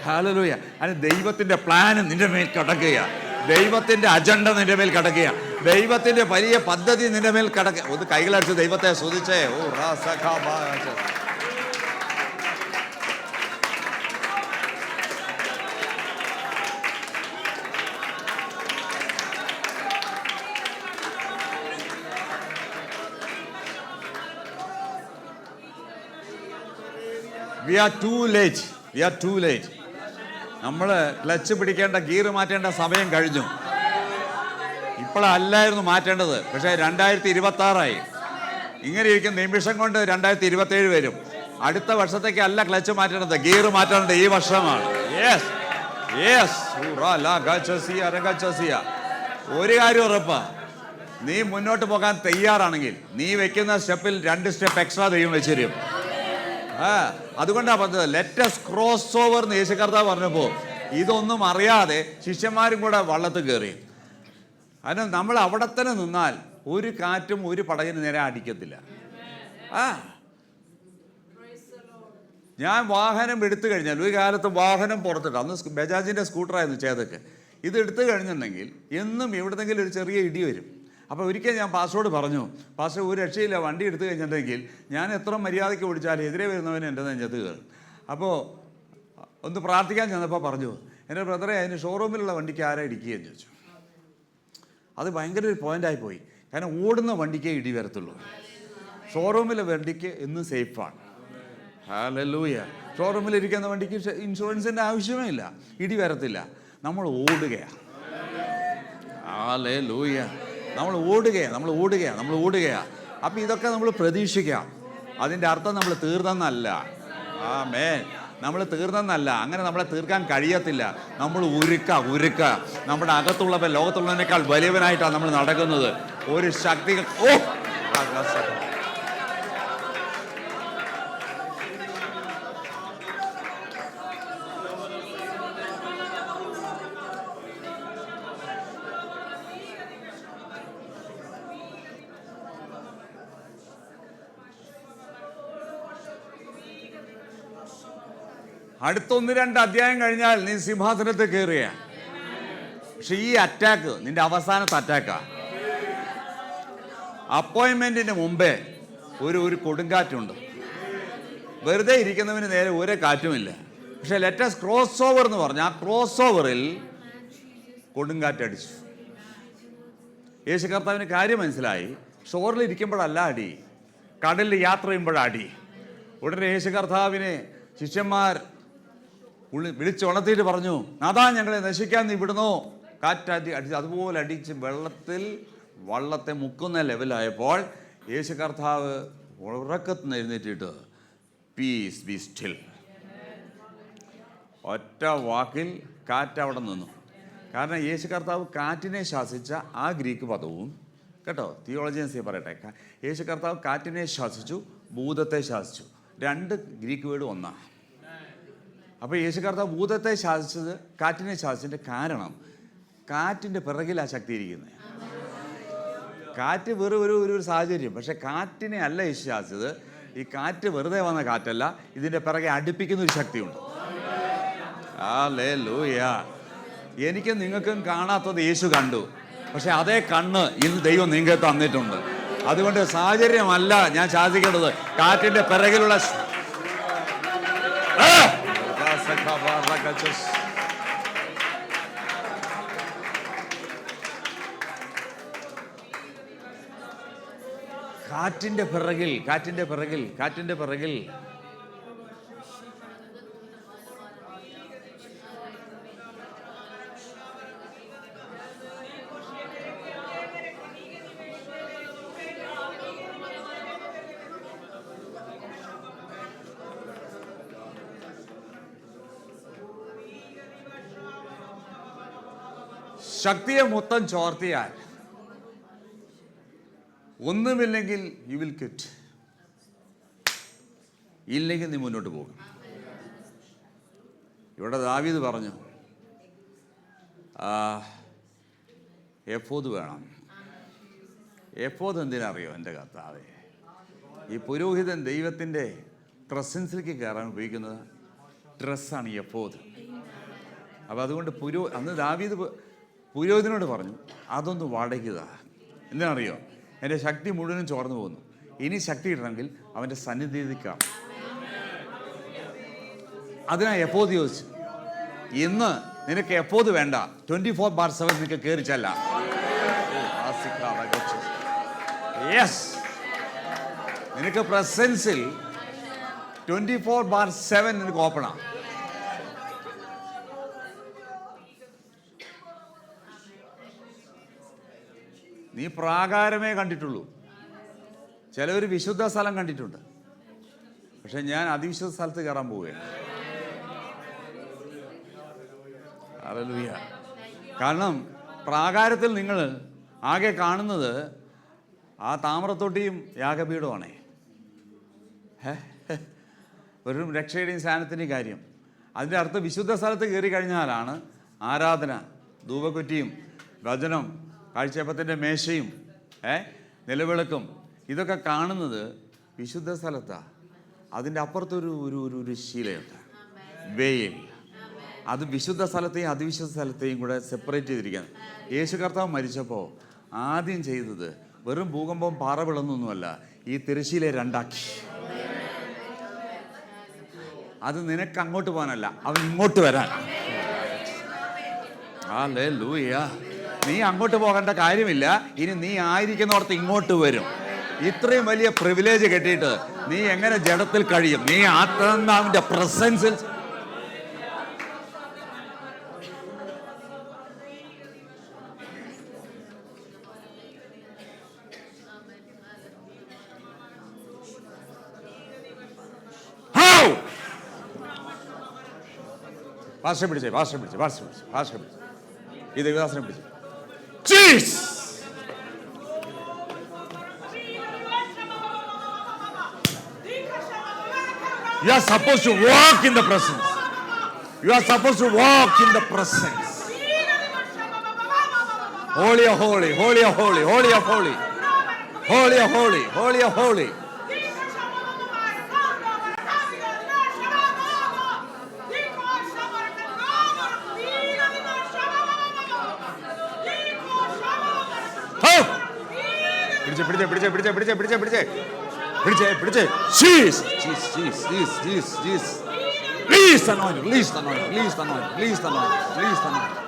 ഹല്ലേലൂയ. അതിന് ദൈവത്തിൻ്റെ പ്ലാൻ നിൻ്റെ മേൽ കിടക്കുക, ദൈവത്തിൻ്റെ അജണ്ട നിൻ്റെ മേൽ കിടക്കുക, ദൈവത്തിൻ്റെ വലിയ പദ്ധതി നിൻ്റെ മേൽ കിടക്കുക. ഒന്ന് കൈകളടിച്ച് ദൈവത്തെ സ്തുതിച്ചേ. We are too late. നമ്മൾ ക്ലച്ച് പിടിക്കേണ്ട, ഗിയർ മാറ്റേണ്ട സമയം കഴിഞ്ഞു. ഇപ്പോഴല്ലായിരുന്നു മാറ്റേണ്ടത്. പക്ഷേ 2026 ഇങ്ങനെ ഇരിക്കുന്ന നിമിഷം കൊണ്ട് 2027 വരും. അടുത്ത വർഷത്തേക്കല്ല ക്ലച്ച് മാറ്റേണ്ടത്, ഗിയർ മാറ്റേണ്ടത് ഈ വർഷമാണ്. ഒരു കാര്യം ഉറപ്പാ, നീ മുന്നോട്ട് പോകാൻ തയ്യാറാണെങ്കിൽ നീ വെക്കുന്ന സ്റ്റെപ്പിൽ 2 സ്റ്റെപ്പ് എക്സ്ട്രാ ദൈവം വെച്ചുതരും. അതുകൊണ്ടാണ് പറഞ്ഞത് ലെറ്റ് us ക്രോസ് ഓവർ എന്ന് യേശു കർത്താവ് പറഞ്ഞപ്പോൾ ഇതൊന്നും അറിയാതെ ശിഷ്യന്മാരും കൂടെ വള്ളത്തിൽ കയറി. അതിന് നമ്മൾ അവിടെ തന്നെ നിന്നാൽ ഒരു കാറ്റും ഒരു പടകിന് നേരെ അടിക്കത്തില്ല. ഞാൻ വാഹനം എടുത്തു കഴിഞ്ഞാൽ, ഒരു കാലത്ത് വാഹനം പുറത്തിട്ട്, അന്ന് ബജാജിൻ്റെ സ്കൂട്ടറായിരുന്നു ചേതക്ക്, ഇത് എടുത്തു കഴിഞ്ഞിട്ടുണ്ടെങ്കിൽ എന്നും എവിടെന്നെങ്കിലും ഒരു ചെറിയ ഇടി വരും. അപ്പോൾ ഒരിക്കൽ ഞാൻ പാസ്റ്ററോട് പറഞ്ഞു, പാസ്റ്റർ ഒരു രക്ഷയില്ല, വണ്ടി എടുത്തു കഴിഞ്ഞിട്ടുണ്ടെങ്കിൽ ഞാൻ എത്ര മര്യാദയ്ക്ക് ഓടിച്ചാലും എതിരെ വരുന്നവന് എൻ്റെ നെഞ്ചത്ത് കയറും. അപ്പോൾ ഒന്ന് പ്രാർത്ഥിക്കാൻ ചെന്നപ്പോൾ പറഞ്ഞു, എൻ്റെ ബ്രദറെ അതിന് ഷോറൂമിലുള്ള വണ്ടിക്ക് ആരാ ഇടിക്കുകയെന്ന് ചോദിച്ചു. അത് ഭയങ്കര ഒരു പോയിൻ്റായി പോയി. കാരണം ഓടുന്ന വണ്ടിക്കേ ഇടി വരത്തുള്ളൂ, ഷോറൂമിലെ വണ്ടിക്ക് എന്നും സേഫാണ്. ഹല്ലേലൂയ. ഷോറൂമിലിരിക്കുന്ന വണ്ടിക്ക് ഇൻഷുറൻസിൻ്റെ ആവശ്യമേ ഇല്ല, ഇടി വരത്തില്ല. നമ്മൾ ഓടുകയാണ്. ഹല്ലേലൂയ. നമ്മൾ ഓടുകയാണ്. അപ്പം ഇതൊക്കെ നമ്മൾ പ്രതീക്ഷിക്കാം. അതിൻ്റെ അർത്ഥം നമ്മൾ തീർന്നെന്നല്ല. ആമേൻ. നമ്മൾ തീർന്നെന്നല്ല. അങ്ങനെ നമ്മളെ തീർക്കാൻ കഴിയത്തില്ല. നമ്മൾ ഉരുക്ക നമ്മുടെ അകത്തുള്ളവൻ ലോകത്തുള്ളതിനേക്കാൾ വലിയവനായിട്ടാണ് നമ്മൾ നടക്കുന്നത്. ഒരു ശക്തി അടുത്ത 1-2 അധ്യായം കഴിഞ്ഞാൽ നീ സിംഹാസനത്തിൽ കയറുക. പക്ഷെ ഈ അറ്റാക്ക് നിന്റെ അവസാനത്തെ അറ്റാക്കാ. അപ്പോയിൻമെന്റിന് മുമ്പേ ഒരു കൊടുങ്കാറ്റുണ്ട്. വെറുതെ ഇരിക്കുന്നവന് നേരെ ഒരു കാറ്റുമില്ല. പക്ഷെ ലെറ്റസ് ക്രോസ് ഓവർ എന്ന് പറഞ്ഞ ആ ക്രോസ് ഓവറിൽ കൊടുങ്കാറ്റടിച്ചു. യേശു കർത്താവിന് കാര്യം മനസ്സിലായി. ഷോറിൽ ഇരിക്കുമ്പോഴല്ല അടി, കടലിൽ യാത്ര ചെയ്യുമ്പോഴാണ് അടി. ഉടനെ യേശു കർത്താവിനെ ശിഷ്യന്മാർ വിളിച്ചുണർത്തിയിട്ട് പറഞ്ഞു, നാഥാ ഞങ്ങളെ നശിക്കാൻ നീ വിടുന്നോ? കാറ്റാറ്റി അടിച്ച് അതുപോലെ അടിച്ച് വള്ളത്തെ മുക്കുന്ന ലെവലായപ്പോൾ യേശു കർത്താവ് ഉറക്കത്തിന് എഴുന്നേറ്റിട്ട് പീസ് ബി സ്റ്റിൽ, ഒറ്റ വാക്കിൽ കാറ്റ് അവിടെ നിന്നു. കാരണം യേശു കർത്താവ് കാറ്റിനെ ശാസിച്ച ആ ഗ്രീക്ക് പദവും കേട്ടോ, തിയോളജിയൻസ് പറയട്ടെ, യേശു കർത്താവ് കാറ്റിനെ ശാസിച്ചു, ഭൂതത്തെ ശാസിച്ചു. 2 ഗ്രീക്ക് വേർഡ് ഒന്നാണ്. അപ്പോൾ യേശു കർത്താവ് ഭൂതത്തെ ശാസിച്ചത്, കാറ്റിനെ ശാസിച്ചതിൻ്റെ കാരണം കാറ്റിൻ്റെ പിറകിലാണ് ശക്തി ഇരിക്കുന്നത്. കാറ്റ് വെറും ഒരു സാഹചര്യം. പക്ഷെ കാറ്റിനെ അല്ല യേശു ശാസിച്ചത്. ഈ കാറ്റ് വെറുതെ വന്ന കാറ്റല്ല, ഇതിൻ്റെ പിറകെ അടുപ്പിക്കുന്ന ഒരു ശക്തിയുണ്ട്. ഹല്ലേലൂയ. എനിക്കും നിങ്ങൾക്കും കാണാത്തത് യേശു കണ്ടു. പക്ഷെ അതേ കണ്ണ് ഇന്ന് ദൈവം നിങ്ങൾക്ക് തന്നിട്ടുണ്ട്. അതുകൊണ്ട് സാഹചര്യമല്ല ഞാൻ ശാസിക്കേണ്ടത്, കാറ്റിൻ്റെ പിറകിലുള്ള കാറ്റിന്റെ പിറകിൽ ശക്തിയെ മൊത്തം ചോർത്തിയാൽ ഒന്നുമില്ലെങ്കിൽ യു വിൽ ക്വിറ്റ്, ഇല്ലെങ്കിൽ നീ മുന്നോട്ട് പോകും. ഇവിടെ ദാവീദ് പറഞ്ഞു, എഫോദ് വേണം. എഫോദ് എന്തിനറിയോ എൻ്റെ കർത്താവേ? ഈ പുരോഹിതൻ ദൈവത്തിൻ്റെ പ്രസൻസിലേക്ക് കയറാൻ ഉപയോഗിക്കുന്നത് ഡ്രസ്സാണ് ഈ എഫോദ്. അപ്പോൾ അതുകൊണ്ട് അന്ന് ദാവീദ് പുരോഹിതനോട് പറഞ്ഞു, അതൊന്ന് വാടയ്ക്കുക. എന്തിനറിയോ? എൻ്റെ ശക്തി മുഴുവനും ചോർന്നു പോകുന്നു. ഇനി ശക്തി ഇടണമെങ്കിൽ അവൻ്റെ സന്നിധിക്കാം. അതിനാ എഫോദ് ചോദിച്ചു. ഇന്ന് നിനക്ക് എഫോദ് വേണ്ട, 24/7 നിനക്ക് കയറിച്ചല്ല. യെസ്, നിനക്ക് പ്രസൻസിൽ 24/7 നിനക്ക് ഓപ്പണാ. നീ പ്രാകാരമേ കണ്ടിട്ടുള്ളൂ. ചിലവർ വിശുദ്ധ സ്ഥലം കണ്ടിട്ടുണ്ട്. പക്ഷെ ഞാൻ അതിവിശുദ്ധ സ്ഥലത്ത് കയറാൻ പോവുകയാണ്. ഹല്ലേലൂയ. കാരണം പ്രാകാരത്തിൽ നിങ്ങൾ ആകെ കാണുന്നത് ആ താമ്രത്തൊട്ടിയും യാഗപീഠമാണേ. ഒരു രക്ഷയുടെയും സ്ഥാനത്തിൻ്റെയും കാര്യം. അതിൻ്റെ അർത്ഥം വിശുദ്ധ സ്ഥലത്ത് കയറി കഴിഞ്ഞാലാണ് ആരാധന, ധൂപക്കുറ്റിയും വചനം, കാഴ്ചയപ്പത്തിൻ്റെ മേശയും നിലവിളക്കും ഇതൊക്കെ കാണുന്നത് വിശുദ്ധ സ്ഥലത്താണ്. അതിൻ്റെ അപ്പുറത്തൊരു ഒരു ഒരു ഒരു ശീലയുണ്ട്, വെയിൽ. അത് വിശുദ്ധ സ്ഥലത്തെയും അതിവിശുദ്ധ സ്ഥലത്തെയും കൂടെ സെപ്പറേറ്റ് ചെയ്തിരിക്കുകയാണ്. യേശു കർത്താവ് മരിച്ചപ്പോൾ ആദ്യം ചെയ്തത് വെറും ഭൂകമ്പം പാറ പിളർന്നൊന്നുമല്ല, ഈ തിരശ്ശീലെ രണ്ടാക്കി. അത് നിനക്ക് അങ്ങോട്ട് പോകാനല്ല, അവൻ ഇങ്ങോട്ട് വരാൻ. ഹല്ലേലൂയ. നീ അങ്ങോട്ട് പോകേണ്ട കാര്യമില്ല, ഇനി നീ ആയിരിക്കുന്നിടത്ത് ഇങ്ങോട്ട് വരും. ഇത്രയും വലിയ പ്രിവിലേജ് കിട്ടിയിട്ട് നീ എങ്ങനെ ജഡത്തിൽ കഴിയും? നീ ആത്മാവിന്റെ പ്രസൻസിൽ ഭാഷ പിടിച്ചേ, ഈ ദേവദാസനെ പിടിച്ചേ. You are supposed to walk in the presence. You are supposed to walk in the presence. Holy of holy, holy of holy, holy of holy, holy of holy, holy of holy. പിടിച്ചേ. Release the anointing, release the anointing, release the anointing, release the anointing, release the anointing.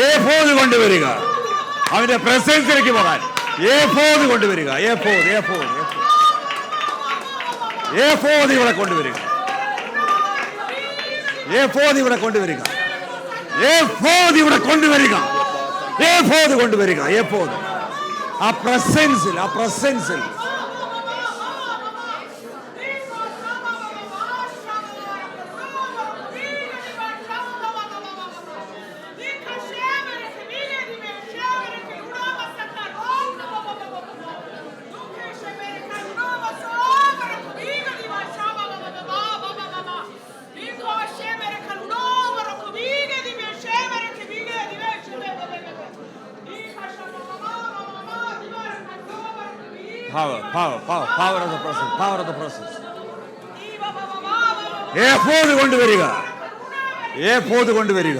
ഏഫോദ് കൊണ്ടുവരിക, അവന്റെ പ്രസൻസിലേക്ക് പോകാൻ. ഏഫോദ് കൊണ്ടുവരിക, ഏഫോദ് ഇവിടെ കൊണ്ടുവരിക, ഏഫോദ് ഇവിടെ കൊണ്ടുവരിക, ഏഫോദ് ഇവിടെ കൊണ്ടുവരിക, ഏഫോദ് കൊണ്ടുവരിക, ഏഫോദ്. ആ പ്രസൻസിൽ power of the presence. ഏഫോദ് കൊണ്ടുവരിക, ഏഫോദ് കൊണ്ടുവരിക,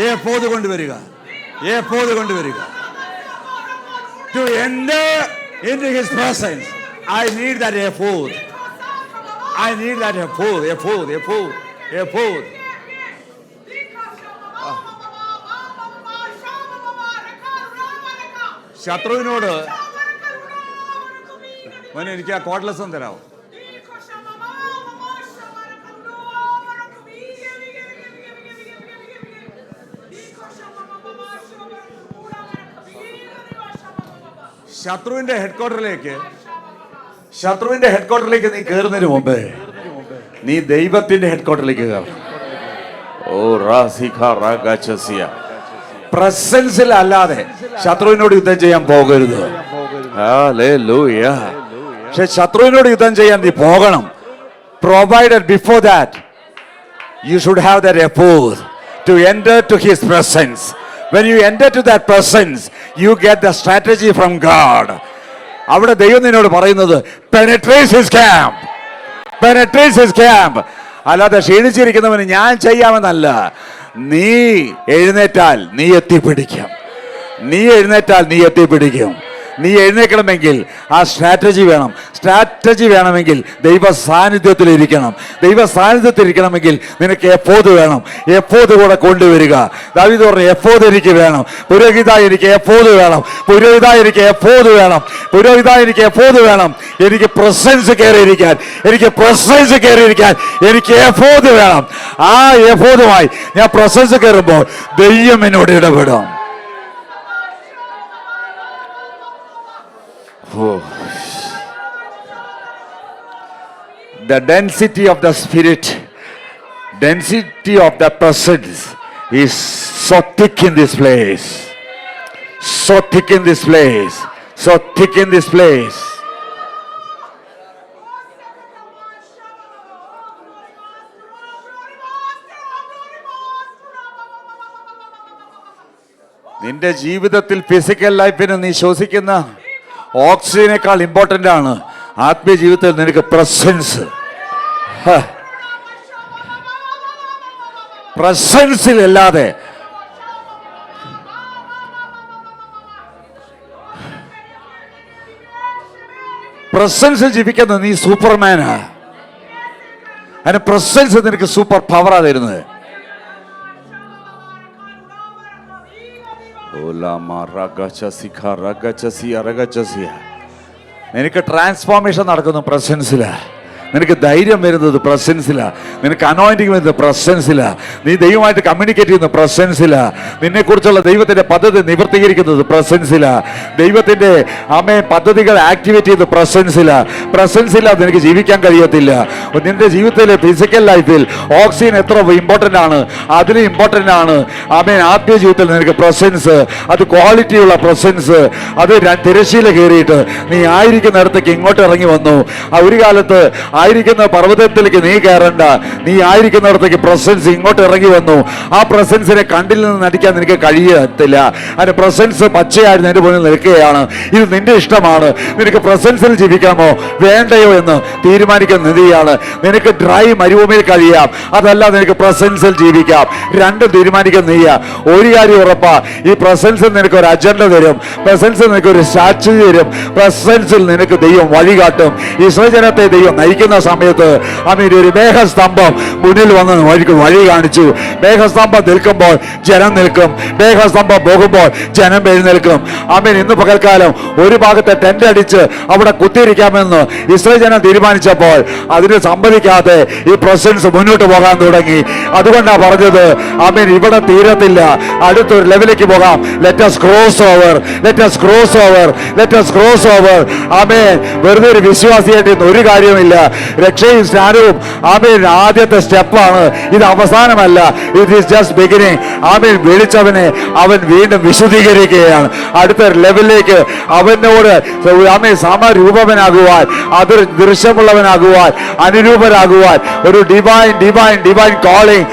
ഏഫോദ് കൊണ്ടുവരിക, ഏഫോദ് കൊണ്ടുവരിക. To enter into his presence, I need that ephod. I need that ephod. ശത്രുവിനോട് മോനെ എനിക്ക് ആ കോഡ്ലെസ് ഒന്ന് തരാമോ? ശത്രുവിന്റെ ഹെഡ്ക്വാർട്ടറിലേക്ക് നീ കയറുന്നതിന് മുമ്പേ നീ ദൈവത്തിന്റെ ഹെഡ്ക്വാർട്ടറിലേക്ക് കയറണം. ഓ റാസിഖ പ്രസൻസിൽ അല്ലാതെ ശത്രുവിനോട് യുദ്ധം ചെയ്യാൻ പോകരുത്. ഹല്ലേലൂയ. പക്ഷെ ശത്രുവിനോട് യുദ്ധം ചെയ്യാൻ നീ പോകണം. Provided before that you should have that ephod to enter to his presence. When you enter to that presence, you get the strategy from God. അവിടെ ദൈവം നിന്നോട് പറയുന്നത് penetrates his camp. അല്ലാതെ ക്ഷീണിച്ചിരിക്കുന്നവന് ഞാൻ ചെയ്യാമെന്നല്ല. നീ എഴുന്നേറ്റാൽ നീ എത്തിപ്പിടിക്കും. നീ എഴുന്നേൽക്കണമെങ്കിൽ ആ സ്ട്രാറ്റജി വേണമെങ്കിൽ ദൈവ സാന്നിധ്യത്തിലിരിക്കണമെങ്കിൽ നിനക്ക് എഫോദ് വേണം. എഫോദ് കൂടെ കൊണ്ടുവരിക. ദാവീദ് പറഞ്ഞു എഫോദ് എനിക്ക് വേണം. പുരോഹിത എനിക്ക് എഫോദ് വേണം. എനിക്ക് പ്രസൻസ് കയറിയിരിക്കാൻ എനിക്ക് എഫോദ് വേണം. ആ എഫോദുമായി ഞാൻ പ്രസൻസ് കയറുമ്പോൾ ദൈവം എന്നോട് ഇടപെടും. The density of the spirit, density of the presence is so thick in this place. നിന്റെ ജീവിതത്തിൽ ഫിസിക്കൽ ലൈഫിന് നീ ശ്വസിക്കുന്ന ഓക്സിജനേക്കാൾ ഇമ്പോർട്ടൻ്റ് ആണ് ആത്മീയ ജീവിതത്തിൽ നിനക്ക് പ്രസൻസ്. പ്രസൻസിലല്ലാതെ പ്രസൻസിൽ ജീവിക്കുന്ന നീ സൂപ്പർമാനാ. അതിന് പ്രസൻസ് നിനക്ക് സൂപ്പർ പവറാ തരുന്നത്. നിനക്ക് ട്രാൻസ്ഫോർമേഷൻ നടക്കുന്നു പ്രസൻസിലാ. നിനക്ക് ധൈര്യം വരുന്നത് പ്രസൻസിലാ. നിനക്ക് അനോയിന്റിങ് വരുന്നത് പ്രസൻസിലാ. നീ ദൈവമായിട്ട് കമ്മ്യൂണിക്കേറ്റ് ചെയ്യുന്ന പ്രസൻസിലാ. നിന്നെക്കുറിച്ചുള്ള ദൈവത്തിന്റെ പദ്ധതി നിവർത്തീകരിക്കുന്നത് പ്രസൻസിലാ. ദൈവത്തിന്റെ പദ്ധതികൾ ആക്ടിവേറ്റ് ചെയ്യുന്ന പ്രസൻസിലാ. പ്രസൻസിലാ നിനക്ക് ജീവിക്കാൻ കഴിയത്തില്ല. നിന്റെ ജീവിതത്തിലെ ഫിസിക്കൽ ലൈഫിൽ ഓക്സിജൻ എത്ര ഇമ്പോർട്ടൻ്റ് ആണ്, അതിന് ഇമ്പോർട്ടൻ്റ് ആണ് ആത്മീയ ജീവിതത്തിൽ നിനക്ക് പ്രസൻസ്. അത് ക്വാളിറ്റിയുള്ള പ്രസൻസ്. അത് തിരശ്ശീല കയറിയിട്ട് നീ ആയിരിക്കുന്നിടത്തേക്ക് ഇങ്ങോട്ട് ഇറങ്ങി വന്നു. ഒരു കാലത്ത് ആയിരിക്കുന്ന പർവ്വതത്തിലേക്ക് നീ കയറണ്ട, നീ ആയിരിക്കുന്നിടത്തേക്ക് പ്രസൻസ് ഇങ്ങോട്ട് ഇറങ്ങി വന്നു. ആ പ്രസൻസിനെ കണ്ടിൽ നിന്ന് നടിക്കാൻ നിനക്ക് കഴിയത്തില്ല. അതിന്റെ പ്രസൻസ് പച്ചയായിട്ട് നിന്റെ മുന്നിൽ നിൽക്കുകയാണ്. ഇത് നിന്റെ ഇഷ്ടമാണ്. നിനക്ക് പ്രസൻസിൽ ജീവിക്കാമോ വേണ്ടയോ എന്ന് തീരുമാനിക്കുന്ന നിധിയാണ്. നിനക്ക് ഡ്രൈ മരുഭൂമിയിൽ കഴിയാം, അതല്ല നിനക്ക് പ്രസൻസിൽ ജീവിക്കാം. രണ്ടും തീരുമാനിക്കുന്ന നീയാ. ഒരു കാര്യം ഉറപ്പാ, ഈ പ്രസൻസിൽ നിനക്ക് ഒരു അജണ്ട തരും, പ്രസൻസിൽ നിനക്ക് ഒരു സ്റ്റാച്യു തരും, പ്രസൻസിൽ നിനക്ക് ദൈവം വഴികാട്ടും. ഇസ്രായേൽ ദൈവം നയിക്കുന്ന സമയത്ത് ഒരു മേഘസ്തംഭം മുന്നിൽ വന്ന് വഴി കാണിച്ചു. മേഘസ്തംഭം നിൽക്കുമ്പോൾ ജനം നിൽക്കും, മേഘസ്തംഭം പോകുമ്പോൾ ജനം എഴുന്നേൽക്കും. ഇന്ന് പകൽക്കാലം ഒരു ഭാഗത്തെ ടെന്റ് അടിച്ച് അവിടെ കുത്തിയിരിക്കാമെന്ന് ഇസ്രായേൽ ജനം തീരുമാനിച്ചപ്പോൾ അതിന് സമ്മതിക്കാതെ ഈ പ്രസൻസ് മുന്നോട്ട് പോകാൻ തുടങ്ങി. അതുകൊണ്ടാണ് പറഞ്ഞത് ഇവിടെ തീരത്തില്ല, അടുത്തൊരു ലെവലിലേക്ക് പോകാം. Let us cross over, let us cross over, let us cross over. വെറുതെ ഒരു വിശ്വാസിയായിട്ട് ഒരു കാര്യമില്ല. രക്ഷയും സ്നാനവും ആദ്യത്തെ സ്റ്റെപ്പാണ്. ഇത് അവസാനമല്ല. It is just beginning. വിളിച്ചവനെ അവൻ വീണ്ടും വിശുദ്ധീകരിക്കുകയാണ്. അടുത്ത ലെവലിലേക്ക് അവനോട് സമരൂപവനാകുവാൻ, അത് ദൃശ്യമുള്ളവനാകുവാൻ, അനുരൂപനാകുവാൻ, ഒരു ഡിവൈൻ ഡിവൈൻ ഡിവൈൻ കോളിംഗ്.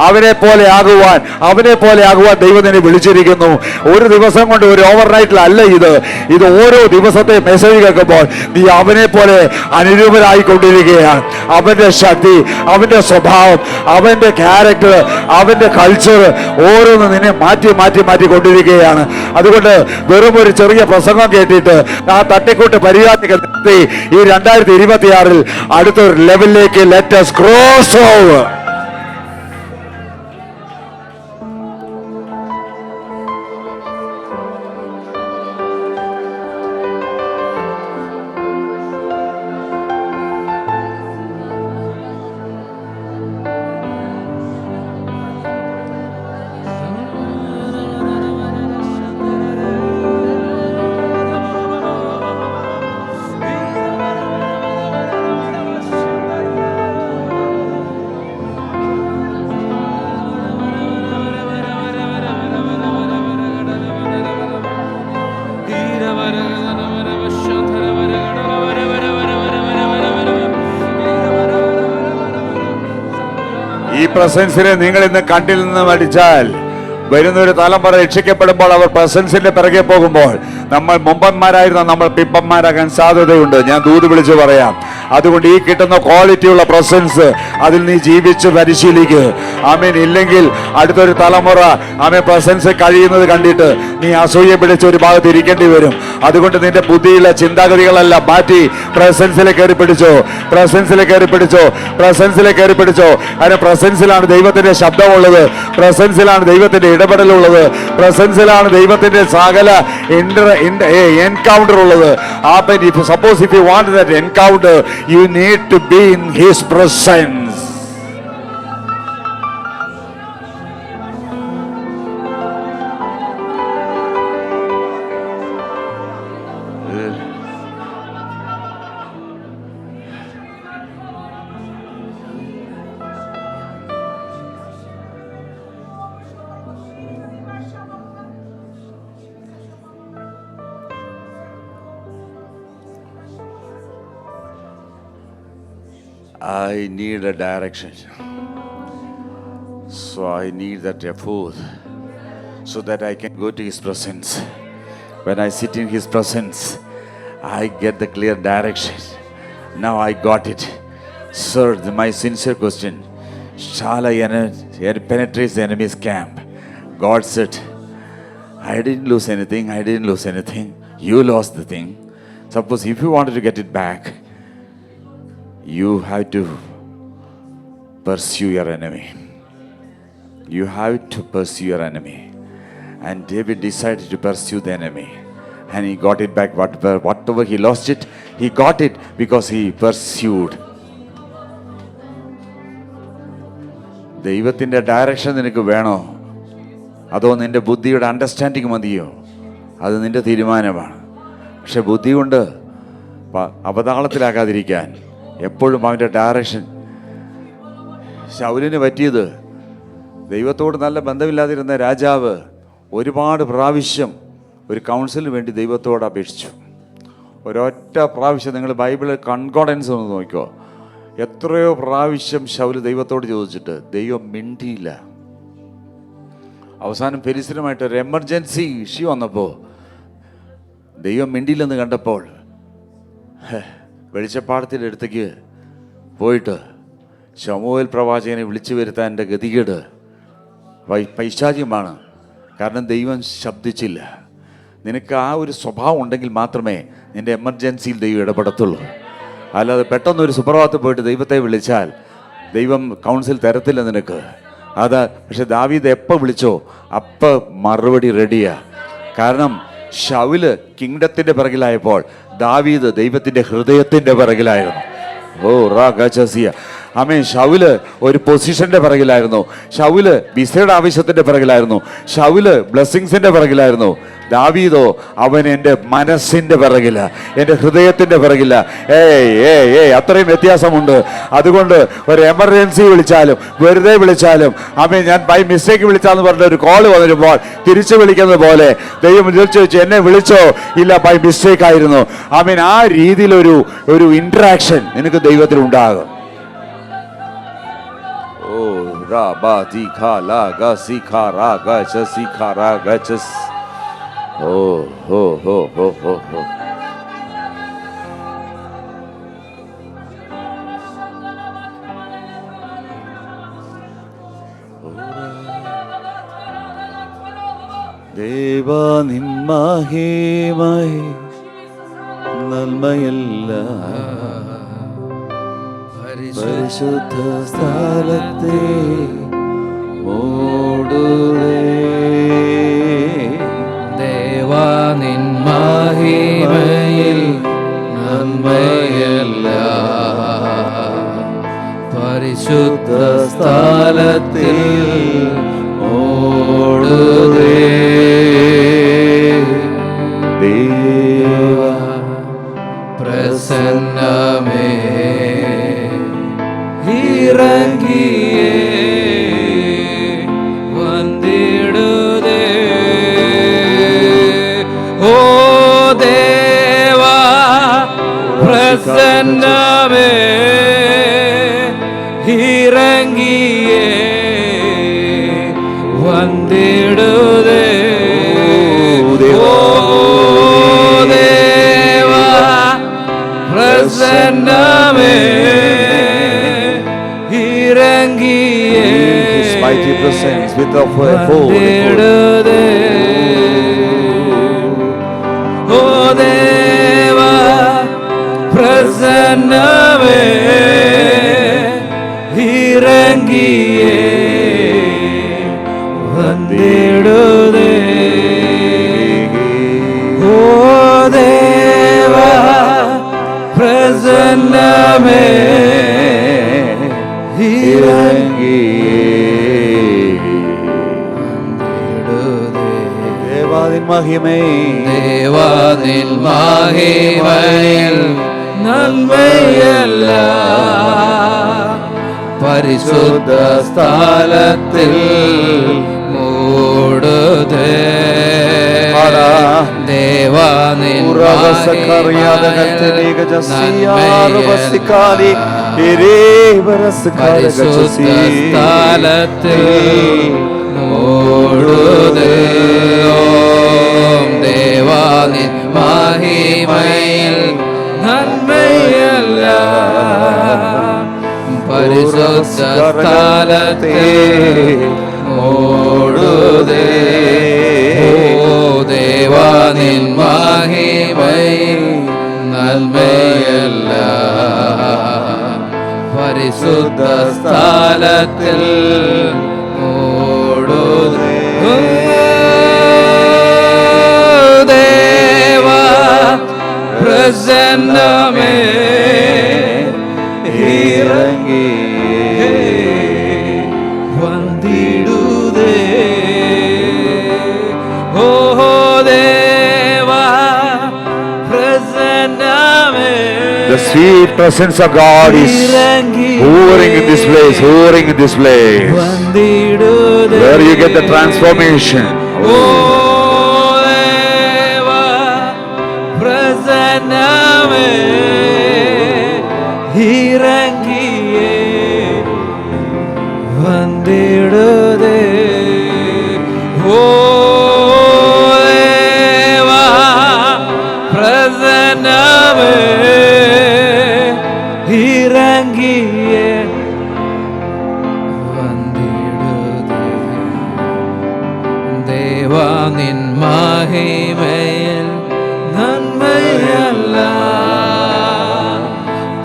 അവനെ പോലെ ആകുവാൻ ദൈവം തന്നെ വിളിച്ചിരിക്കുന്നു. ഒരു ദിവസം കൊണ്ട് ഒരു ഓവർനൈറ്റിലല്ല ഇത് ഓരോ ദിവസത്തെ മെസ്സേജ് കേൾക്കുമ്പോൾ നീ അവനെ പോലെ അനുരൂപരായിക്കൊണ്ടിരിക്കുകയാണ്. അവന്റെ ശക്തി, അവന്റെ സ്വഭാവം, അവന്റെ ക്യാരക്ടർ, അവന്റെ കൾച്ചർ ഓരോന്ന് നിന്നെ മാറ്റി കൊണ്ടിരിക്കുകയാണ്. അതുകൊണ്ട് വെറും ഒരു ചെറിയ പ്രസംഗം കേട്ടിട്ട് ആ തട്ടിക്കൂട്ട് പരിഹാരത്തിൽ നിർത്തി ഈ 2026 അടുത്തൊരു ലെവലിലേക്ക് ലെറ്റ് us cross over. ഈ പ്രസൻസിനെ നിങ്ങൾ ഇന്ന് കണ്ടിൽ നിന്ന് അടിച്ചാൽ വരുന്നൊരു തലമുറ രക്ഷിക്കപ്പെടുമ്പോൾ അവർ പ്രസൻസിന്റെ പിറകെ പോകുമ്പോൾ നമ്മൾ മുമ്പന്മാരായിരുന്ന നമ്മൾ പിമ്പന്മാരാകാൻ സാധ്യതയുണ്ട്. ഞാൻ ദൂത് വിളിച്ച് പറയാം. അതുകൊണ്ട് ഈ കിട്ടുന്ന ക്വാളിറ്റിയുള്ള പ്രസൻസ് അതിൽ നീ ജീവിച്ച് പരിശീലിക്കുക. ഇല്ലെങ്കിൽ അടുത്തൊരു തലമുറ പ്രസൻസ് കഴിയുന്നത് കണ്ടിട്ട് നീ അസൂയ പിടിച്ച് ഒരു ഭാഗത്ത് ഇരിക്കേണ്ടി വരും. അതുകൊണ്ട് നിന്റെ ബുദ്ധിയിലെ ചിന്താഗതികളെല്ലാം മാറ്റി പ്രസൻസിലേക്ക് കയറി പിടിച്ചോ. അതിന് പ്രസൻസിലാണ് ദൈവത്തിന്റെ ശബ്ദമുള്ളത്, പ്രസൻസിലാണ് ദൈവത്തിന്റെ ഇടപെടലുള്ളത്, പ്രസൻസിലാണ് ദൈവത്തിന്റെ സകല എൻകൗണ്ടർ ഉള്ളത്. Suppose if you want that encounter, you need to be in his presence. I need a direction. So I need that ephod. so that I can go to His presence. When I sit in His presence, I get the clear direction. Now I got it. Sir, my sincere question, shall I penetrate the enemy's camp? God said, I didn't lose anything. I didn't lose anything. You lost the thing. Suppose if you wanted to get it back, you have to pursue your enemy. You have to pursue your enemy. And David decided to pursue the enemy. And he got it back. Whatever he lost it, he got it because he pursued. ദൈവത്തിൻ്റെ direction നിനക്ക് വേണോ, അതോ നിൻ്റെ ബുദ്ധിയുടെ understanding മതിയോ? അത് നിൻ്റെ തീരുമാനമാണ്. പക്ഷെ ബുദ്ധി കൊണ്ട് അപതാളത്തിലാകാതിരിക്കാൻ എപ്പോഴും അവൻ്റെ ഡയറക്ഷൻ. ശൗലിന് പറ്റിയത്, ദൈവത്തോട് നല്ല ബന്ധമില്ലാതിരുന്ന രാജാവ് ഒരുപാട് പ്രാവശ്യം ഒരു കൗൺസിലിന് വേണ്ടി ദൈവത്തോട് അപേക്ഷിച്ചു. ഒരൊറ്റ പ്രാവശ്യം നിങ്ങൾ ബൈബിളിൽ കൺകോർഡൻസ് ഒന്ന് നോക്കിക്കോ. എത്രയോ പ്രാവശ്യം ശൗല് ദൈവത്തോട് ചോദിച്ചിട്ട് ദൈവം മിണ്ടിയില്ല. അവസാനം ഫെലിസ്തീനുമായിട്ട് ഒരു എമർജൻസി ഇഷ്യൂ വന്നപ്പോൾ ദൈവം മിണ്ടിയില്ലെന്ന് കണ്ടപ്പോൾ വെളിച്ചപ്പാടത്തിൻ്റെ അടുത്തേക്ക് പോയിട്ട് ശമൂവേൽ പ്രവാചകനെ വിളിച്ചു വരുത്താൻ്റെ ഗതികേട് പൈശാചികമാണ്. കാരണം ദൈവം ശബ്ദിച്ചില്ല. നിനക്ക് ആ ഒരു സ്വഭാവം ഉണ്ടെങ്കിൽ മാത്രമേ നിൻ്റെ എമർജൻസിയിൽ ദൈവം ഇടപെടത്തുള്ളൂ. അല്ലാതെ പെട്ടെന്നൊരു സുപ്രഭാതത്തിൽ പോയിട്ട് ദൈവത്തെ വിളിച്ചാൽ ദൈവം കൗൺസിൽ തരത്തില്ല നിനക്ക്. പക്ഷെ ദാവീദ് എപ്പോൾ വിളിച്ചോ അപ്പം മറുപടി റെഡിയാ. കാരണം ശൗല് കിങ്ഡത്തിൻ്റെ പിറകിലായപ്പോൾ ദാവീദ് ദൈവത്തിൻ്റെ ഹൃദയത്തിൻ്റെ പിറകിലായിരുന്നു. ഓ റാഗസിയ ആമേൻ. ശൗല് ഒരു പൊസിഷന്റെ പിറകിലായിരുന്നു. ശൗല് വിസയുടെ ആവശ്യത്തിന്റെ പിറകിലായിരുന്നു. ശൗല് ബ്ലെസ്സിങ്സിന്റെ പിറകിലായിരുന്നു. ദാവീദോ അവൻ എൻ്റെ മനസ്സിന്റെ പിറകില, എൻ്റെ ഹൃദയത്തിന്റെ പിറകില. അത്രയും വ്യത്യാസമുണ്ട്. അതുകൊണ്ട് ഒരു എമർജൻസി വിളിച്ചാലും വെറുതെ വിളിച്ചാലും ആമേൻ, ഞാൻ ബൈ മിസ്റ്റേക്ക് വിളിച്ചാന്ന് പറഞ്ഞ ഒരു കോള് വന്നിരുമ്പോൾ തിരിച്ചു വിളിക്കുന്നത് പോലെ ദൈവം ചോദിച്ചു എന്നെ വിളിച്ചോ? ഇല്ല, ബൈ മിസ്റ്റേക്ക് ആയിരുന്നു. ആമേൻ. ആ രീതിയിലൊരു ഇന്ററാക്ഷൻ നിനക്ക് ദൈവത്തിൽ ഉണ്ടാകും. Ba di kha la ga si kha ra ga cha si kha ra ga cha. Oh ho ho ho ho ho. Deva nin mahimai nalmayella പരിശുദ്ധ സ്ഥലത്തെ മൂടുവേ. ദേവാ നിൻ മഹിമയിൽ നന്മയെല്ലാം പരിശുദ്ധ സ്ഥലത്തിൽ മൂടുവേ. ദേവാ പ്രസന്നമേ ഇറങ്ങിയേ വന്നിടുതേ. ഓ ദേവാ പ്രസന്നമേ ഇറങ്ങിയേ വന്നിടുതേ. ഓ ദേവാ പ്രസന്നമേ His mighty presence with a full. Oh Deva Prasannave Irangiye Vandidude. Oh Deva Prasannave ദേവാദിൻ മഹിമയിൽ നന്മയെല്ലാം പരിശുദ്ധ സ്ഥലത്തിൽ മൂടുതേ. ദേവാദിൻ പരിശുദ്ധ സ്ഥലത്തിൽ മൂടുതേ. മൂടുതേ ഓം ദേവാ നിൻ മഹിമയിൽ നന്മയല്ല പരിശുദ്ധ സ്ഥലത്തെ മൂടുതേ ഓ ദേവാ നിൻ മഹിമയിൽ നന്മയല്ല പരിശുദ്ധ സ്ഥലത്തിൽ മൂടുതേ ദേവാ പ്രസന്നമേ ഇറങ്ങി വന്നിടുതേ ഓ ദേവാ പ്രസന്നമേ The sweet presence of God is hovering in this place, hovering in this place. Where you get the transformation. ഓ ദേവാ പ്രസന്നമേ ഇറങ്ങിയേ വന്നിടുതേ ഓ ദേവാ പ്രസന്നമേ ഇറങ്ങിയേ വന്നിടുതേ ദേവാ നിൻ മഹിമയിൽ നന്മയല്ല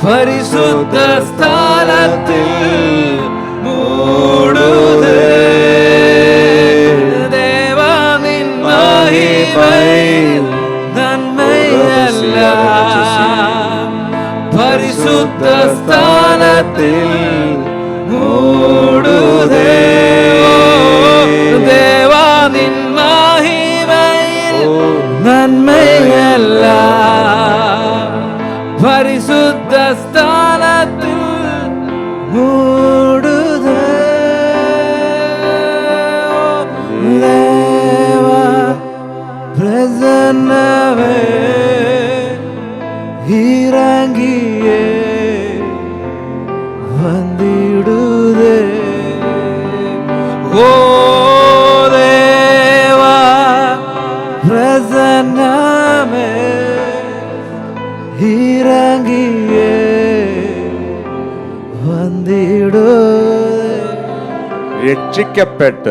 പരിശുദ്ധ സ്ഥലത്തിൽ മൂടുതേ ദേവാ നിൻ മഹിമയിൽ നന്മയല്ല പരിശുദ്ധ സ്ഥലത്തിൽ മൂടുതേ ദേവാ നിൻ മഹിമയിൽ നന്മയല്ല പരിശുദ്ധ സ്ഥലത്തിൽ മൂടുതേ ദേവാ പ്രസന്നമേ ഇറങ്ങിയേ വന്നിടുതേ ഓ ദേവാ പ്രസന്നമേ ഇറങ്ങിയേ വന്നിടുതേ രക്ഷിക്കപ്പെട്ട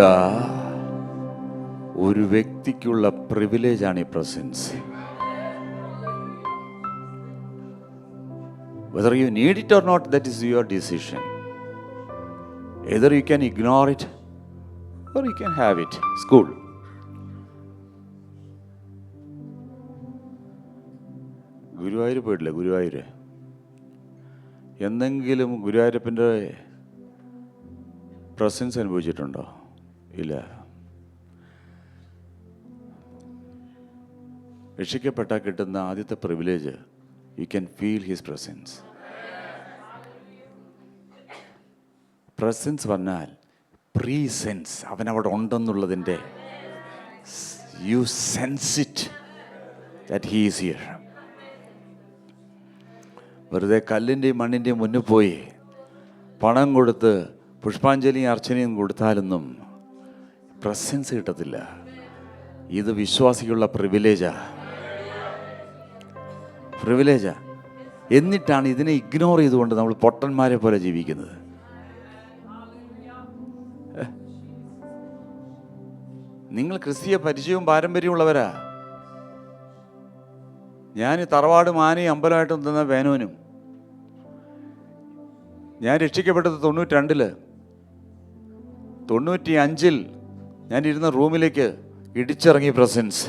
ഒരു വ്യക്തിക്കുള്ള പ്രിവിലേജാണ് ഈ presence. Whether you need it or not, that is your decision. Either you can ignore it or you can have it. School. Guruvayur പോയിട്ടില്ല? ഗുരുവായൂർ എന്തെങ്കിലും ഗുരുവായൂരപ്പൻ്റെ പ്രസൻസ് അനുഭവിച്ചിട്ടുണ്ടോ? ഇല്ല. രക്ഷിക്കപ്പെട്ടാൽ കിട്ടുന്ന ആദ്യത്തെ privilege, you can feel his presence. Presence പറഞ്ഞാൽ പ്രീസെൻസ്, അവനവിടെ ഉണ്ടെന്നുള്ളതിൻ്റെ you sense it that he is here. വെറുതെ കല്ലിൻ്റെയും മണ്ണിൻ്റെയും മുന്നിൽ പോയി പണം കൊടുത്ത് പുഷ്പാഞ്ജലിയും അർച്ചനയും കൊടുത്താലൊന്നും പ്രസൻസ് കിട്ടത്തില്ല. ഇത് വിശ്വാസിക്കുള്ള പ്രിവിലേജാ. എന്നിട്ടാണ് ഇതിനെ ഇഗ്നോർ ചെയ്തുകൊണ്ട് നമ്മൾ പൊട്ടന്മാരെ പോലെ ജീവിക്കുന്നത്. നിങ്ങൾ ക്രിസ്തീയ പരിചയവും പാരമ്പര്യവും ഉള്ളവരാ. ഞാൻ തറവാട് മാനയും അമ്പലമായിട്ടും തന്ന വേനോനും. ഞാൻ രക്ഷിക്കപ്പെട്ടത് 92-ല്. 95-ൽ ഞാൻ ഇരുന്ന റൂമിലേക്ക് ഇടിച്ചിറങ്ങി പ്രസൻസ്.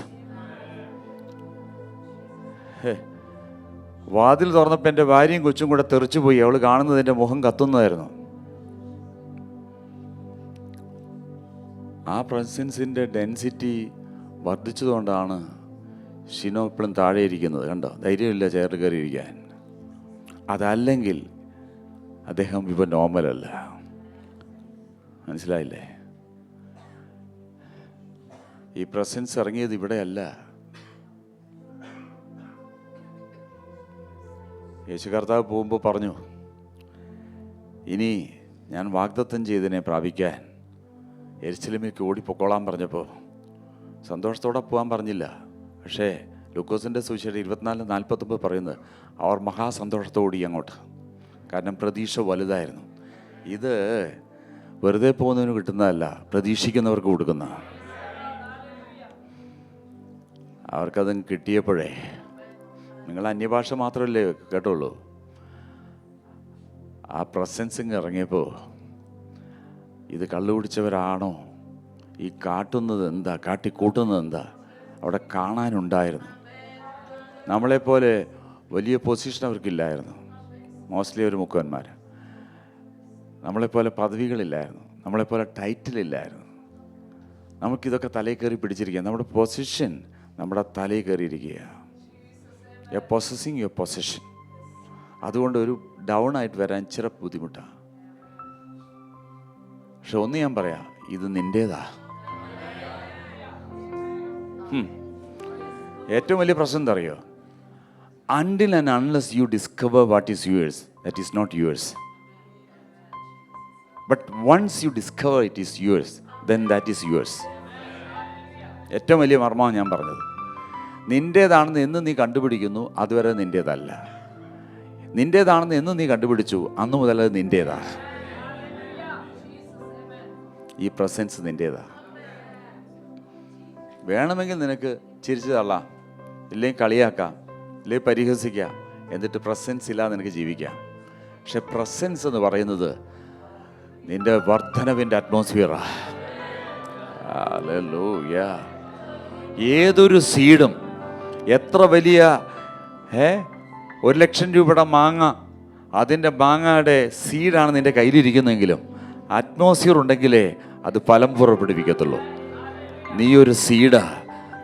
വാതിൽ തുറന്നപ്പോൾ എൻ്റെ ഭാര്യയും കൊച്ചും കൂടെ തെറിച്ചു പോയി. അവൾ കാണുന്നത് എൻ്റെ മുഖം കത്തുന്നതായിരുന്നു. ആ പ്രസൻസിൻ്റെ ഡെൻസിറ്റി വർദ്ധിച്ചതുകൊണ്ടാണ് ഷിനോ ഇപ്പോഴും താഴെ ഇരിക്കുന്നത്. കണ്ടോ, ധൈര്യമില്ല ചെയറിൽ കയറിയിരിക്കാൻ. അതല്ലെങ്കിൽ അദ്ദേഹം ഇപ്പോൾ നോർമലല്ല. മനസ്സിലായില്ലേ? ഈ പ്രസൻസ് ഇറങ്ങിയത് ഇവിടെയല്ല. യേശു കർത്താവ് പോകുമ്പോൾ പറഞ്ഞു, ഇനി ഞാൻ വാഗ്ദത്തം ചെയ്തതിനെ പ്രാപിക്കാൻ യെരുശലേമിലേക്ക് ഓടിപ്പൊക്കോളാൻ പറഞ്ഞപ്പോൾ സന്തോഷത്തോടെ പോകാൻ പറഞ്ഞില്ല. പക്ഷേ ലൂക്കോസിൻ്റെ സുവിശേഷം 24:49 പറയുന്നത് അവർ മഹാസന്തോഷത്തോടി അങ്ങോട്ട്. കാരണം പ്രതീക്ഷ വലുതായിരുന്നു. ഇത് വെറുതെ പോകുന്നതിന് കിട്ടുന്നതല്ല, പ്രതീക്ഷിക്കുന്നവർക്ക് കൊടുക്കുന്ന. അവർക്കത് കിട്ടിയപ്പോഴേ, നിങ്ങൾ അന്യഭാഷ മാത്രമല്ലേ കേട്ടുള്ളൂ, ആ പ്രസൻസിങ് ഇറങ്ങിയപ്പോൾ ഇത് കള്ളു കുടിച്ചവരാണോ, ഈ കാട്ടുന്നത് എന്താ, കാട്ടിക്കൂട്ടുന്നത് എന്താ അവിടെ കാണാനുണ്ടായിരുന്നു. നമ്മളെപ്പോലെ വലിയ പൊസിഷൻ അവർക്കില്ലായിരുന്നു, മോസ്റ്റ്ലി ഒരു മുക്കുവന്മാർ. നമ്മളെപ്പോലെ പദവികളില്ലായിരുന്നു, നമ്മളെപ്പോലെ ടൈറ്റിലില്ലായിരുന്നു. നമുക്കിതൊക്കെ തലയിൽ കയറി പിടിച്ചിരിക്കുക. നമ്മുടെ പൊസിഷൻ നമ്മുടെ തലയിൽ കയറിയിരിക്കുക. You possessing your position. അതുകൊണ്ട് ഒരു ഡൗൺ ആയിട്ട് വരാൻ ഇച്ചിരി ബുദ്ധിമുട്ടാണ്. പക്ഷെ ഒന്ന് ഞാൻ പറയാം, ഇത് നിൻ്റേതാ. ഏറ്റവും വലിയ പ്രശ്നം എന്താ അറിയോ? Until and unless you discover what is yours, that is not yours. But once you discover it is yours, then that is yours. ഏറ്റവും വലിയ മർമ്മമാണ് ഞാൻ പറഞ്ഞത്. നിൻ്റേതാണെന്ന് എന്ന് നീ കണ്ടുപിടിക്കുന്നു, അതുവരെ നിൻ്റേതല്ല. നിൻ്റേതാണെന്ന് എന്ന് നീ കണ്ടുപിടിച്ചു, അന്നു മുതൽ അത് നിൻ്റേതാ. ഈ പ്രസൻസ് നിൻ്റേതാ. വേണമെങ്കിൽ നിനക്ക് ചിരിച്ചു തള്ളാം, ഇല്ലെങ്കിൽ കളിയാക്കാം, ഇല്ലെങ്കിൽ പരിഹസിക്കാം, എന്നിട്ട് പ്രസൻസ് ഇല്ലാതെ നിനക്ക് ജീവിക്കാം. പക്ഷെ പ്രസൻസ് എന്ന് പറയുന്നത് നിൻ്റെ വർധനവിൻ്റെ അറ്റ്മോസ്ഫിയറാണ്. ഹല്ലേലൂയ. ഏതൊരു സീഡും, എത്ര വലിയ 1,00,000 രൂപയുടെ മാങ്ങ, അതിൻ്റെ മാങ്ങയുടെ സീഡാണ് നിൻ്റെ കയ്യിലിരിക്കുന്നതെങ്കിലും അറ്റ്മോസ്ഫിയർ ഉണ്ടെങ്കിലേ അത് ഫലം പുറപ്പെടുവിക്കത്തുള്ളൂ. നീ ഒരു സീഡാ.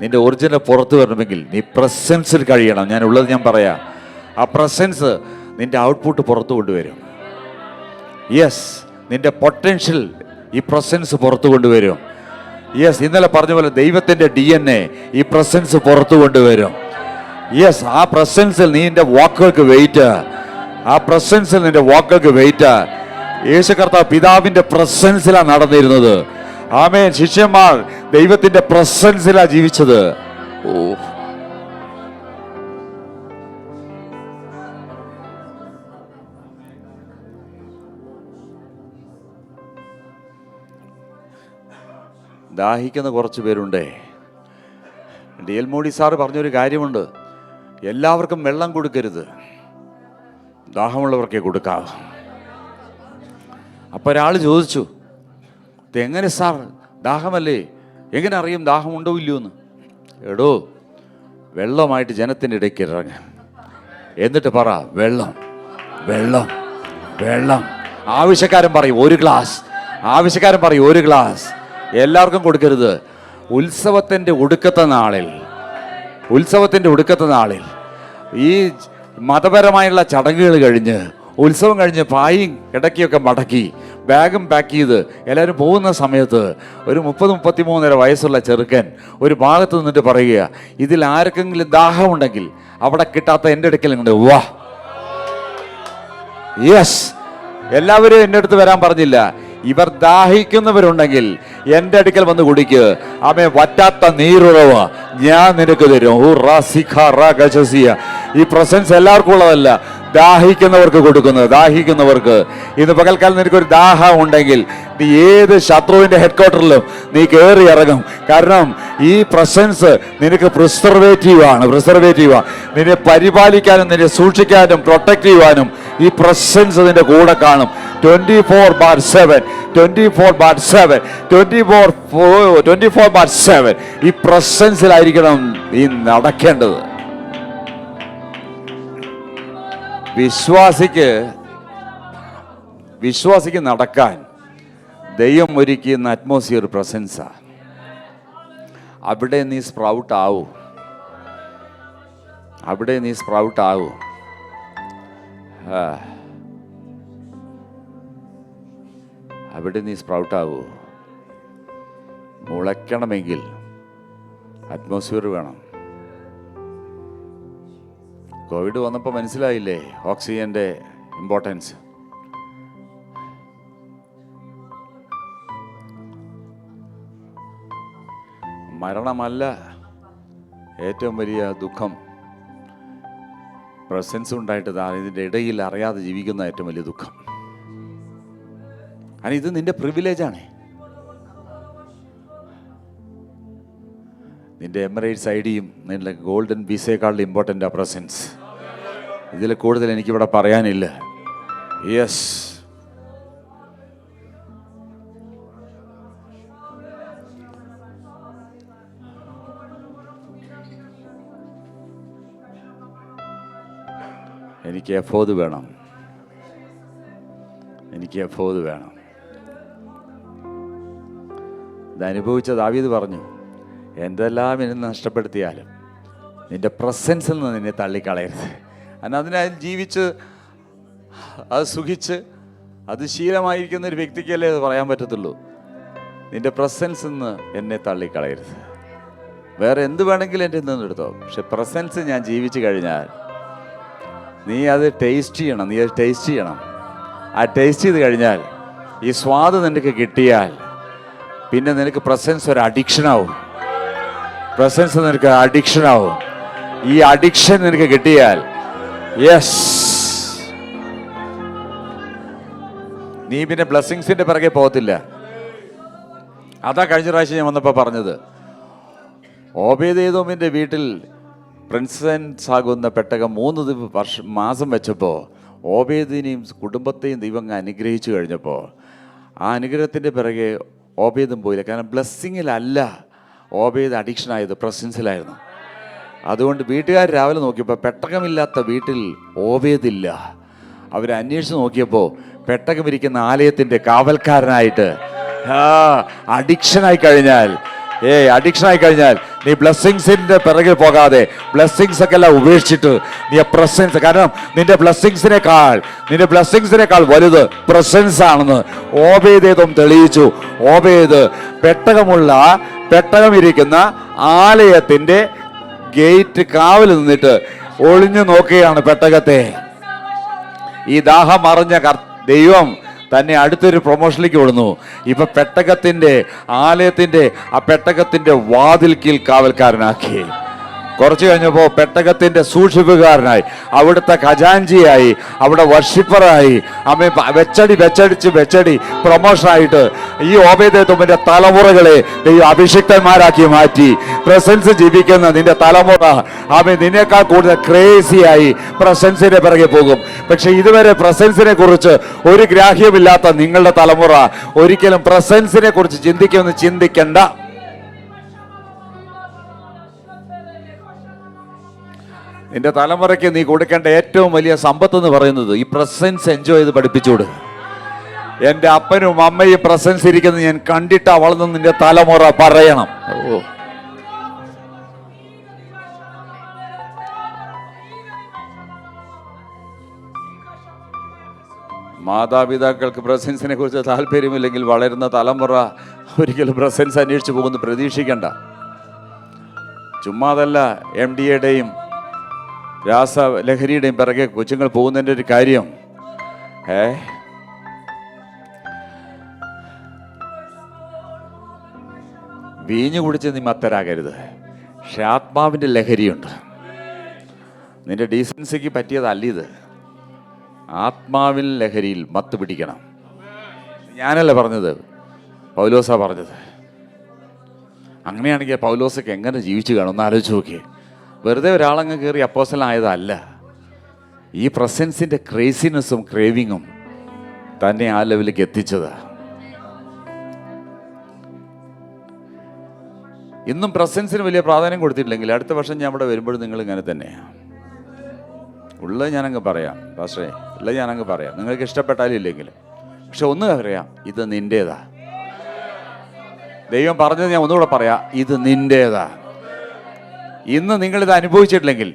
നിൻ്റെ ഒറിജിനൽ പുറത്ത് വരണമെങ്കിൽ നീ പ്രസൻസിൽ കഴിയണം. ഞാനുള്ളത് ഞാൻ പറയാം. ആ പ്രസൻസ് നിൻ്റെ ഔട്ട്പുട്ട് പുറത്തു കൊണ്ടുവരും. യെസ്, നിൻ്റെ പൊട്ടൻഷ്യൽ ഈ പ്രസൻസ് പുറത്തു കൊണ്ടുവരും. യെസ്, ഇന്നലെ പറഞ്ഞ പോലെ ദൈവത്തിൻ്റെ DNA ഈ പ്രസൻസ് പുറത്തു കൊണ്ടുവരും. യെസ്, ആ പ്രസൻസിൽ നിന്റെ വാക്കുകൾക്ക് വെയിറ്റ്. ആ പ്രസൻസിൽ നിന്റെ വാക്കുകൾക്ക് വെയിറ്റ്. യേശു കർത്താവ് പിതാവിൻ്റെ പ്രസൻസിലാണ് നടന്നിരുന്നത്. ആമേൻ. ശിഷ്യന്മാർ ദൈവത്തിൻ്റെ പ്രസൻസിലാണ് ജീവിച്ചത്. ഓ, ദാഹിക്കുന്ന കുറച്ച് പേരുണ്ടേ. DL മോഡി സാറ് പറഞ്ഞൊരു കാര്യമുണ്ട്, എല്ലാവർക്കും വെള്ളം കൊടുക്കരുത്, ദാഹമുള്ളവർക്കേ കൊടുക്കാവൂ. അപ്പോൾ ഒരാൾ ചോദിച്ചു, ഇതെങ്ങനെ സാർ, ദാഹമല്ലേ, എങ്ങനെ അറിയും ദാഹമുണ്ടോ ഇല്ലയോ എന്ന്? എടോ, വെള്ളമായിട്ട് ജനത്തിൻ്റെ ഇടയ്ക്ക് ഇറങ്ങ, എന്നിട്ട് പറ വെള്ളം വെള്ളം വെള്ളം. ആവശ്യക്കാരൻ പറയും 1 ഗ്ലാസ്, ആവശ്യക്കാരൻ പറയും 1 ഗ്ലാസ്. എല്ലാവർക്കും കൊടുക്കരുത്. ഉത്സവത്തിൻ്റെ ഒടുക്കത്തെ നാളിൽ ഈ മതപരമായുള്ള ചടങ്ങുകൾ കഴിഞ്ഞ്, ഉത്സവം കഴിഞ്ഞ് പായും കിടക്കിയൊക്കെ മടക്കി ബാഗും പാക്ക് ചെയ്ത് എല്ലാവരും പോകുന്ന സമയത്ത് ഒരു 30-33 വയസ്സുള്ള ചെറുക്കൻ ഒരു ഭാഗത്ത് നിന്നിട്ട് പറയുക, ഇതിൽ ആർക്കെങ്കിലും ദാഹമുണ്ടെങ്കിൽ അവിടെ കിട്ടാത്ത എൻ്റെ അടുക്കലുണ്ട് വാ. യെസ്, എല്ലാവരും എൻ്റെ അടുത്ത് വരാൻ പറഞ്ഞില്ല. ഇവർ ദാഹിക്കുന്നവരുണ്ടെങ്കിൽ എൻ്റെ അടുക്കൽ വന്ന് കുടിക്ക്. ആമേ, വറ്റാത്ത നീരുറവ് ഞാൻ നിനക്ക് തരും. ഈ പ്രസൻസ് എല്ലാവർക്കും ഉള്ളതല്ല, ദാഹിക്കുന്നവർക്ക് കൊടുക്കുന്നത്. ദാഹിക്കുന്നവർക്ക് ഇന്ന് പകൽക്കാലം നിനക്കൊരു ദാഹം ഉണ്ടെങ്കിൽ നീ ഏത് ശത്രുവിൻ്റെ ഹെഡ്ക്വാർട്ടറിലും നീ കയറി ഇറങ്ങും. കാരണം ഈ പ്രസൻസ് നിനക്ക് പ്രിസർവേറ്റീവാണ്. നിന്നെ പരിപാലിക്കാനും നിന്നെ സൂക്ഷിക്കാനും പ്രൊട്ടക്റ്റ് ചെയ്യുവാനും ഈ പ്രസൻസ് നിന്റെ കൂടെ കാണും. 24/7 ഈ പ്രസൻസിലായിരിക്കണം നീ നടക്കേണ്ടത്. വിശ്വാസിക്ക് നടക്കാൻ ദൈവം ഒരുക്കുന്ന അറ്റ്മോസ്ഫിയർ പ്രസൻസാ. അവിടെ നീ സ്പ്രൗട്ട് ആവൂ. മുളയ്ക്കണമെങ്കിൽ അറ്റ്മോസ്ഫിയർ വേണം. കോവിഡ് വന്നപ്പോൾ മനസ്സിലായില്ലേ ഓക്സിജൻ്റെ ഇമ്പോർട്ടൻസ്. മരണമല്ല ഏറ്റവും വലിയ ദുഃഖം. പ്രസൻസ് ഉണ്ടായിട്ട് ഇതിൻ്റെ ഇടയിൽ അറിയാതെ ജീവിക്കുന്ന ഏറ്റവും വലിയ ദുഃഖം. കാരണം ഇത് നിന്റെ പ്രിവിലേജാണ്. നിന്റെ എമിറേറ്റ്സ് ഐഡിയും നിന്റെ ഗോൾഡൻ വിസയേക്കാളും ഇമ്പോർട്ടൻ്റ് ആ പ്രസൻസ്. ഇതിൽ കൂടുതൽ എനിക്കിവിടെ പറയാനില്ല. യെസ്, എനിക്ക് എഫോദ് വേണം, എനിക്ക് എഫോദ് വേണം. ഇതനുഭവിച്ച ദാവീദ് പറഞ്ഞു, എന്തെല്ലാം എന്നെ നഷ്ടപ്പെടുത്തിയാലും നിൻ്റെ പ്രസൻസിൽ നിന്ന് നിന്നെ തള്ളിക്കളയരുത്. കാരണം അതിനായി ജീവിച്ച് അത് സുഖിച്ച് അത് ശീലമായിരിക്കുന്ന ഒരു വ്യക്തിക്കല്ലേ അത് പറയാൻ പറ്റത്തുള്ളൂ. നിൻ്റെ പ്രസൻസിൽ നിന്ന് എന്നെ തള്ളിക്കളയരുത്. വേറെ എന്ത് വേണമെങ്കിലും എൻ്റെ നിന്ന് എടുത്തോ, പക്ഷെ പ്രസൻസ് ഞാൻ ജീവിച്ചു കഴിഞ്ഞാൽ നീ അത് ടേസ്റ്റ് ചെയ്യണം. നീ അത് ടേസ്റ്റ് ചെയ്യണം. ആ ടേസ്റ്റ് ചെയ്ത് കഴിഞ്ഞാൽ, ഈ സ്വാദ് നിനക്ക് കിട്ടിയാൽ പിന്നെ നിനക്ക് പ്രസൻസ് ഒരു അഡിക്ഷനാവും. പ്രസൻസ് നിനക്ക് അഡിക്ഷനാവും. ഈ അഡിക്ഷൻ നിനക്ക് കിട്ടിയാൽ, യെസ്, നീ പിന്നെ ബ്ലെസ്സിങ്സിന്റെ പിറകെ പോകത്തില്ല. അതാ കഴിഞ്ഞ പ്രാവശ്യം ഞാൻ വന്നപ്പോൾ പറഞ്ഞത്. ഓബേദേദോമിൻ്റെ വീട്ടിൽ പ്രിൻസൻസ് ആകുന്ന പെട്ടകം 3 മാസം വെച്ചപ്പോൾ ഓബേദിനെയും കുടുംബത്തെയും ദൈവം അനുഗ്രഹിച്ചു കഴിഞ്ഞപ്പോൾ ആ അനുഗ്രഹത്തിൻ്റെ പിറകെ ഓബേദും പോയില്ല. കാരണം ബ്ലെസ്സിങ്ങിലല്ല ഓബേദ് അഡിക്ഷനായത്, പ്രസൻസിലായിരുന്നു. അതുകൊണ്ട് വീട്ടുകാർ രാവിലെ നോക്കിയപ്പോൾ പെട്ടകമില്ലാത്ത വീട്ടിൽ ഓബേദില്ല. അവരന്വേഷിച്ച് നോക്കിയപ്പോൾ പെട്ടകമിരിക്കുന്ന ആലയത്തിൻ്റെ കാവൽക്കാരനായിട്ട്. അഡിക്ഷനായി കഴിഞ്ഞാൽ അഡിക്ഷനായി കഴിഞ്ഞാൽ നീ ബ്ലെസ്സിങ്സിന്റെ പിറകെ പോകാതെ ബ്ലെസ്സിങ്സ് ഒക്കെ എല്ലാം ഉപേക്ഷിച്ചിട്ട് നീ പ്രസൻസ്, കാരണം നിന്റെ ബ്ലെസ്സിങ്സിനേക്കാൾ വലുത് പ്രസൻസ് ആണെന്ന് ഓബേദേദോം തെളിയിച്ചു. ഓബേദ് പെട്ടകമിരിക്കുന്ന ആലയത്തിന്റെ ഗേറ്റ് കാവൽ നിന്നിട്ട് ഒളിഞ്ഞു നോക്കുകയാണ് പെട്ടകത്തെ. ഈ ദാഹം അറിഞ്ഞ ദൈവം തന്നെ അടുത്തൊരു പ്രൊമോഷനിലേക്ക് വിടുന്നു. ഇപ്പൊ ആലയത്തിന്റെ ആ പെട്ടകത്തിന്റെ വാതിൽക്കൽ കാവൽക്കാരനാക്കി. കുറച്ച് കഴിഞ്ഞപ്പോൾ പെട്ടകത്തിന്റെ സൂക്ഷിപ്പുകാരനായി, അവിടുത്തെ ഖജാൻജിയായി, അവിടെ വർഷിപ്പറായി. അമ്മ വെച്ചടി പ്രൊമോഷനായിട്ട് ഈ ഓബേദേദോമിന്റെ തലമുറകളെ അഭിഷിക്തന്മാരാക്കി മാറ്റി. പ്രസൻസ് ജീവിക്കുന്ന നിന്റെ തലമുറ നിന്നേക്കാൾ കൂടുതൽ ക്രേസിയായി പ്രസൻസിന്റെ പിറകെ പോകും. പക്ഷെ ഇതുവരെ പ്രസൻസിനെ കുറിച്ച് ഒരു ഗ്രാഹ്യമില്ലാത്ത നിങ്ങളുടെ തലമുറ ഒരിക്കലും പ്രസൻസിനെ കുറിച്ച് ചിന്തിക്കണ്ട. നിന്റെ തലമുറയ്ക്ക് നീ കൊടുക്കേണ്ട ഏറ്റവും വലിയ സമ്പത്ത് എന്ന് പറയുന്നത് ഈ പ്രസൻസ് എൻജോയ് ചെയ്ത് പഠിപ്പിച്ചോട്. എൻ്റെ അപ്പനും അമ്മയും പ്രസൻസ് ഇരിക്കുന്നത് ഞാൻ കണ്ടിട്ടാ വളർന്ന് നിന്റെ തലമുറ പറയണം. മാതാപിതാക്കൾക്ക് പ്രസൻസിനെ കുറിച്ച് താല്പര്യമില്ലെങ്കിൽ വളരുന്ന തലമുറ ഒരിക്കലും പ്രസൻസ് അന്വേഷിച്ച് പോകുന്നു പ്രതീക്ഷിക്കണ്ട. ചുമ്മാതല്ല MDAയുടെയും രാസലഹരിയുടെയും പിറകെ കൊച്ചുങ്ങൾ പോകുന്നതിൻ്റെ ഒരു കാര്യം. വീഞ്ഞു കുടിച്ച് നീ മത്തരാകരുത്. പക്ഷെ ആത്മാവിൻ്റെ ലഹരിയുണ്ട്. നിന്റെ ഡീസൻസിക്ക് പറ്റിയതല്ല ഇത്. ആത്മാവിൻ ലഹരിയിൽ മത്ത് പിടിക്കണം. ഞാനല്ല പറഞ്ഞത്, പൗലോസാ പറഞ്ഞത്. അങ്ങനെയാണെങ്കിൽ പൗലോസൊക്കെ എങ്ങനെ ജീവിച്ചു കാണും ഒന്ന് ആലോചിച്ച് നോക്കിയേ. വെറുതെ ഒരാളങ്ങ് കയറി അപ്പോസ്റ്റലനായതല്ല. ഈ പ്രസൻസിൻ്റെ ക്രേസിനെസ്സും ക്രേവിങ്ങും തന്നെ ആ ലെവലിലേക്ക് എത്തിച്ചത്. ഇന്നും പ്രസൻസിന് വലിയ പ്രാധാന്യം കൊടുത്തിട്ടില്ലെങ്കിൽ അടുത്ത വർഷം ഞാൻ ഇവിടെ വരുമ്പോഴും നിങ്ങൾ ഇങ്ങനെ തന്നെയാണ്. ഉള്ളത് ഞാനങ്ങ് പറയാം പാസ്റ്ററേ, ഉള്ളത് ഞാനങ്ങ് പറയാം, നിങ്ങൾക്ക് ഇഷ്ടപ്പെട്ടാലും ഇല്ലെങ്കിലും. പക്ഷെ ഒന്ന് പറയാം, ഇത് നിൻ്റേതാ. ദൈവം പറഞ്ഞത് ഞാൻ ഒന്നുകൂടെ പറയാം, ഇത് നിൻ്റേതാ. ഇന്ന് നിങ്ങളിത് അനുഭവിച്ചിട്ടില്ലെങ്കിൽ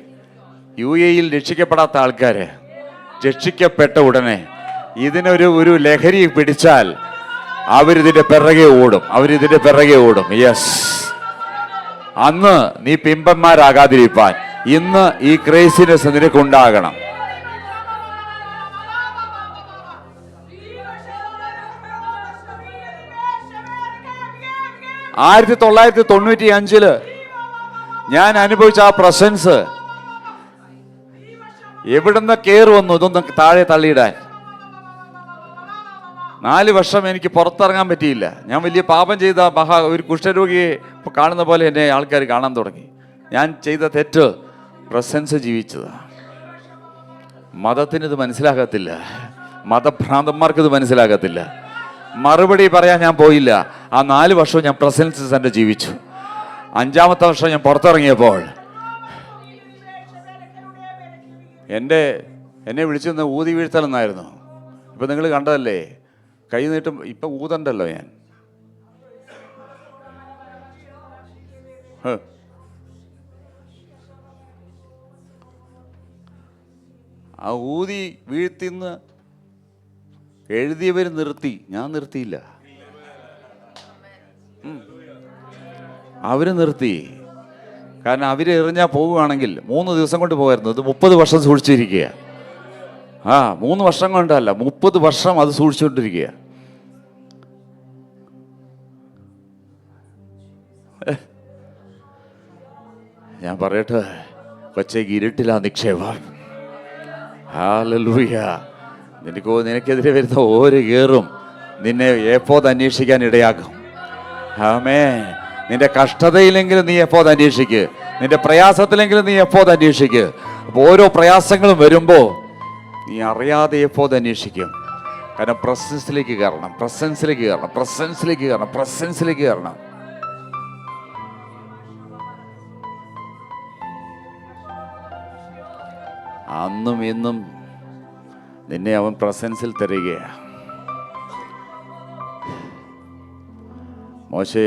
UAEയിൽ രക്ഷിക്കപ്പെടാത്ത ആൾക്കാർ രക്ഷിക്കപ്പെട്ട ഉടനെ ഇതിനൊരു ലഹരി പിടിച്ചാൽ അവരിതിൻ്റെ പിറകെ ഓടും. യെസ്, അന്ന് നീ പിമ്പന്മാരാകാതിരിക്കാൻ ഇന്ന് ഈ ക്രേസിനെസ് നിനക്കുണ്ടാകണം. 1995 ഞാൻ അനുഭവിച്ച ആ പ്രസൻസ് എവിടുന്ന് കയറി വന്നു ഇതൊന്നും താഴെ തള്ളിയിടാൻ. 4 വർഷം എനിക്ക് പുറത്തിറങ്ങാൻ പറ്റിയില്ല. ഞാൻ വലിയ പാപം ചെയ്ത ഒരു കുഷ്ഠരോഗിയെ കാണുന്ന പോലെ എന്നെ ആൾക്കാർ കാണാൻ തുടങ്ങി. ഞാൻ ചെയ്ത തെറ്റ് പ്രസൻസ് ജീവിച്ചതാണ്. മതത്തിന് ഇത് മനസ്സിലാകത്തില്ല, മതഭ്രാന്തന്മാർക്ക് ഇത് മനസ്സിലാകത്തില്ല. മറുപടി പറയാൻ ഞാൻ പോയില്ല. ആ 4 വർഷവും ഞാൻ പ്രസൻസ് സെൻ്റർ ജീവിച്ചു. 5-ാമത്തെ വർഷം ഞാൻ പുറത്തിറങ്ങിയപ്പോൾ എന്നെ വിളിച്ചെന്ന് ഊതി വീഴ്ത്തലെന്നായിരുന്നു. ഇപ്പം നിങ്ങൾ കണ്ടതല്ലേ, കൈ നീട്ടും. ഇപ്പം ഊതണ്ടല്ലോ ഞാൻ. ആ ഊതി വീഴ്ത്തിന്ന് എഴുതിയവർ നിർത്തി, ഞാൻ നിർത്തിയില്ല. അവര് നിർത്തി. കാരണം അവര് എറിഞ്ഞാൽ പോവുകയാണെങ്കിൽ 3 ദിവസം കൊണ്ട് പോകായിരുന്നു. ഇത് 30 വർഷം സൂക്ഷിച്ചിരിക്കുക. 3 വർഷം കൊണ്ടല്ല, 30 വർഷം അത് സൂക്ഷിച്ചുകൊണ്ടിരിക്കുക. ഞാൻ പറയട്ടെ, കൊച്ചേക്ക് ഇരുട്ടിലാ നിക്ഷേപം. ഹല്ലേലൂയ. നിനക്കെതിരെ വരുന്ന ഓരോ കയറും നിന്നെ എപ്പോത് അന്വേഷിക്കാൻ ഇടയാക്കും. ആമേൻ. നിന്റെ കഷ്ടതയിലെങ്കിലും നീ എപ്പോത് അന്വേഷിക്ക്, നിന്റെ പ്രയാസത്തിലെങ്കിലും നീ എപ്പോത് അന്വേഷിക്ക്. അപ്പോൾ ഓരോ പ്രയാസങ്ങളും വരുമ്പോൾ നീ അറിയാതെ എപ്പോത് അന്വേഷിക്കും. കാരണം പ്രസൻസിലേക്ക് കയറണം, പ്രസൻസിലേക്ക് കയറണം, പ്രസൻസിലേക്ക് കയറണം, പ്രസൻസിലേക്ക് കയറണം. അന്നും ഇന്നും നിന്നെ അവൻ പ്രസൻസിൽ തരികയാണ്. മോശേ,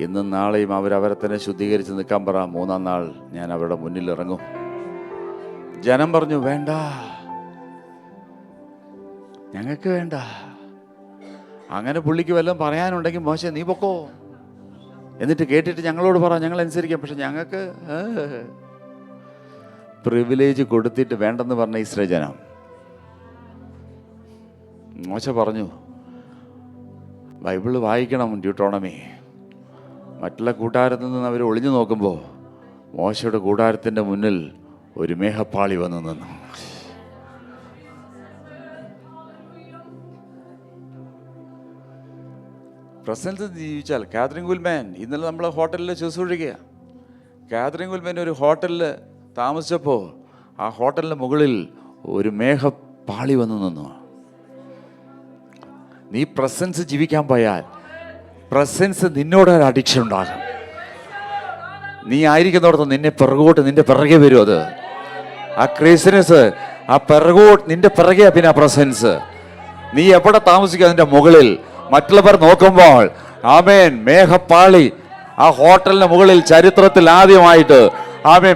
ഇന്നും നാളെയും അവരവരെ തന്നെ ശുദ്ധീകരിച്ച് നിൽക്കാൻ പറ. 3-ാം നാൾ ഞാൻ അവരുടെ മുന്നിൽ ഇറങ്ങും. ജനം പറഞ്ഞു, വേണ്ട, ഞങ്ങൾക്ക് വേണ്ട. അങ്ങനെ പുള്ളിക്ക് വല്ലതും പറയാനുണ്ടെങ്കിൽ മോശേ നീ പൊക്കോ, എന്നിട്ട് കേട്ടിട്ട് ഞങ്ങളോട് പറ, ഞങ്ങൾ അനുസരിക്കാം. പക്ഷെ ഞങ്ങൾക്ക് പ്രിവിലേജ് കൊടുത്തിട്ട് വേണ്ടെന്ന് പറഞ്ഞ ഇസ്രായേൽ ജനം. മോശ പറഞ്ഞു, ബൈബിള് വായിക്കണം, ഡ്യൂട്ടോണമി. മറ്റുള്ള കൂടാരത്തിൽ നിന്ന് അവർ ഒളിഞ്ഞു നോക്കുമ്പോൾ മോശയുടെ കൂടാരത്തിൻ്റെ മുന്നിൽ ഒരു മേഘപ്പാളി വന്നു നിന്നു. പ്രസൻസ് ജീവിച്ചാൽ കാതറിൻ ഗുൽമാൻ ഇന്നലെ നമ്മളെ ഹോട്ടലിൽ ശുശ്രൂഷിക്കുക. കാതറിൻ ഗുൽമാൻ ഒരു ഹോട്ടലിൽ താമസിച്ചപ്പോൾ ആ ഹോട്ടലിൻ്റെ മുകളിൽ ഒരു മേഘപ്പാളി വന്നു നിന്നു. നീ പ്രസൻസ് ജീവിക്കാൻ പോയാൽ പ്രസൻസ് നിന്നോടൊരു അഡിക്ഷൻ ഉണ്ടാകും. നീ ആയിരിക്കുന്നിടത്ത് നിന്നെ പിറകോട്ട് നിന്റെ പിറകെ വരും. അത് ആ ക്രേസിനെസ്, ആ പിറകോട്ട് നിന്റെ പിറകെ. പിന്നെ ആ പ്രസൻസ് നീ എവിടെ താമസിക്കുക അതിൻ്റെ മുകളിൽ മറ്റുള്ളവർ നോക്കുമ്പോൾ ആമേൻ മേഘപ്പാളി. ആ ഹോട്ടലിന് മുകളിൽ ചരിത്രത്തിൽ ആദ്യമായിട്ട്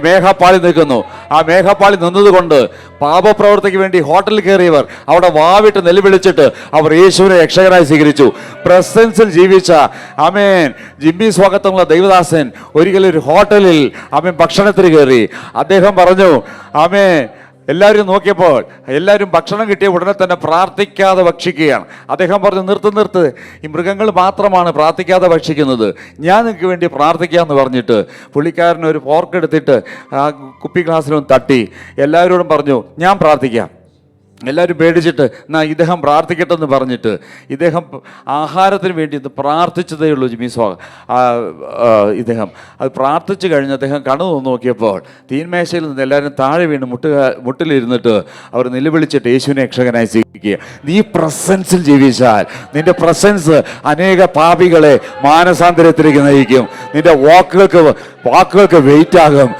മേഘപ്പാളി നിൽക്കുന്നു. ആ മേഘപ്പാളി നിന്നതുകൊണ്ട് പാപപ്രവർത്തിക്ക് വേണ്ടി ഹോട്ടലിൽ കയറിയവർ അവിടെ വാവിട്ട് നിലവിളിച്ചിട്ട് അവർ യേശുവിനെ രക്ഷകനായി സ്വീകരിച്ചു. പ്രസൻസിൽ ജീവിച്ച ജിമ്മി സ്വാഗതമുള്ള ദൈവദാസൻ ഒരിക്കലും ഒരു ഹോട്ടലിൽ ഭക്ഷണത്തിന് കയറി. അദ്ദേഹം പറഞ്ഞു എല്ലാവരും നോക്കിയപ്പോൾ എല്ലാവരും ഭക്ഷണം കിട്ടിയ ഉടനെ തന്നെ പ്രാർത്ഥിക്കാതെ ഭക്ഷിക്കുകയാണ്. അദ്ദേഹം പറഞ്ഞു, നിർത്ത്, ഈ മൃഗങ്ങൾ മാത്രമാണ് പ്രാർത്ഥിക്കാതെ ഭക്ഷിക്കുന്നത്, ഞാൻ നിങ്ങൾക്ക് വേണ്ടി പ്രാർത്ഥിക്കാമെന്ന് പറഞ്ഞിട്ട് പുള്ളിക്കാരൻ ഒരു ഫോർക്ക് എടുത്തിട്ട് ആ കുപ്പി ഗ്ലാസ്സിലൊന്ന് തട്ടി എല്ലാവരോടും പറഞ്ഞു, ഞാൻ പ്രാർത്ഥിക്കാം. എല്ലാവരും പേടിച്ചിട്ട് ഇദ്ദേഹം പ്രാർത്ഥിക്കട്ടെ എന്ന് പറഞ്ഞിട്ട് ഇദ്ദേഹം ആഹാരത്തിന് വേണ്ടി പ്രാർത്ഥിച്ചതേ ഉള്ളൂ. ജിമ്മി ഇദ്ദേഹം അത് പ്രാർത്ഥിച്ചു കഴിഞ്ഞ് അദ്ദേഹം കണ്ണു നോക്കിയപ്പോൾ തീന്മേശയിൽ നിന്ന് എല്ലാവരും താഴെ വീണ് മുട്ടിലിരുന്നിട്ട് അവർ നിലവിളിച്ചിട്ട് യേശുവിനെ രക്ഷകനായി സ്വീകരിക്കുക. നീ പ്രസൻസിൽ ജീവിച്ചാൽ നിന്റെ പ്രസൻസ് അനേക പാപികളെ മാനസാന്തരത്തിലേക്ക് നയിക്കും. നിന്റെ വാക്കുകൾക്ക് വെയിറ്റ് ആകും.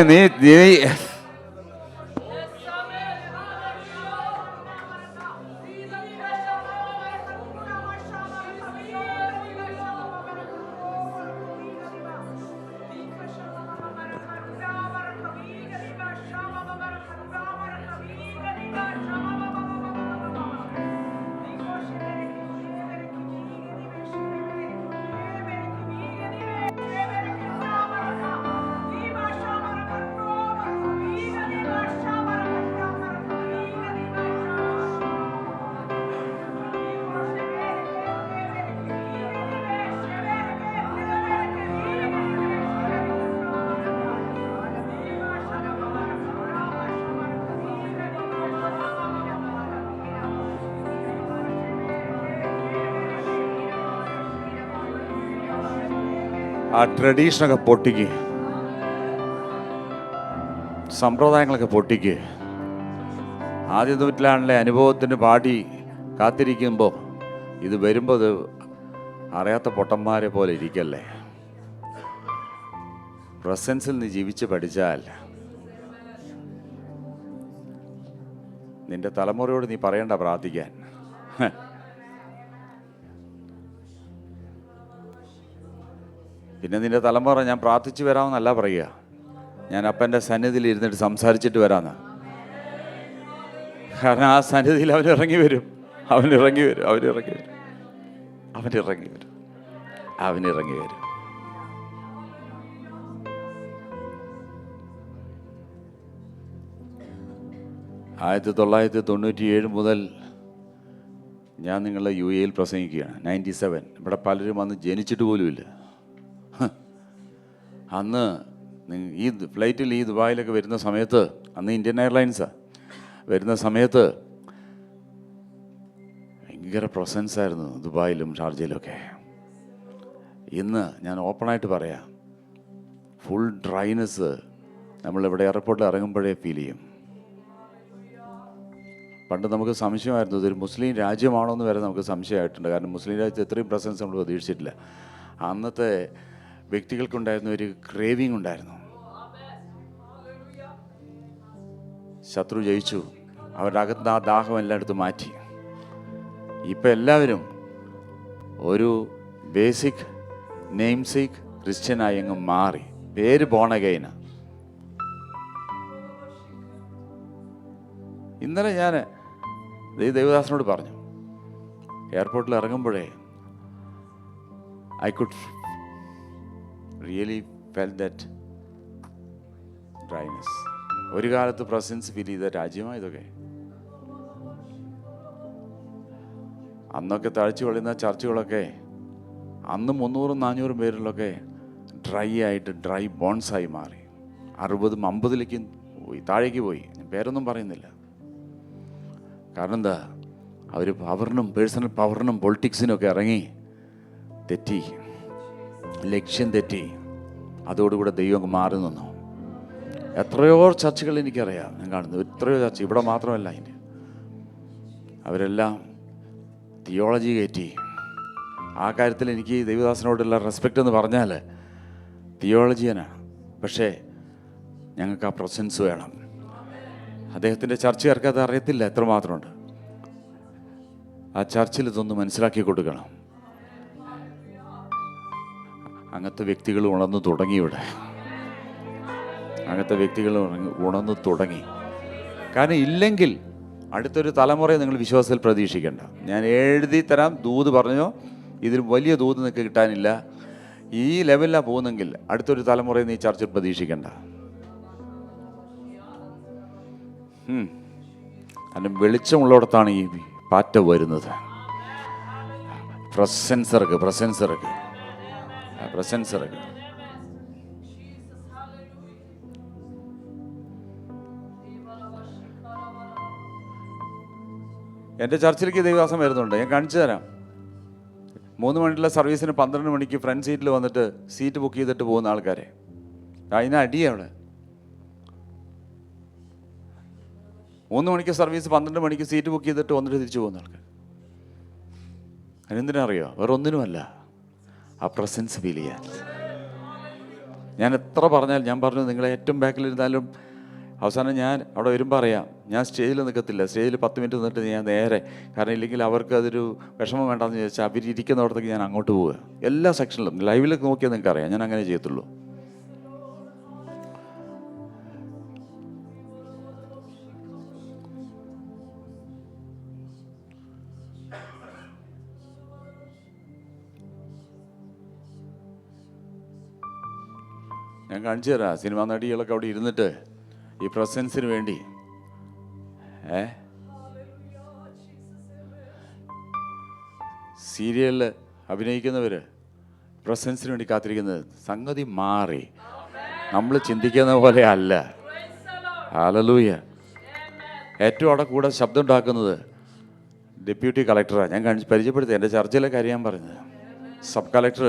നീ ആ ട്രഡീഷനൊക്കെ പൊട്ടിക്കുക, സമ്പ്രദായങ്ങളൊക്കെ പൊട്ടിക്കുക. ആദ്യ നൂറ്റാണ്ടിലെ അനുഭവത്തിന് പാടി കാത്തിരിക്കുമ്പോൾ ഇത് വരുമ്പോൾ ഇത് അറിയാത്ത പൊട്ടന്മാരെ പോലെ ഇരിക്കല്ലേ. പ്രസൻസിൽ നീ ജീവിച്ച് പഠിച്ചാൽ നിന്റെ തലമുറയോട് നീ പറയണ്ട പ്രാർത്ഥിക്കാൻ. പിന്നെ നിന്റെ തലമുറ ഞാൻ പ്രാർത്ഥിച്ചു വരാമെന്നല്ല പറയുക, ഞാൻ അപ്പൻ്റെ സന്നിധിയിൽ ഇരുന്നിട്ട് സംസാരിച്ചിട്ട് വരാമെന്ന്. കാരണം ആ സന്നിധിയിൽ അവനിറങ്ങി വരും. ആയിരത്തി 1997 മുതൽ ഞാൻ നിങ്ങളുടെ UAE പ്രസംഗിക്കുകയാണ്. 97 ഇവിടെ പലരും അന്ന് ജനിച്ചിട്ട് പോലുമില്ല. അന്ന് ഈ ഫ്ലൈറ്റിൽ ഈ ദുബായിലൊക്കെ വരുന്ന സമയത്ത്, അന്ന് ഇന്ത്യൻ എയർലൈൻസാണ് വരുന്ന സമയത്ത് ഭയങ്കര പ്രസൻസ് ആയിരുന്നു ദുബായിലും ഷാർജയിലൊക്കെ. ഇന്ന് ഞാൻ ഓപ്പണായിട്ട് പറയാം, ഫുൾ ഡ്രൈനെസ് നമ്മളിവിടെ എയർപോർട്ടിൽ ഇറങ്ങുമ്പോഴേ ഫീൽ ചെയ്യും. പണ്ട് നമുക്ക് സംശയമായിരുന്നു ഇതൊരു മുസ്ലിം രാജ്യമാണോ എന്ന് വരെ നമുക്ക് സംശയമായിട്ടുണ്ട്. കാരണം മുസ്ലിം രാജ്യത്ത് ഇത്രയും പ്രസൻസ് നമ്മൾ പ്രതീക്ഷിച്ചിട്ടില്ല. അന്നത്തെ വ്യക്തികൾക്കുണ്ടായിരുന്ന ഒരു ക്രേവിങ് ഉണ്ടായിരുന്നു. ശത്രു ജയിച്ചു, അവരുടെ അകത്ത് ആ ദാഹം എല്ലായിടത്തും മാറ്റി. ഇപ്പം എല്ലാവരും ഒരു ബേസിക് നെയിം സീക്ക് ക്രിസ്ത്യനായി അങ്ങ് മാറി, പേര് ബോൺ അഗൈനാ. ഇന്നലെ ഞാൻ ദേവദാസനോട് പറഞ്ഞു, എയർപോർട്ടിൽ ഇറങ്ങുമ്പോഴേ I could really fell that dryness. ഒരു കാലത്ത് പ്രസൻസ് ഫീൽ ചെയ്ത രാജ്യമാണ് ഇതൊക്കെ. അന്നൊക്കെ തഴച്ചു കൊള്ളുന്ന ചർച്ചുകളൊക്കെ അന്ന് 300-400 പേരിലൊക്കെ ഡ്രൈ ആയിട്ട് ഡ്രൈ ബോൺസായി മാറി. 60-50 പോയി, താഴേക്ക് പോയി. ഞാൻ പേരൊന്നും പറയുന്നില്ല. കാരണം എന്താ, അവർ പവറിനും പേഴ്സണൽ പവറിനും പൊളിറ്റിക്സിനും ഒക്കെ ഇറങ്ങി തെറ്റി, ലക്ഷ്യം തെറ്റി. അതോടുകൂടെ ദൈവം മാറി നിന്നു. എത്രയോ ചർച്ചകൾ എനിക്കറിയാം, ഞാൻ കാണുന്നത് എത്രയോ ചർച്ച, ഇവിടെ മാത്രമല്ല. അതിൻ്റെ അവരെല്ലാം തിയോളജി കയറ്റി. ആ കാര്യത്തിൽ എനിക്ക് ദൈവദാസനോടുള്ള റെസ്പെക്റ്റ് എന്ന് പറഞ്ഞാൽ തിയോളജിയനാണ്. പക്ഷേ ഞങ്ങൾക്ക് ആ പ്രസൻസ് വേണം. അദ്ദേഹത്തിൻ്റെ ചർച്ചക്കാർക്ക് അത് അറിയത്തില്ല എത്രമാത്രമുണ്ട്. ആ ചർച്ചിൽ ഇതൊന്ന് മനസ്സിലാക്കി കൊടുക്കണം. അങ്ങനത്തെ വ്യക്തികൾ ഉണർന്നു തുടങ്ങി ഇവിടെ. അങ്ങനത്തെ വ്യക്തികൾ ഉണർന്നു തുടങ്ങി. കാരണം ഇല്ലെങ്കിൽ അടുത്തൊരു തലമുറയെ നിങ്ങൾ വിശ്വാസത്തിൽ പ്രതീക്ഷിക്കേണ്ട. ഞാൻ എഴുതി തരാം, ദൂത് പറഞ്ഞോ, ഇതിൽ വലിയ ദൂത് നിങ്ങൾക്ക് കിട്ടാനില്ല. ഈ ലെവലിലാണ് പോകുന്നെങ്കിൽ അടുത്തൊരു തലമുറയെ നീ ചർച്ചയിൽ പ്രതീക്ഷിക്കേണ്ട. അതിന് വെളിച്ചമുള്ളിടത്താണ് ഈ പാറ്റ വരുന്നത്. പ്രസൻസ് ഇറക്ക്. എൻ്റെ ചർച്ചിലേക്ക് ദൈവദാസം വരുന്നുണ്ട്, ഞാൻ കാണിച്ചു തരാം. 3 മണിക്കുള്ള സർവീസിന് 12 മണിക്ക് ഫ്രണ്ട് സീറ്റിൽ വന്നിട്ട് സീറ്റ് ബുക്ക് ചെയ്തിട്ട് പോകുന്ന ആൾക്കാരെ അതിന് അടിയാണ് അവിടെ. 3 മണിക്ക് സർവീസ് 12 മണിക്ക് സീറ്റ് ബുക്ക് ചെയ്തിട്ട് വന്നിട്ട് തിരിച്ചു പോകുന്ന ആൾക്കാർ. അതിനെന്തിനാ അറിയോ? വേറെ ഒന്നിനുമല്ല, ആ പ്രസൻസ് ഫീൽ ചെയ്യാൻ. ഞാൻ എത്ര പറഞ്ഞാൽ, ഞാൻ പറഞ്ഞു നിങ്ങളെ ഏറ്റവും ബാക്കിലിരുന്നാലും അവസാനം ഞാൻ അവിടെ വരുമ്പോൾ അറിയാം, ഞാൻ സ്റ്റേജിൽ നിൽക്കത്തില്ല. സ്റ്റേജിൽ 10 മിനിറ്റ് നിന്നിട്ട് ഞാൻ നേരെ, കാരണം ഇല്ലെങ്കിൽ അവർക്ക് അതൊരു വിഷമം വേണ്ടെന്ന് ചോദിച്ചാൽ അവരിയ്ക്കുന്നിടത്തേക്ക് ഞാൻ അങ്ങോട്ട് പോവുക. എല്ലാ സെക്ഷനിലും ലൈവിലൊക്കെ നോക്കിയാൽ നിങ്ങൾക്ക് അറിയാം, ഞാൻ അങ്ങനെ ചെയ്യത്തുള്ളൂ. ഞാൻ കാണിച്ചു തരാം. സിനിമാ നടികളൊക്കെ അവിടെ ഇരുന്നിട്ട് ഈ പ്രസൻസിന് വേണ്ടി സീരിയലിൽ അഭിനയിക്കുന്നവർ പ്രസൻസിന് വേണ്ടി കാത്തിരിക്കുന്നത്. സംഗതി മാറി, നമ്മൾ ചിന്തിക്കുന്ന പോലെ അല്ല. ഹല്ലേലൂയ. ഏറ്റവും അവിടെ കൂടെ ശബ്ദം ഉണ്ടാക്കുന്നത് ഡെപ്യൂട്ടി കളക്ടറാണ്. ഞാൻ പരിചയപ്പെടുത്തി, എൻ്റെ ചർച്ചിലെ കാര്യം ഞാൻ പറഞ്ഞത്. സബ് കളക്ടർ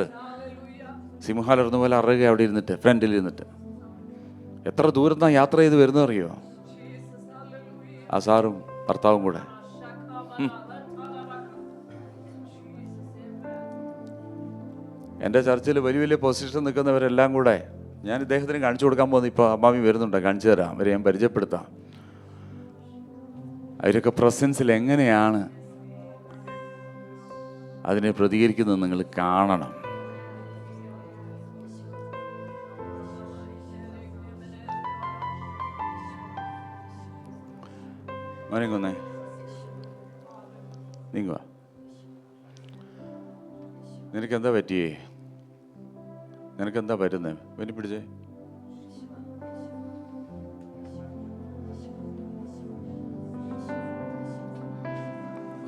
സിംഹാലർന്ന പോലെ അറുക അവിടെ ഇരുന്നിട്ട്, ഫ്രണ്ടിൽ ഇരുന്നിട്ട്. എത്ര ദൂരത്താണ് യാത്ര ചെയ്ത് വരുന്നറിയോ? ആ സാറും ഭർത്താവും കൂടെ. എൻ്റെ ചർച്ചിൽ വലിയ വലിയ പൊസിഷൻ നിൽക്കുന്നവരെല്ലാം കൂടെ ഞാൻ ഇദ്ദേഹത്തിന് കാണിച്ചു കൊടുക്കാൻ പോകുന്നു. ഇപ്പോൾ അമ്മാമി വരുന്നുണ്ട്, കാണിച്ചു തരാം, അവരെ ഞാൻ പരിചയപ്പെടുത്താം. അവരൊക്കെ പ്രസൻസിൽ എങ്ങനെയാണ് അതിനെ പ്രതികരിക്കുന്നത് നിങ്ങൾ കാണണം. മോനെങ്കൊന്നേ നീങ്ങുക. നിനക്കെന്താ പറ്റിയേ? നിനക്കെന്താ പറ്റുന്നേ? വേണ്ടി പിടിച്ചേ.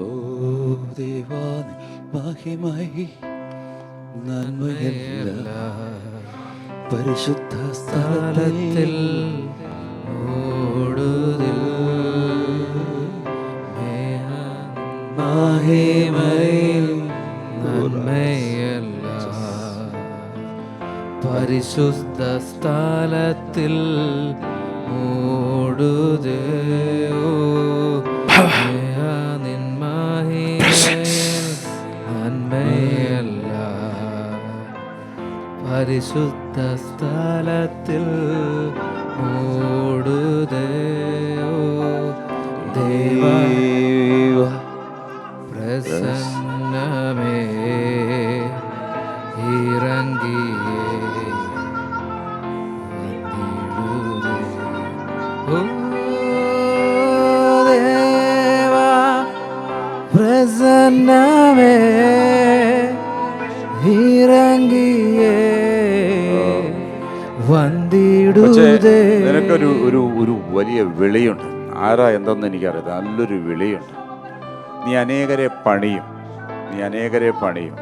ഓ ദേവാനി മഹിമൈ നന്മയെല്ലാം പരിശുദ്ധ സ്ഥലത്തിൽ ഓടുതിൽ മഹിമയിൽ നന്മയെല്ലാം പരിശുദ്ധ സ്ഥലത്തിൽ ഓടുതേ. പരിശുദ്ധ സ്ഥലത്തിൽ ഓടുതേ. ദേവ പ്രസന്നമേ ഇറങ്ങിയേ വന്നിടുതേ. ഓ ദേവ പ്രസന്നമേ ഇറങ്ങിയേ വന്നിടുതേ. നിനക്കൊരു ഒരു ഒരു വലിയ വിളിയുണ്ട്. ആരാ എന്തെന്ന് എനിക്കറിയാം. നല്ലൊരു വിളിയുണ്ട്. നീ അനേകരെ പണിയും, നീ അനേകരെ പണിയും.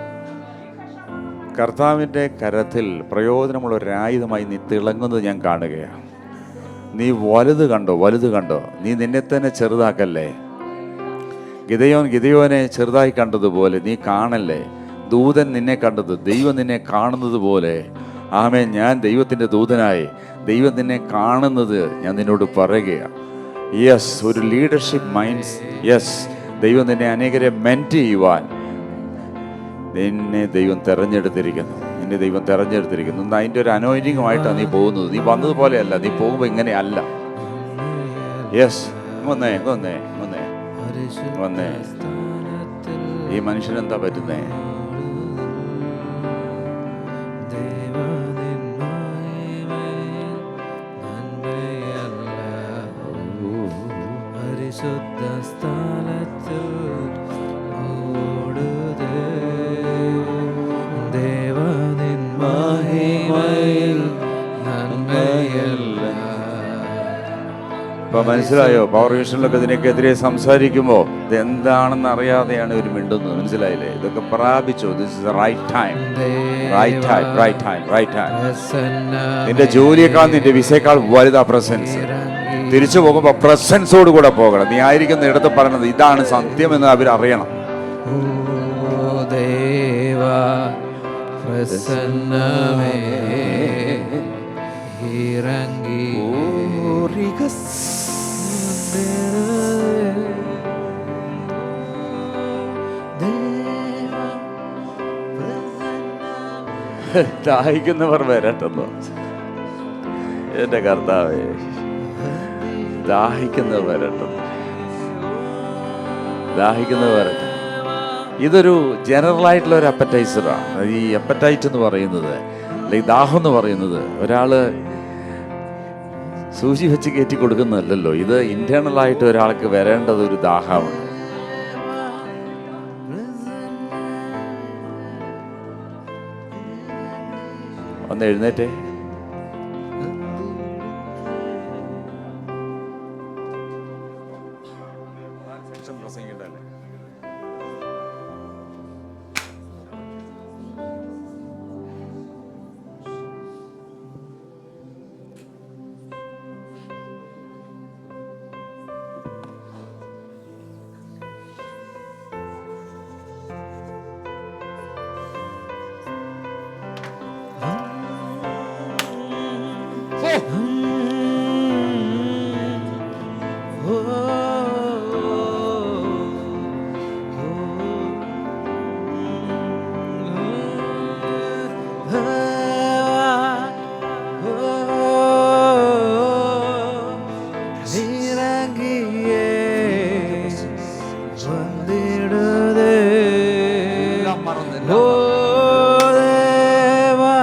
കർത്താവിൻ്റെ കരത്തിൽ പ്രയോജനമുള്ള ഒരായുധമായി നീ തിളങ്ങുന്നത് ഞാൻ കാണുകയാണ്. നീ വലുത് കണ്ടോ, വലുത് കണ്ടോ. നീ നിന്നെ തന്നെ ചെറുതാക്കല്ലേ. ഗിദെയോനെ ചെറുതായി കണ്ടതുപോലെ നീ കാണല്ലേ. ദൂതൻ നിന്നെ കണ്ടത് ദൈവം നിന്നെ കാണുന്നത് പോലെ. ആമേൻ. ഞാൻ ദൈവത്തിൻ്റെ ദൂതനായി ദൈവം നിന്നെ കാണുന്നത് ഞാൻ നിന്നോട് പറയുകയാണ്. യെസ്, ഒരു ലീഡർഷിപ്പ് മൈൻഡ്സ്. യെസ്, ദൈവം നിന്നെ അനേകരെ മെൻറ്റ് ചെയ്യുവാൻ നിന്നെ ദൈവം തിരഞ്ഞെടുത്തിരിക്കുന്നു. നിന്നെ ദൈവം തിരഞ്ഞെടുത്തിരിക്കുന്നു. അതിൻ്റെ ഒരു അനോയിൻറ്റിങ്ങുമായിട്ടാണ് നീ പോകുന്നത്. നീ വന്നതുപോലെയല്ല, നീ പോകുമ്പോൾ ഇങ്ങനെയല്ല. യെസ്, വന്നേ വന്നേ വന്നേ വന്നേ. ഈ മനുഷ്യനെന്താ പറ്റുന്നേ? പരിശുദ്ധ സ്ഥലത്തിൽ ഓടുതേ. ദേവനിൻ മഹിമയിൽ നന്മയെല്ലാം. ഇപ്പൊ മനസ്സിലായോ? പവർ വിഷനിലൊക്കെ ഇതിനൊക്കെതിരെ സംസാരിക്കുമ്പോൾ ഇത് എന്താണെന്ന് അറിയാതെയാണ് ഇവർ മിണ്ടുന്നത്. മനസ്സിലായില്ലേ? ഇതൊക്കെ പ്രാപിച്ചു. This is right time, right time, right time, right time. നിന്റെ ജോലിയേക്കാൾ നിന്റെ വിസയേക്കാൾ വലുതാ പ്രസൻസ്. തിരിച്ചു പോകുമ്പോൾ പ്രസൻസോട് കൂടെ പോകണം. നീ ആയിരിക്കുന്ന ഇടത്ത് പറയുന്നത് ഇതാണ് സത്യമെന്ന് അവരറിയണം. ഓ ദേവ പ്രസന്നമേ ഇറങ്ങി ദാഹിക്കുന്നവർ വരട്ടെന്നോ എൻ്റെ കർത്താവേ. ദാഹിക്കുന്നവർ വരട്ടെ, ദാഹിക്കുന്നവർ വരട്ടെ. ഇതൊരു ജനറലായിട്ടുള്ള ഒരു അപ്പറ്റൈസറാണ്. ഈ അപ്പറ്റൈറ്റ് എന്ന് പറയുന്നത്, അല്ലെങ്കിൽ ദാഹം എന്ന് പറയുന്നത് ഒരാൾ സൂചി വെച്ച് കയറ്റി കൊടുക്കുന്നതല്ലല്ലോ. ഇത് ഇന്റേണലായിട്ട് ഒരാൾക്ക് വരേണ്ടത് ഒരു ദാഹമാണ്. ഒന്ന് എഴുന്നേറ്റേ. ഇറങ്ങിയേ വന്നിടുതേ ഓ ദേവാ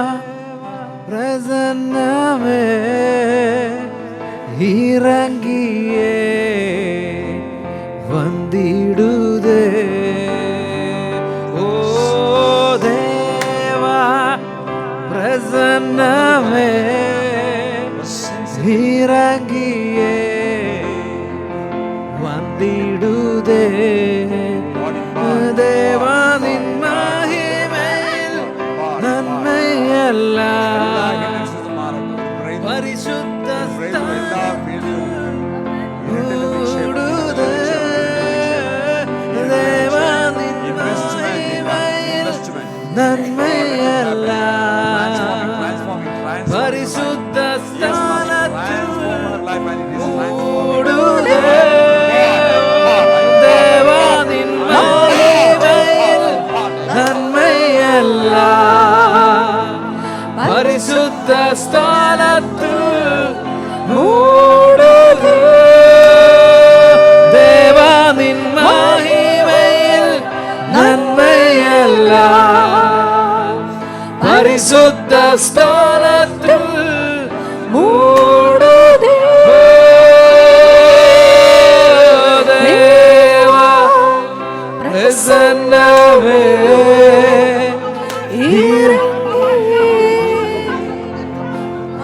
പ്രസന്നമേ ഇറങ്ങിയേ വന്നിടുതേ ഓ ദേവാ പ്രസന്നമേ ഇറങ്ങിയേ വന്നിടുതേ ദേവാ നിൻ മഹിമയിൽ നന്മയല്ല പരിശുദ്ധ ദേവാ നിൻ മഹിമയിൽ നന്മയല്ല പരിശുദ്ധ സ്ഥാനത്തിൽ ദേവാ നിൻ മഹിമയിൽ നന്മയല്ല പരിശുദ്ധ സ്ഥാനത്തിൽ ദേവാ നിൻ മഹിമയിൽ നന്മയല്ല പരിശുദ്ധ സ്ഥാനത്തിൽ ദേവാ പ്രസന്നമേ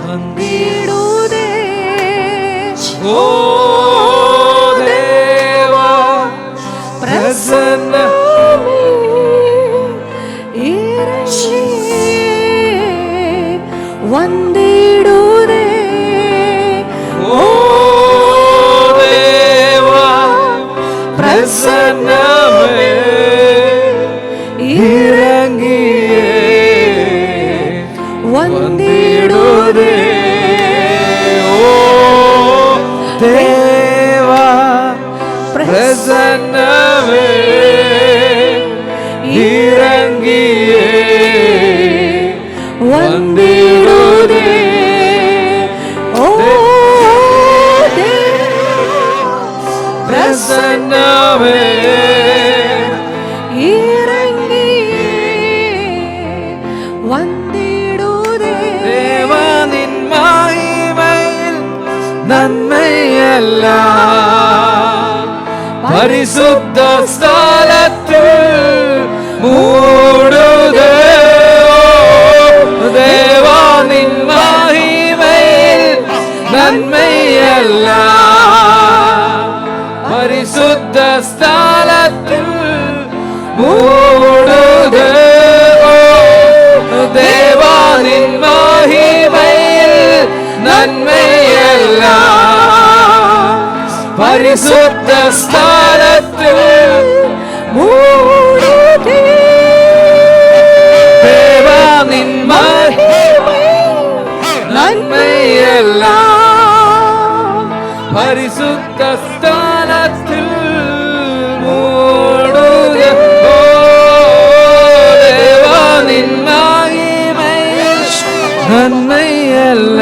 വന്നിടുതേ ഓ ദേവാ പ്രസന്ന വന്നിടുതേ ഓ ദേവാ പ്രസന്നമേ ഇറങ്ങിയേ വന്നിടുതേ ഓ ദേവാ പ്രസന്നമേ ഇറങ്ങിയേ വന്നിടുതേ ഓ പ്രസന്നമേ വന്നിടുതേ ദേവാ നിൻ മഹിമയിൽ നന്മയല്ല പരിശുദ്ധ സ്ഥലത്തിൽ മൂടുതേ ദേവാ നിൻ മഹിമയിൽ നന്മയല്ല പരിശുദ്ധ സ്ഥലത്തിൽ മൂടുതേ ദേവാ നിൻ മഹിമയിൽ നന്മയല്ല പരിശുദ്ധ സ്ഥലത്തിൽ മൂടുതേ ദേവാ നിൻ മഹിമയിൽ നന്മയല്ല പരിശുദ്ധ സ്ഥലത്തിൽ മൂടുതേ ഓ ദേവാ നിൻ മഹിമയിൽ നന്മയല്ല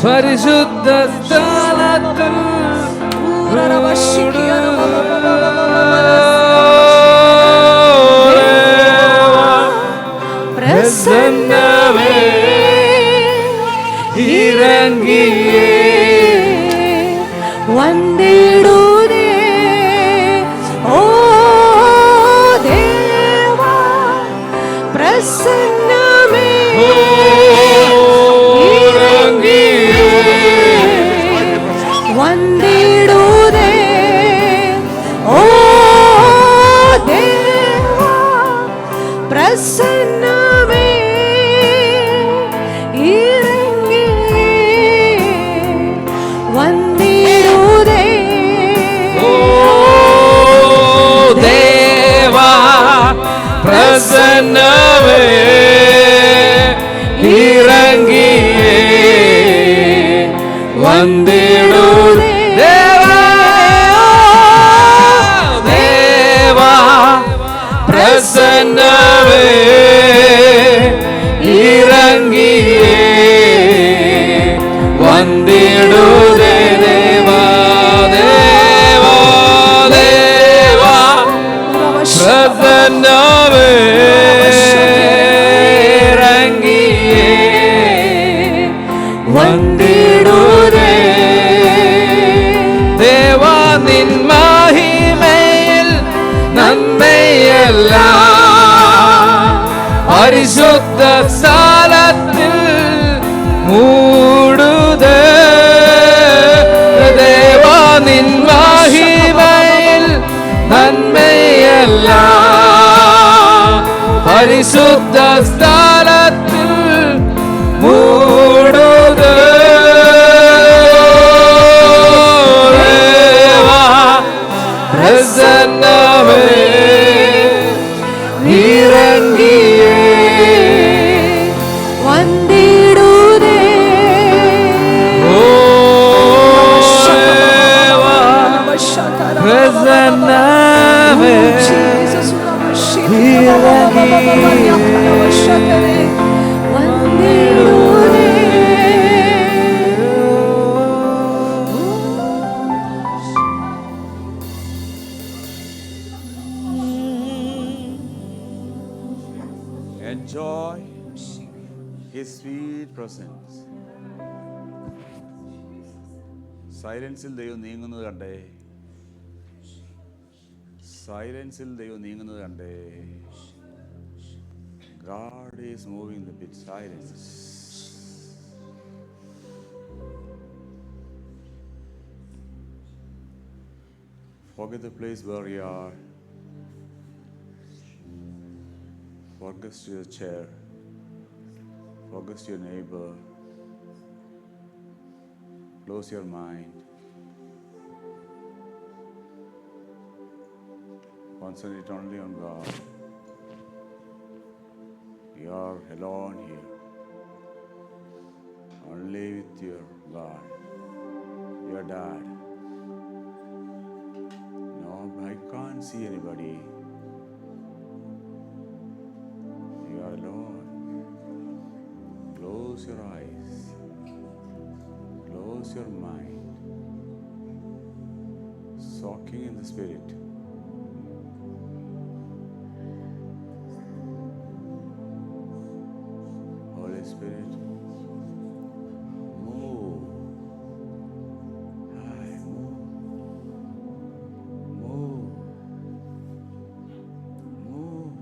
പരിശുദ്ധ സ്ഥലത്തിൽ പ്രസന്നമേ ഇറങ്ങിയേ വന്നിടുതേ ഓ ദേവാ പ്രസന്നമേ വന്നിടുതേ ഓ ദേവാ പ്രസന്നമേ ഇറങ്ങിയേ വന്നിടുതേ ഓ ദേവാ പ്രസന്നമേ ഇറങ്ങിയേ വന്നിടുതേ ദേവാ ദേവാ പ്രസന്നമേ പരിശുദ്ധ സ്ഥലത്തിൽ മൂടുതേ ദേവാ നിൻ മഹിമയിൽ നന്മയെല്ലാം പരിശുദ്ധ സ്ഥലത്തിൽ മൂടുതേ ദേവാ പ്രസന്നമേ ഇറങ്ങിയേ വന്ദിടുതേ ഓ ദേവാ പ്രസന്നമേ Enjoy His sweet presence. സൈലൻസിൽ ദൈവം നീങ്ങുന്നത് കണ്ടേ. സൈലൻസിൽ ദൈവം നീങ്ങുന്നത് കണ്ടേ. God is moving the bit silence. Forget the place where you are. Forget your chair. Forget your neighbor. Close your mind. Concentrate only on God. You are alone here. Only with your God. Your dad. No, I can't see anybody. You are alone. Close your eyes. Close your mind. Soaking in the Spirit. Holy Spirit, move. Hi, move. Move. Move.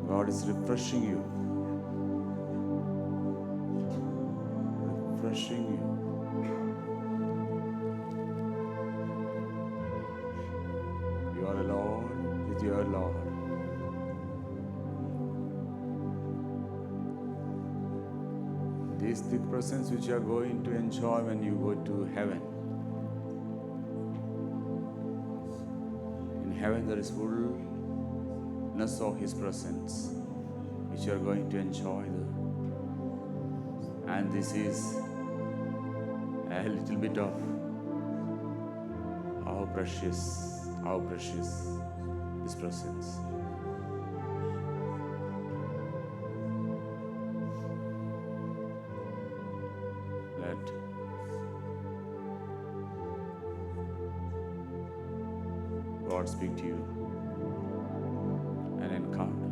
God is refreshing you. Refreshing you. You are alone with your Lord. This is the presence which you are going to enjoy when you go to heaven. In heaven there is fullness of His presence, which you are going to enjoy there. And this is a little bit of how precious this presence. Let God speak to you and encounter.